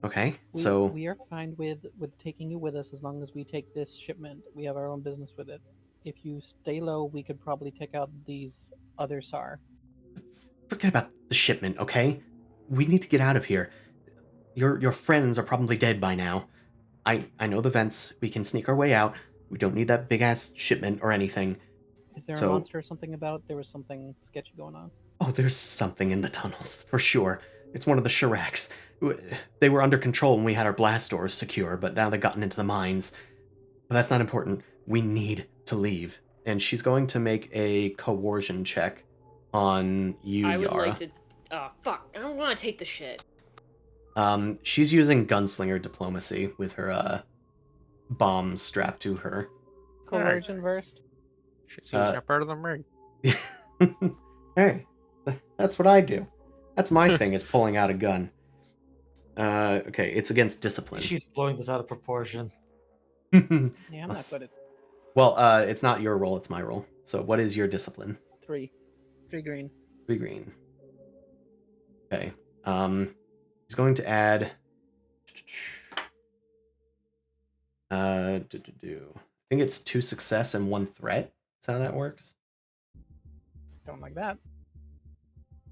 Okay, so we are fine with taking you with us as long as we take this shipment. We have our own business with it. If you stay low, we could probably take out these other SAR. forget about the shipment. Okay, we need to get out of here. Your friends are probably dead by now. I know the vents. We can sneak our way out. We don't need that big ass shipment or anything. Is there a So- monster or something about? There was something sketchy going on. Oh, there's something in the tunnels, for sure. It's one of the Shiraks. They were under control when we had our blast doors secure, but now they've gotten into the mines. But that's not important. we need to leave. And she's going to make a coercion check on you, I would Yara. like to. Oh, fuck. I don't want to take the shit. She's using gunslinger diplomacy with her bomb strapped to her. Coercion versed. She's using a part of the ring. Hey, that's what I do. That's my thing, is pulling out a gun. Okay, it's against discipline. She's blowing this out of proportion. Yeah, I'm not good at Well, it's not your roll, it's my roll. So what is your discipline? 3. 3 green. 3 green. Okay. He's going to add I think it's 2 success and 1 threat. Is that how that works? Don't like that.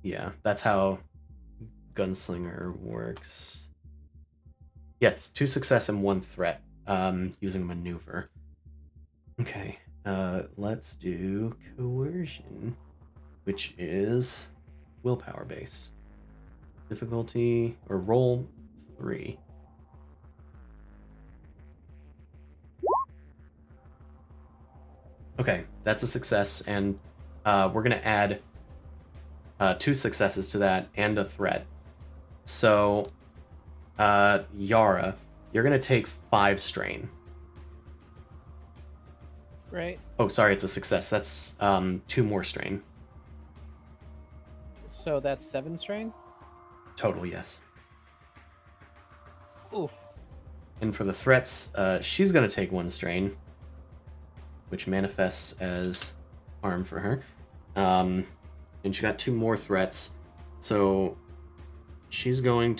Yeah, that's how gunslinger works. Yes, 2 success and 1 threat. Using maneuver. Okay. Let's do coercion, which is willpower based. Difficulty or roll 3. Okay, that's a success, and we're gonna add 2 successes to that and a threat. So, Yara, you're gonna take 5 strain. Great. Oh, sorry, it's a success. That's 2 more strain. So that's 7 strain? Total, yes. Oof. And for the threats, she's gonna take 1 strain, which manifests as harm for her. And she got 2 more threats, so she's gonna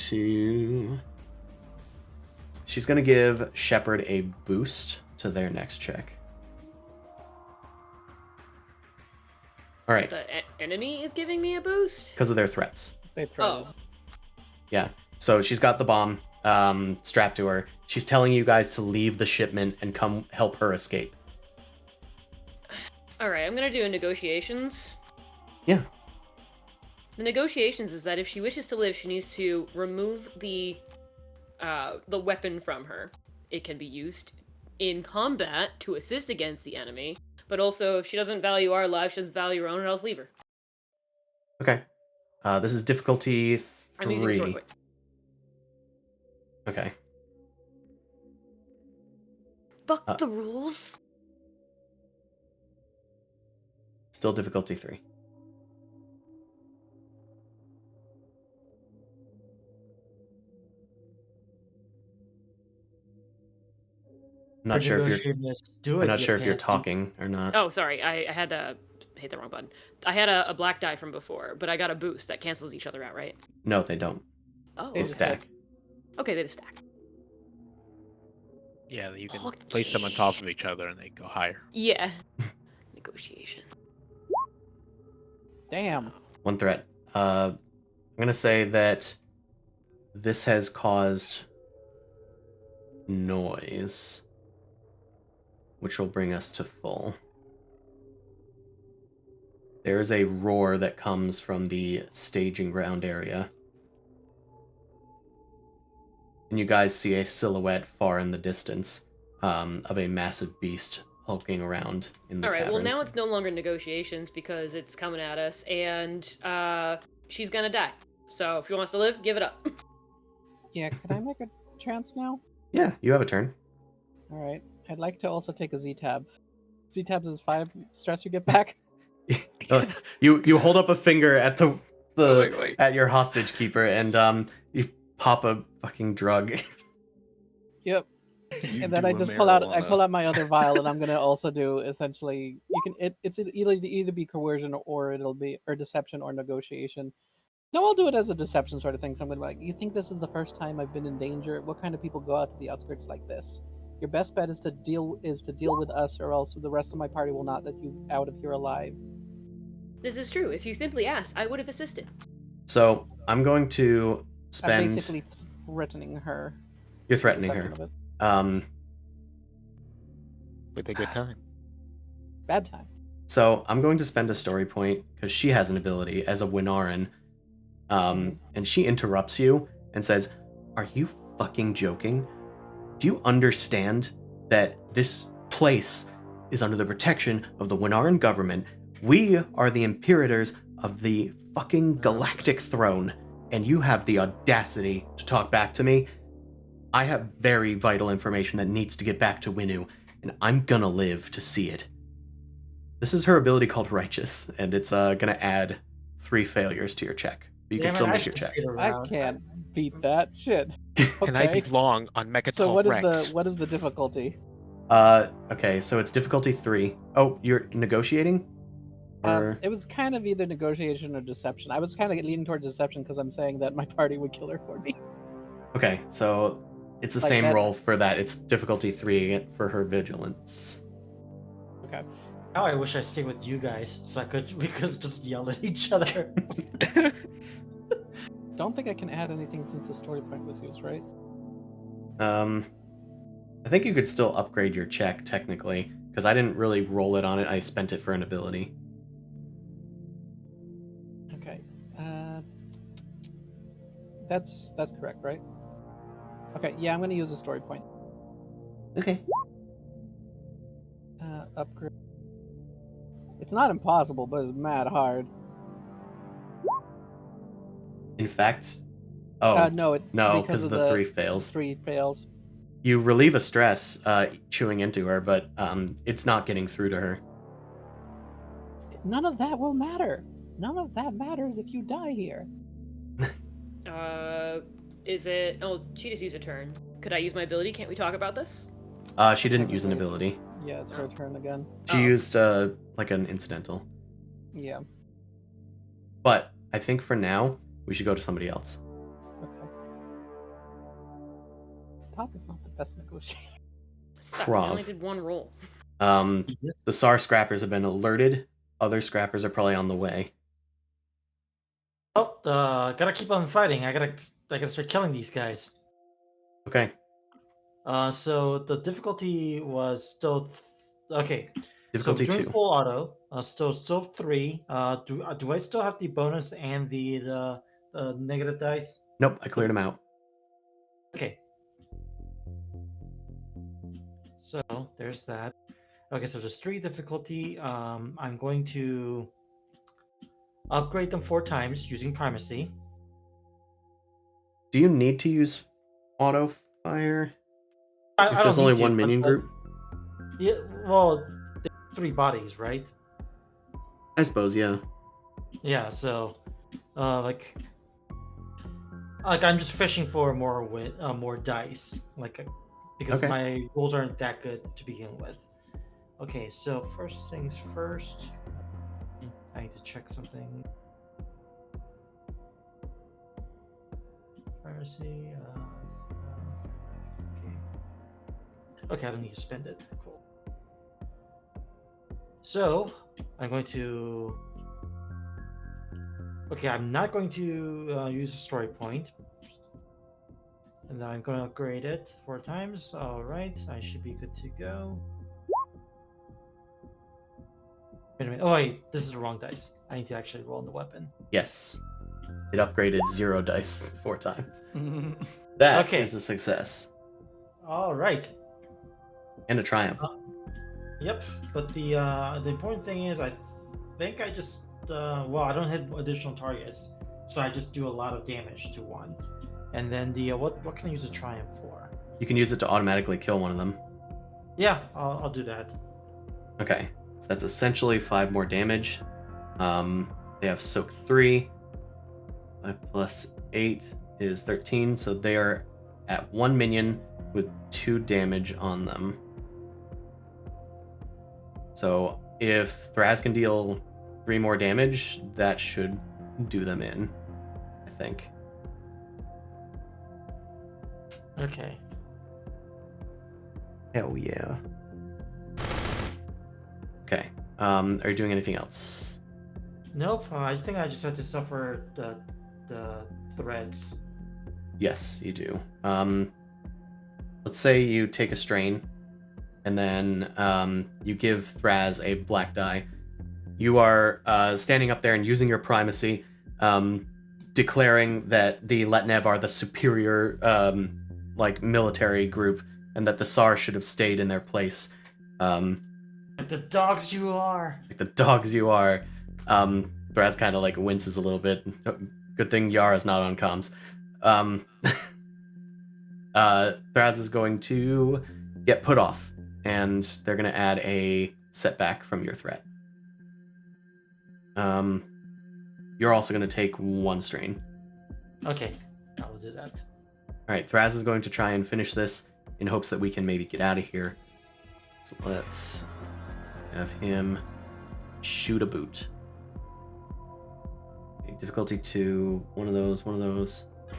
give Shepard a boost to their next check. All right, The enemy is giving me a boost? because of their threats. They throw Oh. Yeah. So she's got the bomb strapped to her. She's telling you guys to leave the shipment and come help her escape. Alright, I'm gonna do a negotiations. Yeah. The negotiations is that if she wishes to live, she needs to remove the weapon from her. It can be used in combat to assist against the enemy, but also if she doesn't value our lives, she doesn't value her own, and I'll just leave her. Okay. This is difficulty 3. I'm using sword quick. Okay. Fuck the rules. Still difficulty 3. I'm not sure if you're talking or not. Oh, sorry, I hit the wrong button. I had a black die from before, but I got a boost that cancels each other out, right? No, they don't. Oh, They stack. okay, they just stack. Yeah, you can place them on top of each other and they go higher. Yeah. Negotiation. Damn. 1 threat. I'm gonna say that this has caused noise, which will bring us to full. There is a roar that comes from the staging ground area. And you guys see a silhouette far in the distance of a massive beast hulking around in the All right, caverns. well now it's no longer negotiations because it's coming at us, and she's gonna die. So if she wants to live, give it up. Yeah, can I make a chance now? Yeah, you have a turn. All right. I'd like to also take a Z-tab. Z-tabs is 5 stress you get back. You hold up a finger at the Wait. at your hostage keeper, and you pop a fucking drug. Yep. And then I just pull out my other vial, and I'm gonna also do essentially. It's either be coercion or it'll be deception or negotiation. No, I'll do it as a deception sort of thing. So I'm gonna be like, you think this is the first time I've been in danger? What kind of people go out to the outskirts like this? Your best bet is to deal with us, or else the rest of my party will not let you out of here alive. This is true. If you simply asked, I would have assisted. So I'm going to I'm spend. basically threatening her. You're threatening Second her. of it. With a good time. Bad time. So I'm going to spend a story point because she has an ability as a Winaran. And she interrupts you and says, "Are you fucking joking? Do you understand that this place is under the protection of the Winaran government. We are the Imperators of the fucking galactic throne, and you have the audacity to talk back to me? I have very vital information that needs to get back to Winu, and I'm gonna live to see it. This is her ability called Righteous, and it's gonna add 3 failures to your check. But you can still make your check. I can't beat that shit. Can I Okay. belong on Mechatol So what is Rex? what is the difficulty? Okay, so it's difficulty 3. Oh, you're negotiating? Or... It was kind of either negotiation or deception. I was kind of leaning towards deception because I'm saying that my party would kill her for me. Okay, so it's the Like same that- roll for that. It's difficulty 3 for her vigilance. Okay. Now I wish I stayed with you guys so we could just yell at each other. Don't think I can add anything since the story point was used, right? I think you could still upgrade your check technically, because I didn't really roll it on it. I spent it for an ability. Okay. That's correct, right? Okay, yeah, I'm gonna use a story point. Okay. Upgrade. It's not impossible, but it's mad hard. In fact, oh no, no, because because of the 3 fails. 3 fails. You relieve a stress chewing into her, but it's not getting through to her. None of that will matter. None of that matters if you die here. Is it? Oh, she just used a turn. Could I use my ability? Can't we talk about this? She didn't use an ability. Yeah, it's her turn again. She used like an incidental. Yeah. But I think for now we should go to somebody else. Okay. Top is not the best negotiator. Sucks, I only did 1 roll. The SAR scrappers have been alerted. Other scrappers are probably on the way. Oh, gotta keep on fighting. I gotta start killing these guys. Okay. So the difficulty was still okay. Difficulty so doing 2. full auto. Still 3. Do I still have the bonus and the negative dice? Nope, I cleared them out. Okay. So there's that. Okay, so there's 3 difficulty. I'm going to upgrade them 4 times using primacy. Do you need to use auto fire? I If don't there's only need to, one but, minion group? Yeah, well, there's 3 bodies, right? I suppose, yeah. Yeah, so like I'm just fishing for more dice, because Okay. my rolls aren't that good to begin with. Okay, so first things first, I need to check something. Piracy. Okay, I don't need to spend it. Cool. So I'm going to. Okay, I'm not going to use a story point. And then I'm going to upgrade it 4 times. All right, I should be good to go. Wait a minute. Oh, wait, this is the wrong dice. I need to actually roll on the weapon. Yes. It upgraded 0 dice 4 times. That is Okay. a success. All right. And a triumph. Yep. But the important thing is, I think I just well, I don't hit additional targets, so I just do a lot of damage to one. And then the what can I use a triumph for? You can use it to automatically kill one of them. Yeah, I'll do that. Okay. So that's essentially 5 more damage. They have soak 3. 5 plus 8 is 13, so they are at 1 minion with 2 damage on them. So if Thraz can deal 3 more damage, that should do them in, I think. Okay. Hell yeah. Okay. Are you doing anything else? Nope. I think I just had to suffer the threads. Yes, you do. Let's say you take a strain, and then you give Thraz a black die. You are standing up there and using your primacy, declaring that the Letnev are the superior military group, and that the SAR should have stayed in their place. Like the dogs you are. Like the dogs you are. Thraz kind of like winces a little bit. Good thing Yara's not on comms. Thraz is going to get put off, and they're going to add a setback from your threat. You're also going to take 1 strain. Okay, I will do that. All right, Thraz is going to try and finish this in hopes that we can maybe get out of here. So let's have him shoot a boot. Okay, difficulty 2, one of those.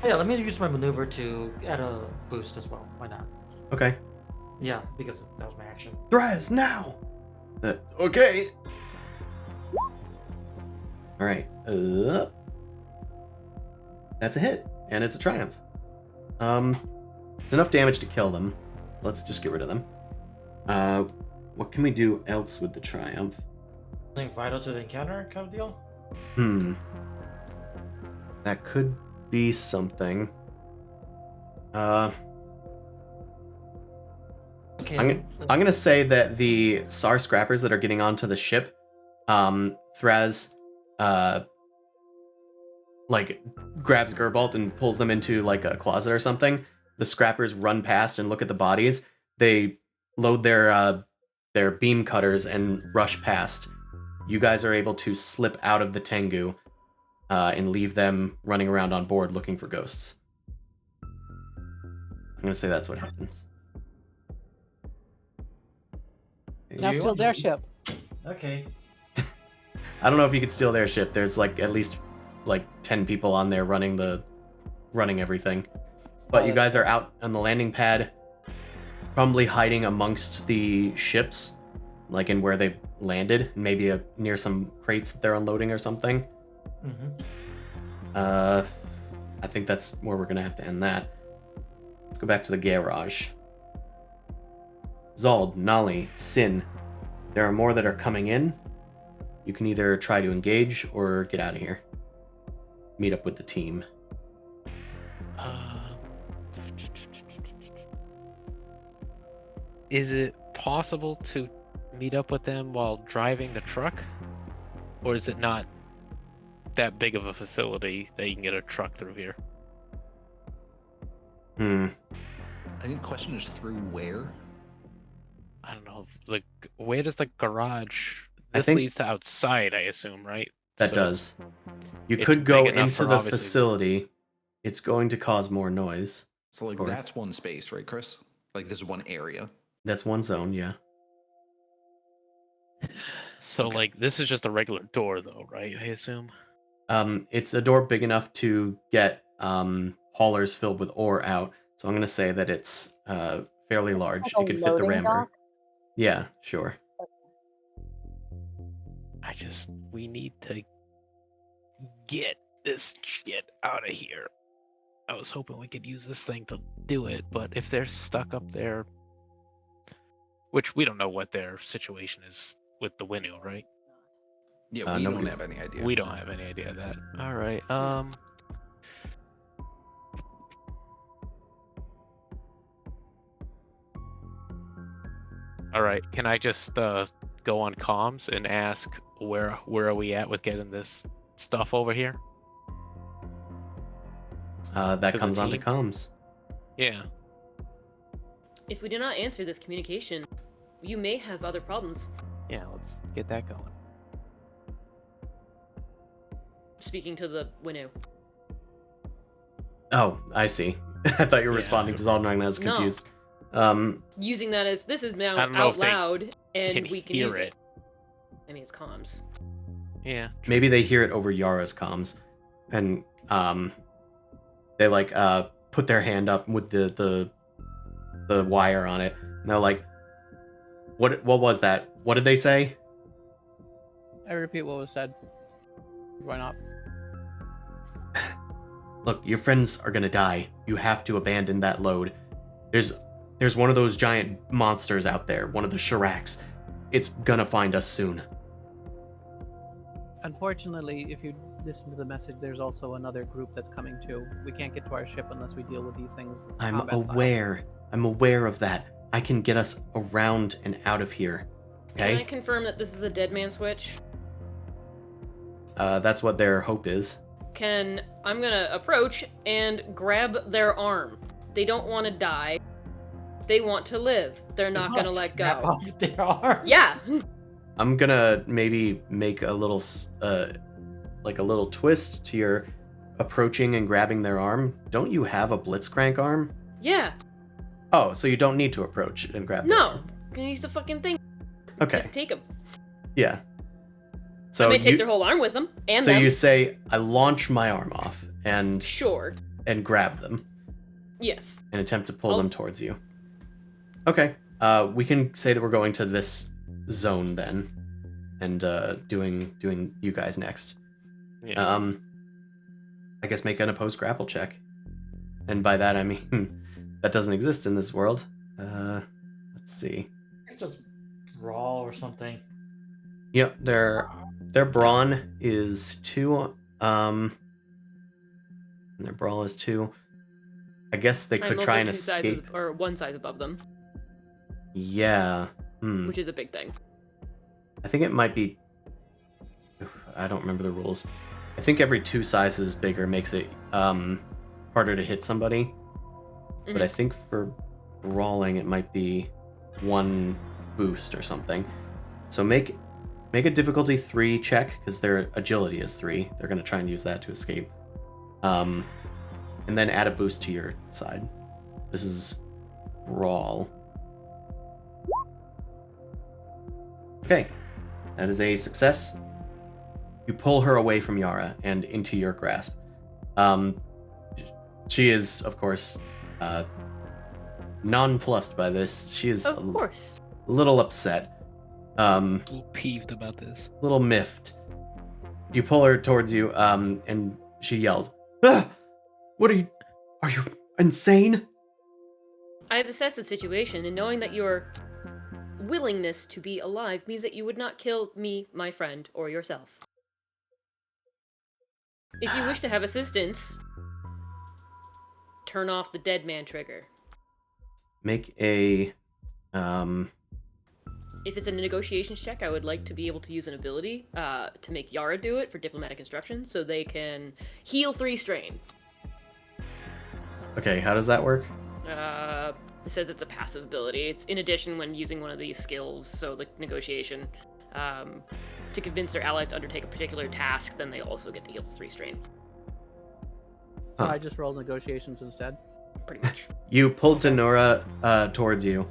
Yeah, let me use my maneuver to add a boost as well. Why not? Okay. Yeah, because that was my action. Thraz, now! Okay. All right. That's a hit, and it's a triumph. It's enough damage to kill them. Let's just get rid of them. What can we do else with the triumph? Something vital to the encounter kind of deal? That could be something. Okay. I'm gonna say that the SAR scrappers that are getting onto the ship, Thraz, like grabs Gervalt and pulls them into like a closet or something. The scrappers run past and look at the bodies. They load their beam cutters and rush past. You guys are able to slip out of the Tengu and leave them running around on board looking for ghosts. I'm gonna say that's what happens. Now steal their ship. Okay. I don't know if you could steal their ship. There's like at least like 10 people on there running everything. But you guys are out on the landing pad, probably hiding amongst the ships, like in where they've landed, maybe near some crates that they're unloading or something. I think that's where we're gonna have to end that. Let's go back to the garage. Zald, Nali, Sin. There are more that are coming in. You can either try to engage or get out of here. Meet up with the team. Is it possible to meet up with them while driving the truck? Or is it not that big of a facility that you can get a truck through here? I think the question is through where? I don't know. Like, where does the garage? I This think- leads to outside, I assume, right? That So does. You it's could go big enough into for the obviously- facility. It's going to cause more noise. So like course. that's one space, right, Chris? Like this is one area. That's one zone, yeah. So, Okay. like, this is just a regular door, though, right? I assume. It's a door big enough to get haulers filled with ore out. So I'm going to say that it's fairly large. Like it a could fit the loading rammer. dock? Yeah, sure. We need to get this shit out of here. I was hoping we could use this thing to do it, but if they're stuck up there, which we don't know what their situation is with the windmill, right? Yeah, we don't nobody- have any idea. We don't have any idea of that. All right. All right. Can I just go on comms and ask where are we at with getting this stuff over here? That To the comes onto team? comms. Yeah. If we do not answer this communication, you may have other problems. Yeah. Let's get that going. Speaking to the Winnow. Oh, I see. I thought you were Yeah. responding to Zaldnang, and I was No. confused. Using that as this is now I don't know out if they loud, and can we can hear use it. I mean, it's comms. Yeah. Maybe they hear it over Yara's comms, and they like put their hand up with the wire on it, and they're like, "What was that? What did they say?" I repeat what was said. Why not? Look, your friends are gonna die. You have to abandon that load. There's one of those giant monsters out there, one of the Shiraks. It's gonna find us soon. Unfortunately, if you listen to the message, there's also another group that's coming too. We can't get to our ship unless we deal with these things. I'm combat style. aware. I'm aware of that. I can get us around and out of here. Okay. Can I confirm that this is a dead man switch? That's what their hope is. I'm gonna approach and grab their arm. They don't want to die. They want to live. They're not gonna let Snap go. off their arm. Yeah. I'm gonna maybe make a little, like a little twist to your approaching and grabbing their arm. Don't you have a blitzcrank arm? Yeah. Oh, so you don't need to approach and grab their No. arm. Gonna use the fucking thing. Okay. Just take them. Yeah. So I may take their whole arm with them. And so them. you say, I launch my arm off and Sure. grab them Yes. and attempt to pull them towards you. Okay. We can say that we're going to this zone then, and doing you guys next. Yeah. I guess make an opposed grapple check, and by that I mean that doesn't exist in this world. Let's see. It's just brawl or something. Yep, their brawn is 2. And their brawl is 2. I guess they could I'm try also and 2 sizes, escape. or 1 size above them, Yeah. which is a big thing. I think it might be. I don't remember the rules. I think every 2 sizes bigger makes it harder to hit somebody. But I think for brawling it might be 1 boost or something. So make a difficulty 3 check, because their agility is 3. They're gonna try and use that to escape. And then add a boost to your side. This is brawl. Okay, that is a success. You pull her away from Yara and into your grasp. She is, of course, nonplussed by this. She is Of course. a little upset, A little peeved about this. a little miffed. You pull her towards you, and she yells, "Ah! What are you insane?" I have assessed the situation, and knowing that your willingness to be alive means that you would not kill me, my friend, or yourself. If you wish to have assistance, turn off the dead man trigger. Make a, If it's a negotiations check, I would like to be able to use an ability to make Yara do it for diplomatic instructions, so they can heal 3 strain. okay, how does that work? It says it's a passive ability. It's in addition when using one of these skills, so like negotiation, to convince their allies to undertake a particular task, then they also get to heal 3 strain. Huh. I just rolled negotiations instead. Pretty much. You pull Denora towards you,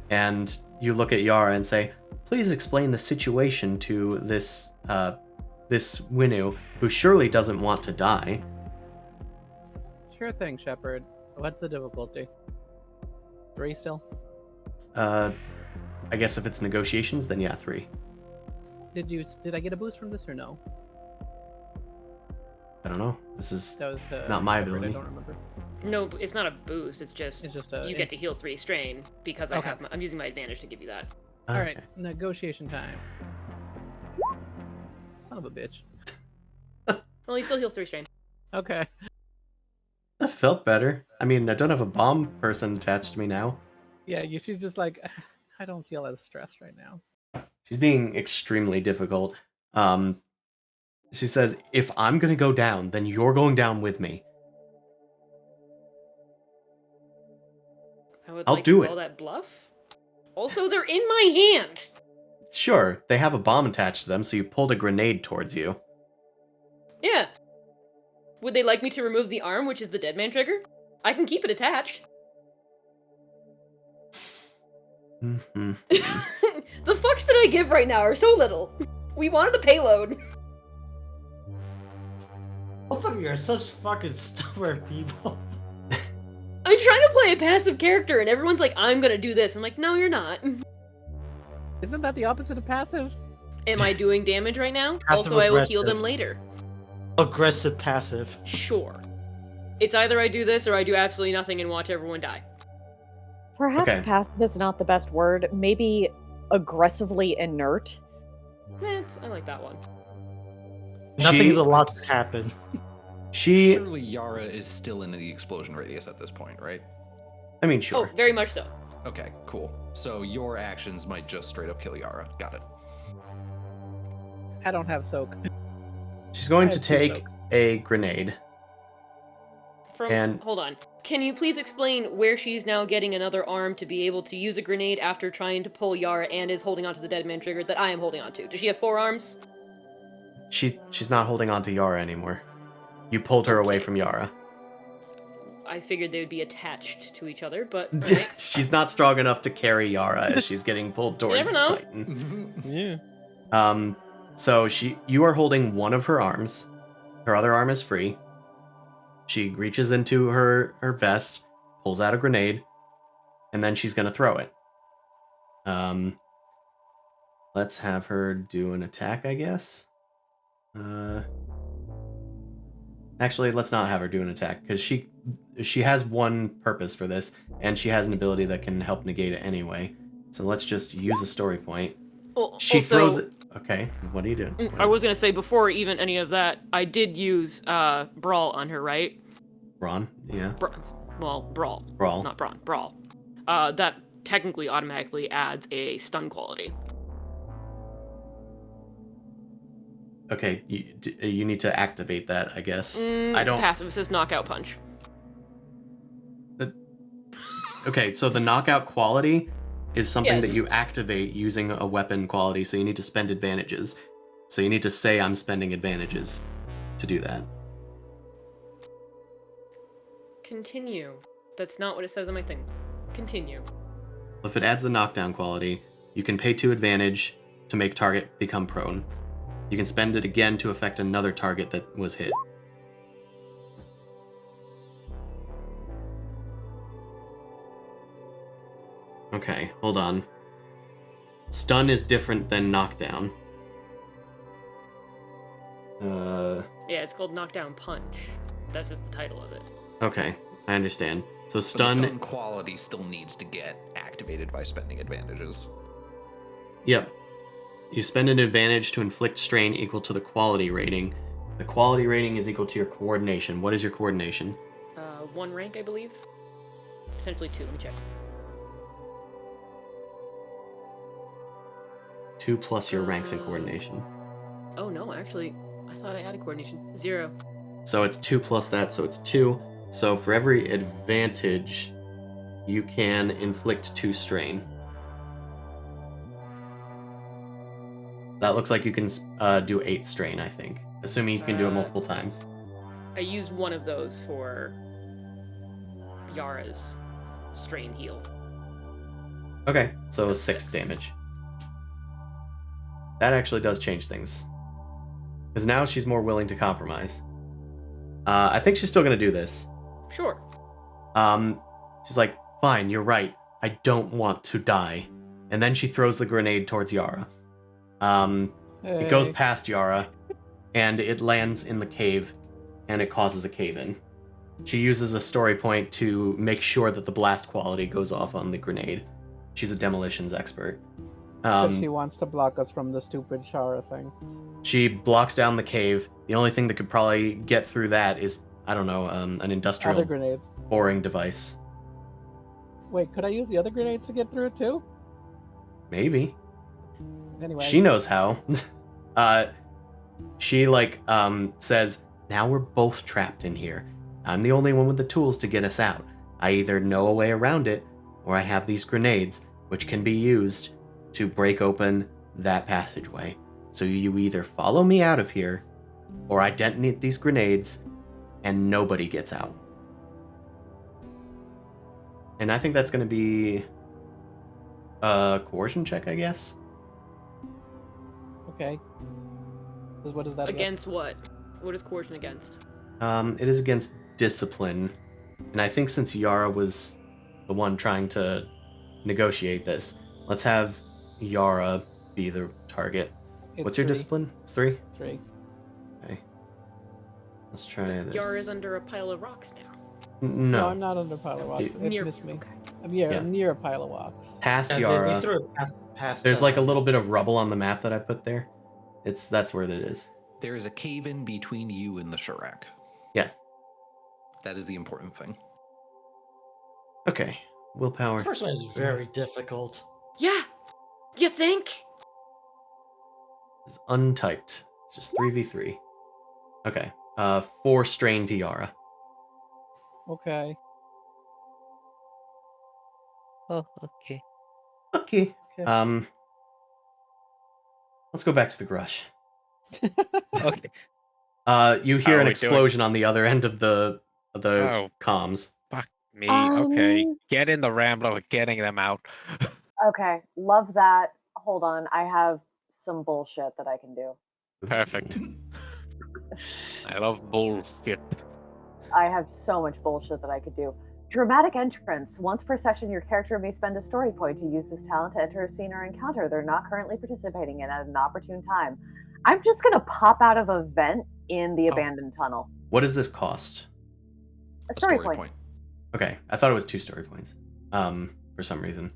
and you look at Yara and say, "Please explain the situation to this Winu, who surely doesn't want to die." Sure thing, Shepard. What's the difficulty? 3 still? I guess if it's negotiations, then yeah, 3. Did I get a boost from this or no? I don't know. This is That was to not my Shepard, ability. I don't remember. No, it's not a boost. It's just a. you get to heal 3 strain because Okay. I'm using my advantage to give you that. All Okay. right, negotiation time. Son of a bitch. Well, you still heal 3 strain. Okay. That felt better. I mean, I don't have a bomb person attached to me now. Yeah, she's just like, I don't feel as stressed right now. She's being extremely difficult. She says, "If I'm gonna go down, then you're going down with me." I would I'll like do to it. call that bluff. Also, they're in my hand. Sure, they have a bomb attached to them, so you pulled a grenade towards you. Yeah. Would they like me to remove the arm, which is the dead man trigger? I can keep it attached. Mhm. The fucks that I give right now are so little. We wanted a payload. Both of you are such fucking stubborn people. I'm trying to play a passive character, and everyone's like, I'm gonna do this. I'm like, no, you're not. Isn't that the opposite of passive? Am I doing damage right now? Passive Also, I will heal aggressive. them later. Aggressive passive. Sure. It's either I do this or I do absolutely nothing and watch everyone die. Perhaps Okay. passive is not the best word. Maybe aggressively inert. I like that one. Nothing's allowed to happen. She, Surely Yara is still in the explosion radius at this point, right? I mean, sure. Oh, very much so. Okay, cool. So your actions might just straight up kill Yara. Got it. I don't have soak. She's going I to have two take soak. a grenade. And- Hold on. Can you please explain where she's now getting another arm to be able to use a grenade after trying to pull Yara and is holding onto the dead man trigger that I am holding onto? Does she have 4 arms? She's not holding on to Yara anymore. You pulled her away Okay. from Yara. I figured they would be attached to each other, but alright. She's not strong enough to carry Yara as she's getting pulled towards never the know. Titan. Yeah. So you are holding one of her arms. Her other arm is free. She reaches into her vest, pulls out a grenade, and then she's gonna throw it. Let's have her do an attack, I guess. Actually, let's not have her do an attack, because she has one purpose for this, and she has an ability that can help negate it anyway. So let's just use a story point. She Also, throws it. Okay, what are you doing? I was gonna say, before even any of that, I did use Brawl on her, right? Brawn, yeah. Brawl. Brawl. Not Brawn, Brawl. That technically automatically adds a stun quality. Okay, you need to activate that, I guess. I don't. Passive, it says knockout punch. Okay, so the knockout quality is something Yeah. that you activate using a weapon quality, so you need to spend advantages. So you need to say I'm spending advantages to do that. Continue. That's not what it says on my thing. Continue. If it adds the knockdown quality, you can pay 2 advantage to make target become prone. You can spend it again to affect another target that was hit. Okay, hold on. Stun is different than knockdown. Yeah, it's called knockdown punch. That's just the title of it. Okay, I understand. So But the stun, quality still needs to get activated by spending advantages. yep. You spend an advantage to inflict strain equal to the quality rating. The quality rating is equal to your coordination. What is your coordination? 1 rank, I believe. Potentially 2. Let me check. 2 plus your ranks in coordination. Oh no, actually, I thought I added coordination. 0. So it's 2 plus that, so it's 2. So for every advantage, you can inflict 2 strain. That looks like you can do 8 strain, I think. Assuming you can do it multiple times. I used one of those for Yara's strain heal. Okay, so So 6 6. damage. That actually does change things. Because now she's more willing to compromise. I think she's still going to do this. Sure. She's like, fine, you're right. I don't want to die. And then she throws the grenade towards Yara. It goes past Yara, and it lands in the cave, and it causes a cave-in. She uses a story point to make sure that the blast quality goes off on the grenade. She's a demolitions expert. Because she wants to block us from the stupid Shara thing. She blocks down the cave. The only thing that could probably get through that is, I don't know, an industrial Other grenades. boring device. Wait, could I use the other grenades to get through it too? Maybe. Anyway. She knows how. She says, now we're both trapped in here. I'm the only one with the tools to get us out. I either know a way around it, or I have these grenades, which can be used to break open that passageway. So you either follow me out of here, or I detonate these grenades, and nobody gets out. And I think that's going to be a coercion check, I guess. Okay. What is that Against what? What is coercion against? It is against discipline. And I think since Yara was the one trying to negotiate this, let's have Yara be the target. It's What's your 3. discipline? It's 3? 3. Okay. Let's try this. Yara is under a pile of rocks now. No. I'm not under a pile of rocks. It Near missed me. Okay. I'm near a pile of rocks. Past Yeah, Yara. they threw it past There's like a little bit of rubble on the map that I put there. That's where it is. There is a cave-in between you and the Shirak. Yes. That is the important thing. Okay. Willpower. This person is very difficult. Yeah. You think? It's untyped. It's just 3v3. Okay. 4 strain tiara. Okay. Oh, okay. Okay. Okay. Let's go back to the garage. Okay. You How hear are an we explosion on the other end of the Oh. comms. Fuck me. Okay. Um, Get in the Rambler. We're getting them out. Okay, love that. Hold on, I have some bullshit that I can do. Perfect. I love bullshit. I have so much bullshit that I could do. Dramatic entrance. Once per session, your character may spend a story point to use this talent to enter a scene or encounter they're not currently participating in at an opportune time. I'm just gonna pop out of a vent in the abandoned tunnel. What does this cost? A story point. Okay, I thought it was 2 story points. For some reason.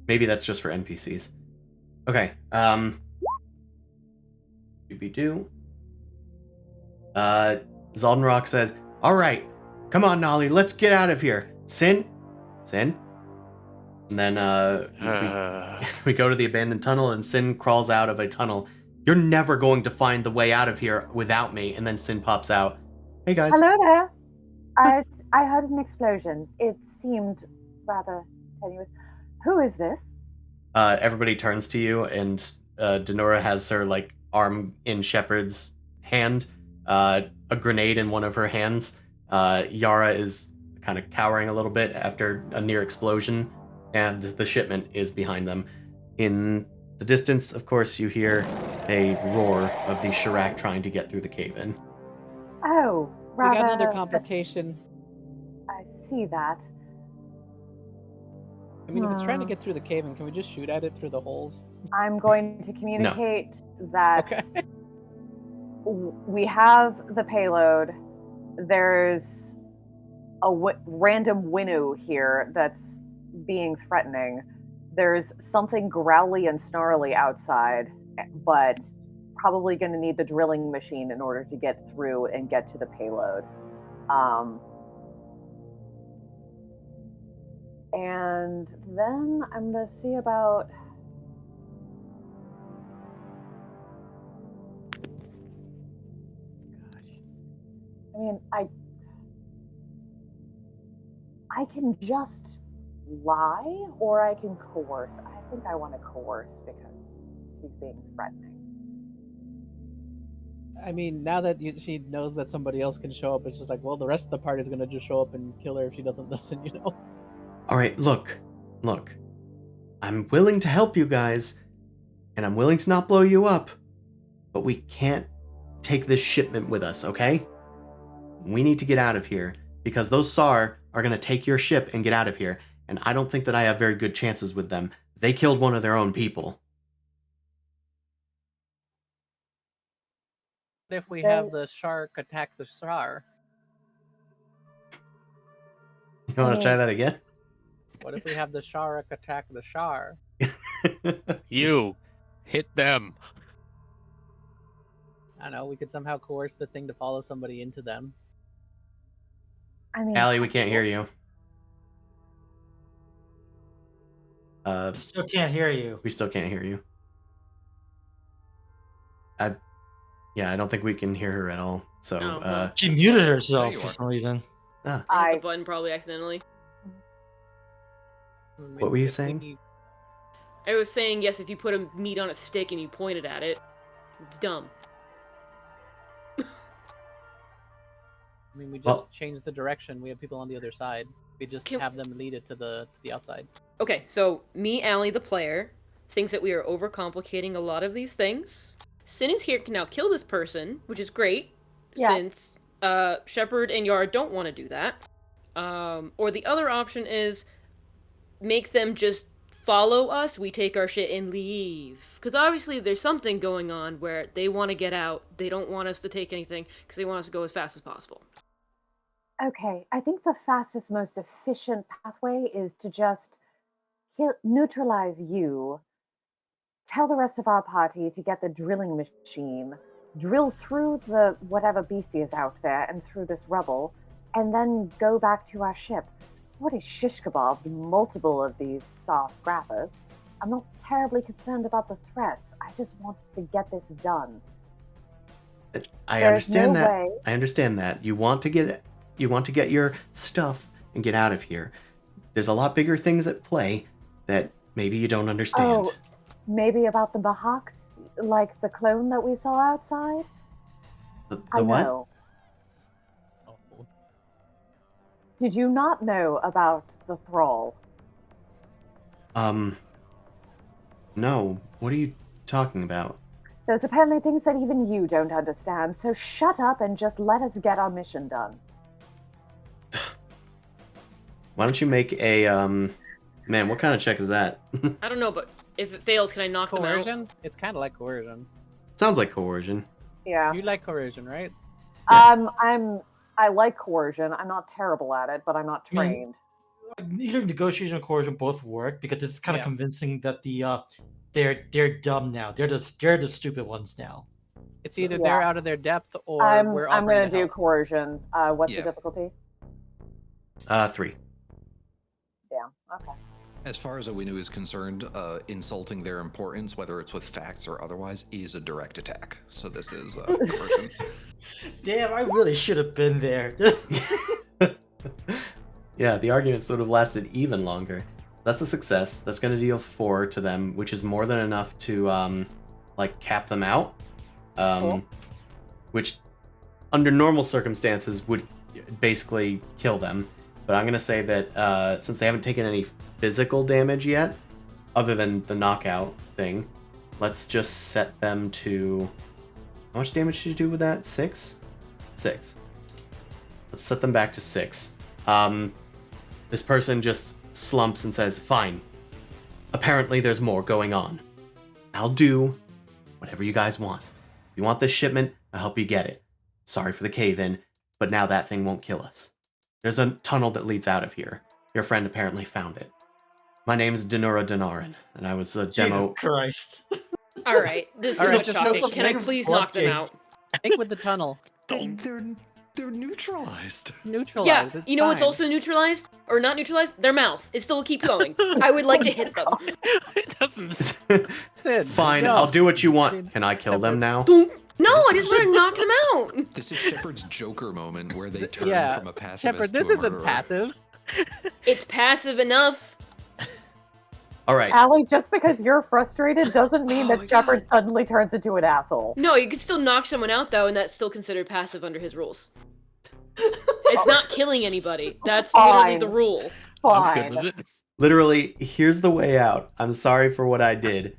Maybe that's just for NPCs. Okay, Doobie-doo. Zaldenrock says, "Alright, come on, Nolly, let's get out of here. Sin? And then, we go to the abandoned tunnel, and Sin crawls out of a tunnel. You're never going to find the way out of here without me. And then Sin pops out. Hey, guys. Hello there. I heard an explosion. It seemed rather tenuous. Who is this? Everybody turns to you, and Denora has her like arm in Shepard's hand, a grenade in one of her hands. Yara is kind of cowering a little bit after a near explosion, and the shipment is behind them. In the distance, of course, you hear a roar of the Shirak trying to get through the cave-in. Oh, We rather. got another complication. I see that. I mean, if it's trying to get through the cave, can we just shoot at it through the holes? I'm going to communicate that Okay. we have the payload. There's a random Winnu here that's being threatening. There's something growly and snarly outside, but probably going to need the drilling machine in order to get through and get to the payload. And then I'm going to see about... I mean, I can just lie, or I can coerce. I think I want to coerce because she's being threatening. I mean, now that she knows that somebody else can show up, it's just like, well, the rest of the party is going to just show up and kill her if she doesn't listen, you know? All right, look. I'm willing to help you guys, and I'm willing to not blow you up, but we can't take this shipment with us, okay? We need to get out of here, because those SAR are going to take your ship and get out of here, and I don't think that I have very good chances with them. They killed one of their own people. What if we have the shark attack the SAR? You want to try that again? What if we have the shark attack the SAR? You hit them. I don't know, we could somehow coerce the thing to follow somebody into them. I mean, Allie, we can't hear you. Still can't hear you. We still can't hear you. I don't think we can hear her at all. So, Oh, She muted herself There you for are. some reason. I hit the button probably accidentally. What were you saying? I was saying, yes, if you put a meat on a stick and you point it at it, it's dumb. I mean, we just changed the direction. We have people on the other side. We just have them lead it to the outside. Okay, so me, Allie, the player, thinks that we are overcomplicating a lot of these things. Sin is here can now kill this person, which is great, since Shepard and Yara don't want to do that. Or the other option is make them just follow us, we take our shit and leave. Because obviously there's something going on where they want to get out, they don't want us to take anything, because they want us to go as fast as possible. Okay, I think the fastest, most efficient pathway is to just neutralize you, tell the rest of our party to get the drilling machine, drill through the whatever beastie is out there and through this rubble, and then go back to our ship. already shish kebabbed multiple of these saw scrappers. I'm not terribly concerned about the threats. I just want to get this done. I There's understand no that. way. I understand that. You want to get your stuff and get out of here. There's a lot bigger things at play that maybe you don't understand. Oh, maybe about the Bahakt? Like the clone that we saw outside? The I what? know. Did you not know about the thrall? No. What are you talking about? There's apparently things that even you don't understand, so shut up and just let us get our mission done. Why don't you make a man, what kind of check is that? I don't know, but if it fails, can I knock them out? Coercion? It's kind of like coercion. Sounds like coercion. Yeah. You like coercion, right? I like coercion. I'm not terrible at it, but I'm not trained. Either negotiation or coercion both work because it's kind of Yeah. convincing that they're dumb now. They're the stupid ones now. It's either Yeah. they're out of their depth or we're I'm offering gonna to do help. coercion. What's Yeah. the difficulty? 3. Yeah. Okay. As far as Owinu is concerned, insulting their importance, whether it's with facts or otherwise, is a direct attack. So this is coercion. Damn, I really should have been there. Yeah, the argument sort of lasted even longer. That's a success. That's going to deal 4 to them, which is more than enough to cap them out. Cool. Which, under normal circumstances, would basically kill them. But I'm going to say that since they haven't taken any physical damage yet, other than the knockout thing, let's just set them to... How much damage did you do with that? 6? 6. Let's set them back to 6. This person just slumps and says, fine. Apparently there's more going on. I'll do whatever you guys want. If you want this shipment, I'll help you get it. Sorry for the cave-in, but now that thing won't kill us. There's a tunnel that leads out of here. Your friend apparently found it. My name's Denura Denarin, and I was a demo... Jesus Christ. All right, this All is right, just just show shocking. some Can I big please blood knock them cake. out? Stick with the tunnel. They're neutralized. Yeah, Neutralized. It's you know what's fine. also neutralized? Or not neutralized? Their mouth. It still keeps going. I would like to hit them. It doesn't. Sid, Fine, no. I'll do what you I want. mean, Can I kill them now? Boom. No, I just want to knock them out. This is Shepard's Joker moment where they turn Yeah, from a pacifist Shepard, this to a isn't murderer. passive. It's passive enough. All right. Allie, just because you're frustrated doesn't mean Oh that my Shepard God. suddenly turns into an asshole. No, you could still knock someone out though, and that's still considered passive under his rules. It's not killing anybody. That's literally Fine. the rule. I'm good Fine. with it. Literally, here's the way out. I'm sorry for what I did.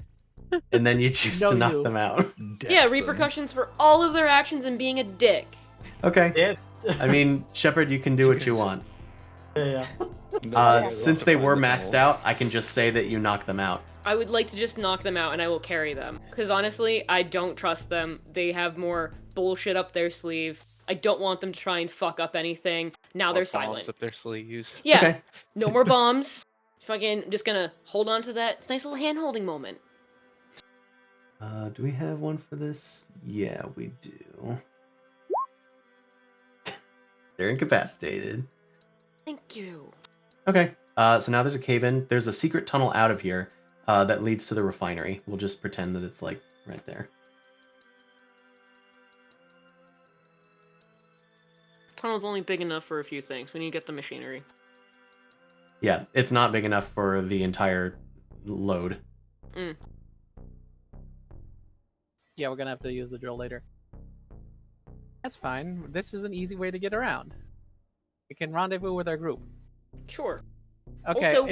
And then you choose No, to knock you. them out. Yeah, Dex them. repercussions for all of their actions and being a dick. Okay. Yeah. I mean, Shepard, you can do what you want. Yeah. No, they Since love they to were find the maxed tunnel. out, I can just say that you knock them out. I would like to just knock them out and I will carry them. Because honestly, I don't trust them. They have more bullshit up their sleeve. I don't want them to try and fuck up anything. Now Or they're bombs silent. up their sleeves. Yeah, Okay. no more bombs. Fucking just gonna hold on to that. It's a nice little hand-holding moment. Do we have one for this? Yeah, we do. They're incapacitated. Thank you. Okay. So now there's a cave-in. There's a secret tunnel out of here that leads to the refinery. We'll just pretend that it's like right there. Tunnel's only big enough for a few things. We need to get the machinery. Yeah, it's not big enough for the entire load. Yeah, we're gonna have to use the drill later. That's fine. This is an easy way to get around. We can rendezvous with our group. Sure. Okay. Also,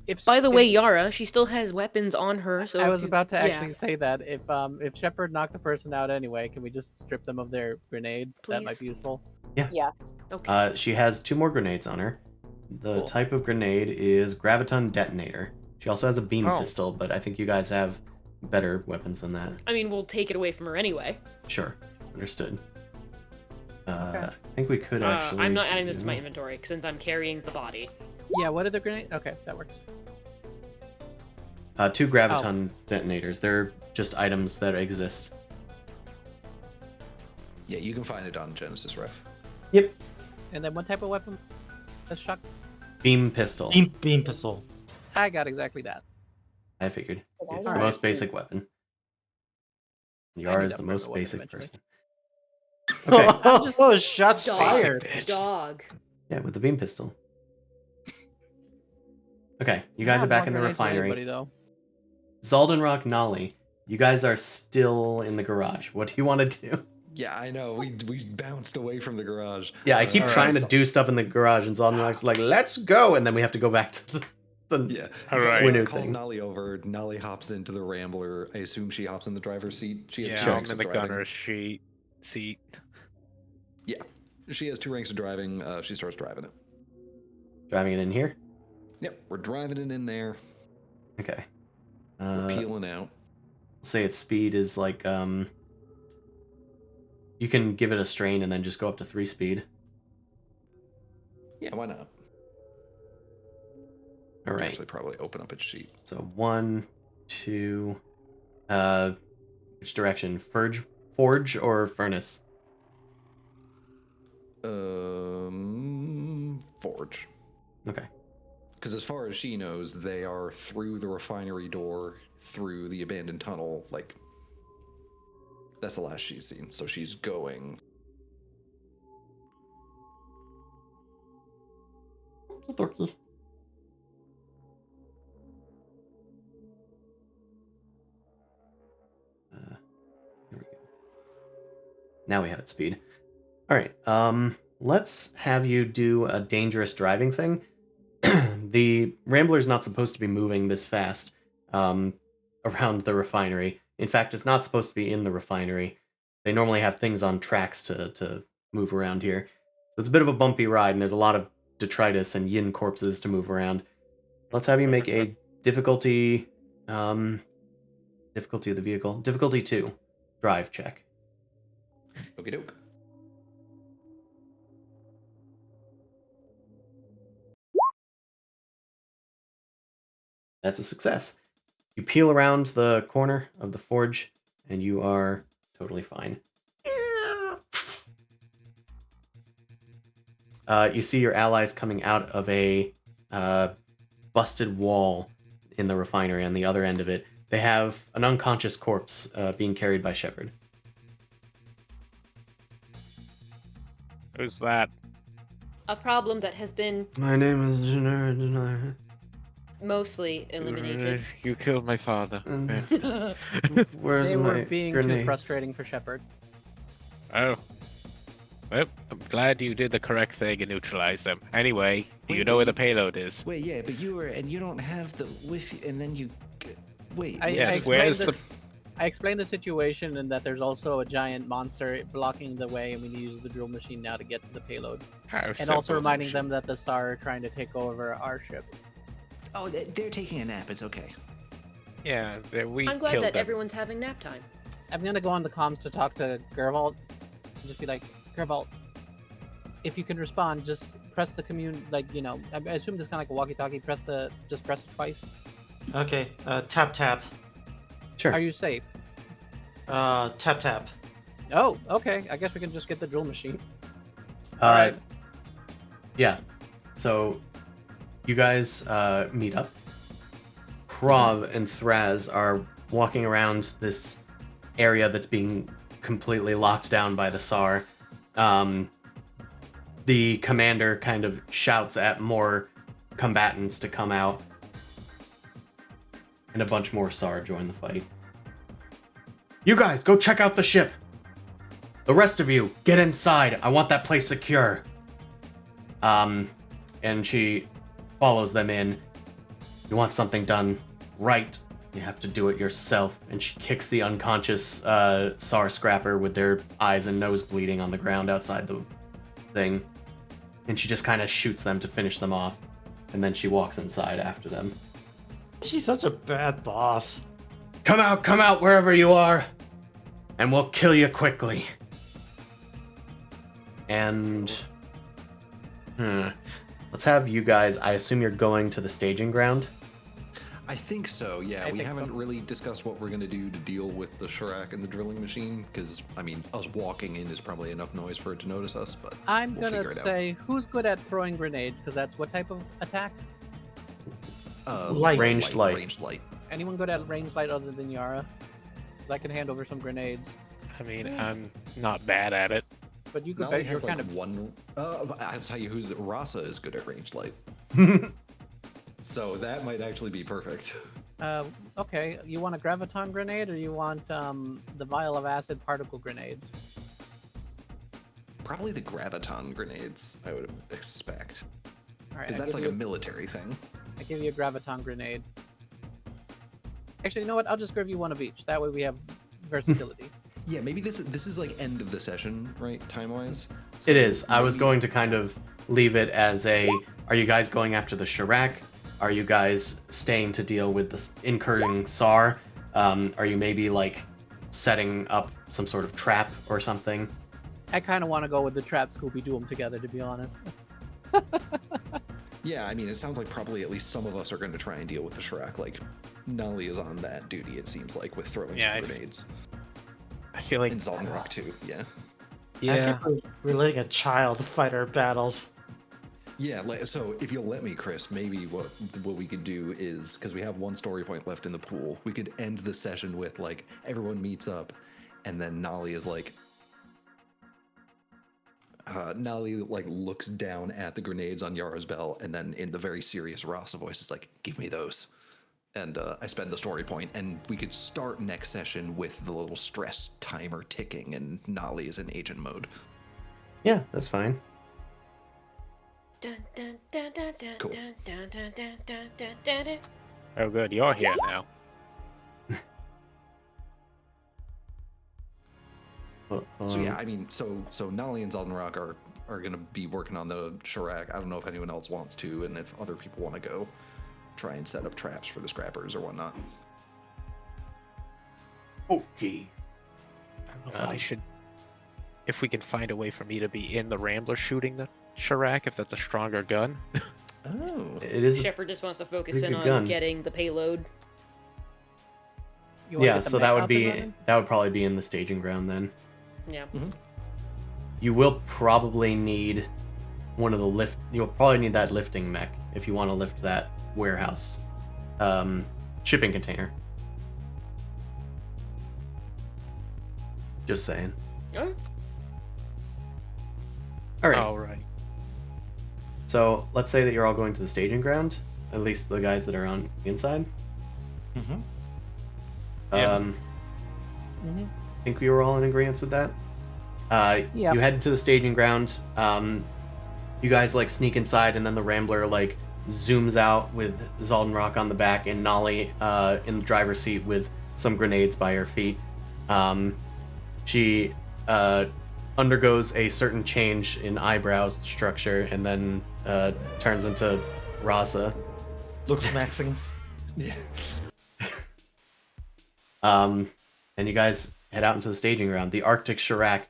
if By the if- way, Yara, she still has weapons on her, so I if was you- about to yeah. actually say that if Shepard knocked the person out anyway, can we just strip them of their grenades? That might Please. be useful. Yes. Okay. She has 2 more grenades on her. The Cool. type of grenade is graviton detonator. She also has a beam Oh. pistol, but I think you guys have better weapons than that. I mean, we'll take it away from her anyway. Sure, understood. Okay. I think we could actually. I'm not adding this to my do- inventory since I'm carrying the body. Yeah. What are the grenades? Okay, that works. 2 graviton detonators. They're just items that exist. Yeah, you can find it on Genesis Ref. Yep. And then what type of weapon? A shock. Beam pistol. Beam pistol. I got exactly that. I figured. But I It's got the it. most basic weapon. Yara is the upgrade most my weapon basic eventually. person. Okay. I'm just- Oh, shots Dog. fired. Bitch. Dog. Yeah, with the beam pistol. Okay, you guys are back in the refinery. Though. Zaldenrock, Nolly, you guys are still in the garage. What do you want to do? Yeah, I know. We bounced away from the garage. Yeah, I keep Alright, trying to so- do stuff in the garage, and Zaldenrock's like, let's go! And then we have to go back to the Yeah. All So right. I Winnow call thing. Nolly over. Nolly hops into the Rambler. I assume she hops in the driver's seat. She has Yeah, 2 I'm ranks in of the driving. gunner seat. Yeah, she has 2 ranks of driving. She starts driving it. Driving it in here? Yep, we're driving it in there. Okay. We're We'll peeling out. say its speed is like, you can give it a strain and then just go up to 3 speed. Yeah, why not? Alright. Actually, probably open up its sheet. So 1, 2, which direction? Forge or furnace? Forge. Okay. Because as far as she knows, they are through the refinery door, through the abandoned tunnel. Like, that's the last she's seen. So she's going. Dorky. Here we go. Now we have its speed. All right. Let's have you do a dangerous driving thing. The Rambler's not supposed to be moving this fast around the refinery. In fact, it's not supposed to be in the refinery. They normally have things on tracks to move around here. So it's a bit of a bumpy ride, and there's a lot of detritus and yin corpses to move around. Let's have you make a difficulty of the vehicle. Difficulty 2. Drive check. Okie doke. That's a success. You peel around the corner of the forge, and you are totally fine. You see your allies coming out of a busted wall in the refinery on the other end of it. They have an unconscious corpse being carried by Shepard. Who's that? A problem that has been My name is Jenner. mostly eliminated. You killed my father. Where's They my were being grenades? too frustrating for Shepard. Oh. Well, I'm glad you did the correct thing and neutralized them. Anyway, do you Wait, know where the wait. payload is? Wait, yeah, but you don't have the Wi-Fi, and then you. Wait. Yes, where's I explained the situation and that there's also a giant monster blocking the way, and we need to use the drill machine now to get to the payload. And also reminding them that the SAR are trying to take over our ship. Oh, they're taking a nap. It's okay. Yeah, we I'm glad killed that them. everyone's having nap time. I'm gonna go on the comms to talk to Gervalt. And just be like, Gervalt, if you can respond, just press the I assume this kind of like a walkie-talkie. Just press it twice. Okay, tap. Sure. Are you safe? Tap. Oh, okay. I guess we can just get the drill machine. Alright. Yeah. So, you guys meet up. Krov and Thraz are walking around this area that's being completely locked down by the SAR. The commander kind of shouts at more combatants to come out. And a bunch more SAR join the fight. You guys, go check out the ship! The rest of you, get inside. I want that place secure. And she follows them in. You want something done right, you have to do it yourself. And she kicks the unconscious SAR scrapper with their eyes and nose bleeding on the ground outside the thing. And she just kind of shoots them to finish them off. And then she walks inside after them. She's such a bad boss. Come out wherever you are, and we'll kill you quickly. And let's have you guys. I assume you're going to the staging ground. I think so, yeah. I We think so. haven't really discussed what we're going to do to deal with the Shirak and the drilling machine, because, I mean, us walking in is probably enough noise for it to notice us, but I'm we'll gonna figure it out. say, who's good at throwing grenades? Because that's what type of attack? Light. Ranged light. Ranged light. Anyone good at range light other than Yara? Because I can hand over some grenades. I mean, I'm not bad at it. But you could Nolly bet you're has like kind of. one. I'll tell you who's Rasa is good at ranged light. So that might actually be perfect. Okay, you want a graviton grenade or you want the vial of acid particle grenades? Probably the graviton grenades, I would expect. All right, Because that's like a military thing. I give you a graviton grenade. Actually, you know what? I'll just give you one of each. That way we have versatility. Yeah, maybe this is like end of the session, right? Time-wise? It is. I was going to kind of leave it as are you guys going after the Shirak? Are you guys staying to deal with the incurring SAR? Are you maybe like setting up some sort of trap or something? I kind of want to go with the trap Scooby-Doo them together, to be honest. Yeah, I mean, it sounds like probably at least some of us are going to try and deal with the Shirak. Like, Nolly is on that duty, it seems like, with throwing some grenades. I feel like And Zoldenrock, too, yeah. I yeah. can't believe we're letting a child fight our battles. Yeah, so if you'll let me, Chris, maybe what we could do is, because we have one story point left in the pool, we could end the session with, like, everyone meets up, and then Nolly is like... Nolly, like, looks down at the grenades on Yara's bell, and then in the very serious Rasa voice is like, give me those. And I spend the story point, and we could start next session with the little stress timer ticking, and Nolly is in agent mode. Yeah, that's fine. Cool. Oh, good. You're here now. So yeah, I mean, so Nolly and Zoldenrock are gonna be working on the Shirak. I don't know if anyone else wants to, and if other people want to go try and set up traps for the scrappers or whatnot. Okay. I don't know if I should. If we can find a way for me to be in the Rambler shooting the Shirak, if that's a stronger gun. Oh, It is. Shepard just wants to focus Pretty in good on gun. getting the payload. You wanna Yeah, get the so mech that up would and be running? probably be in the staging ground then. Yeah. You will probably need one of the lift. You'll probably need that lifting mech if you want to lift that warehouse shipping container. Just saying. Oh, All right. Oh, right. So let's say that you're all going to the staging ground. At least the guys that are on the inside. Mm-hmm. Yeah. Mhm. I think we were all in agreement with that. Yep. You head to the staging ground. You guys like sneak inside, and then the Rambler like zooms out with Zoldenrock on the back and Nolly in the driver's seat with some grenades by her feet. She undergoes a certain change in eyebrow structure and then turns into Rasa. Looks maxing. yeah. And you guys head out into the staging ground. The Arctic Shirak,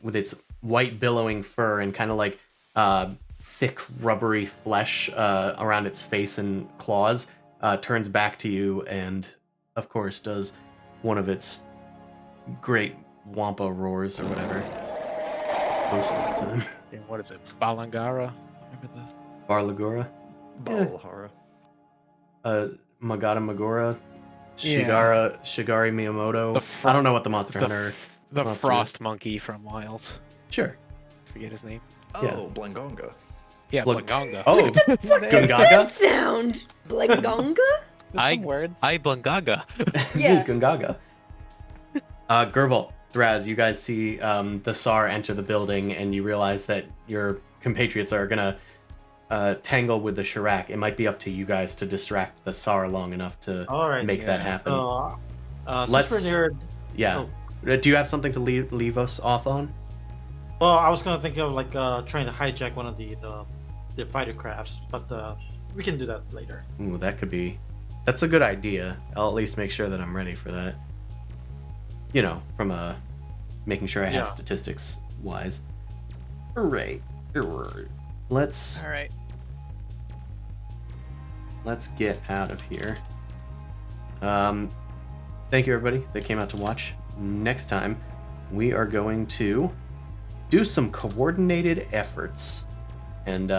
with its white billowing fur and kind of like thick rubbery flesh around its face and claws, turns back to you and, of course, does one of its great Wampa roars or whatever. Close this time. And what is it? Balangara? Whatever the... Barlagora? Balhara. Magata Magora? Yeah. Shigari Miyamoto. The I don't know what the Monster Hunter. the monster frost monkey from Wilds. Sure. Forget his name. Oh, Yeah. Blangonga. Yeah, Look- Blangonga. Oh, what the fuck does Gungaga? that sound? Blangonga? Just some words. I Blangaga. Yeah. Gungaga. Gervalt, Thraz, you guys see the SAR enter the building, and you realize that your compatriots are gonna tangle with the Shirak. It might be up to you guys to distract the SAR long enough to All right. make that yeah. happen. Since Let's- we're near. Yeah. Do you have something to leave us off on? Well, I was gonna think of like trying to hijack one of the fighter crafts, but we can do that later. Ooh, that's a good idea. I'll at least make sure that I'm ready for that. You know, from making sure I have Yeah. statistics wise. Alright. Let's All right. let's get out of here. Thank you, everybody that came out to watch. Next time, we are going to do some coordinated efforts. And,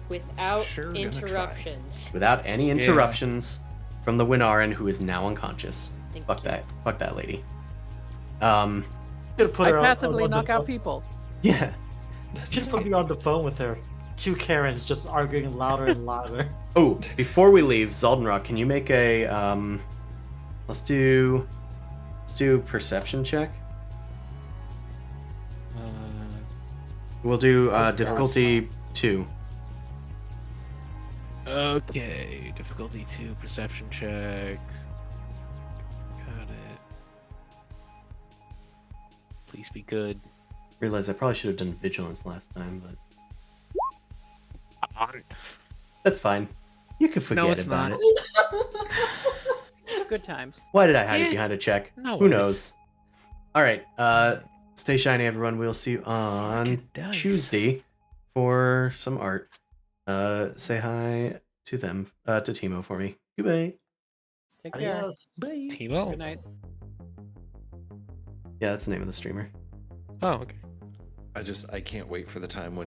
Without Sure gonna try. interruptions. without any interruptions from the Winaran, who is now unconscious. Thank Fuck you. that. Fuck that lady. Gonna put I her passively on the knock out phone. people. Yeah. Just put me on the phone with her. Two Karens just arguing louder and louder. Oh, before we leave, Zaldenrock, can you make a let's do perception check. We'll do difficulty 2. Okay, difficulty 2, perception check. Got it. Please be good. Realize I probably should have done vigilance last time, but On. that's fine. You can forget it's about not. it. Good times. Why did I hide it Yeah. behind a check? No Who worries. knows? All right. Stay shiny, everyone. We'll see you on Fucking dice. Tuesday for some art. Say hi to them, to Timo for me. Goodbye. Take care. Adios. Bye. Timo? Good night. Yeah, that's the name of the streamer. Oh, okay. I can't wait for the time when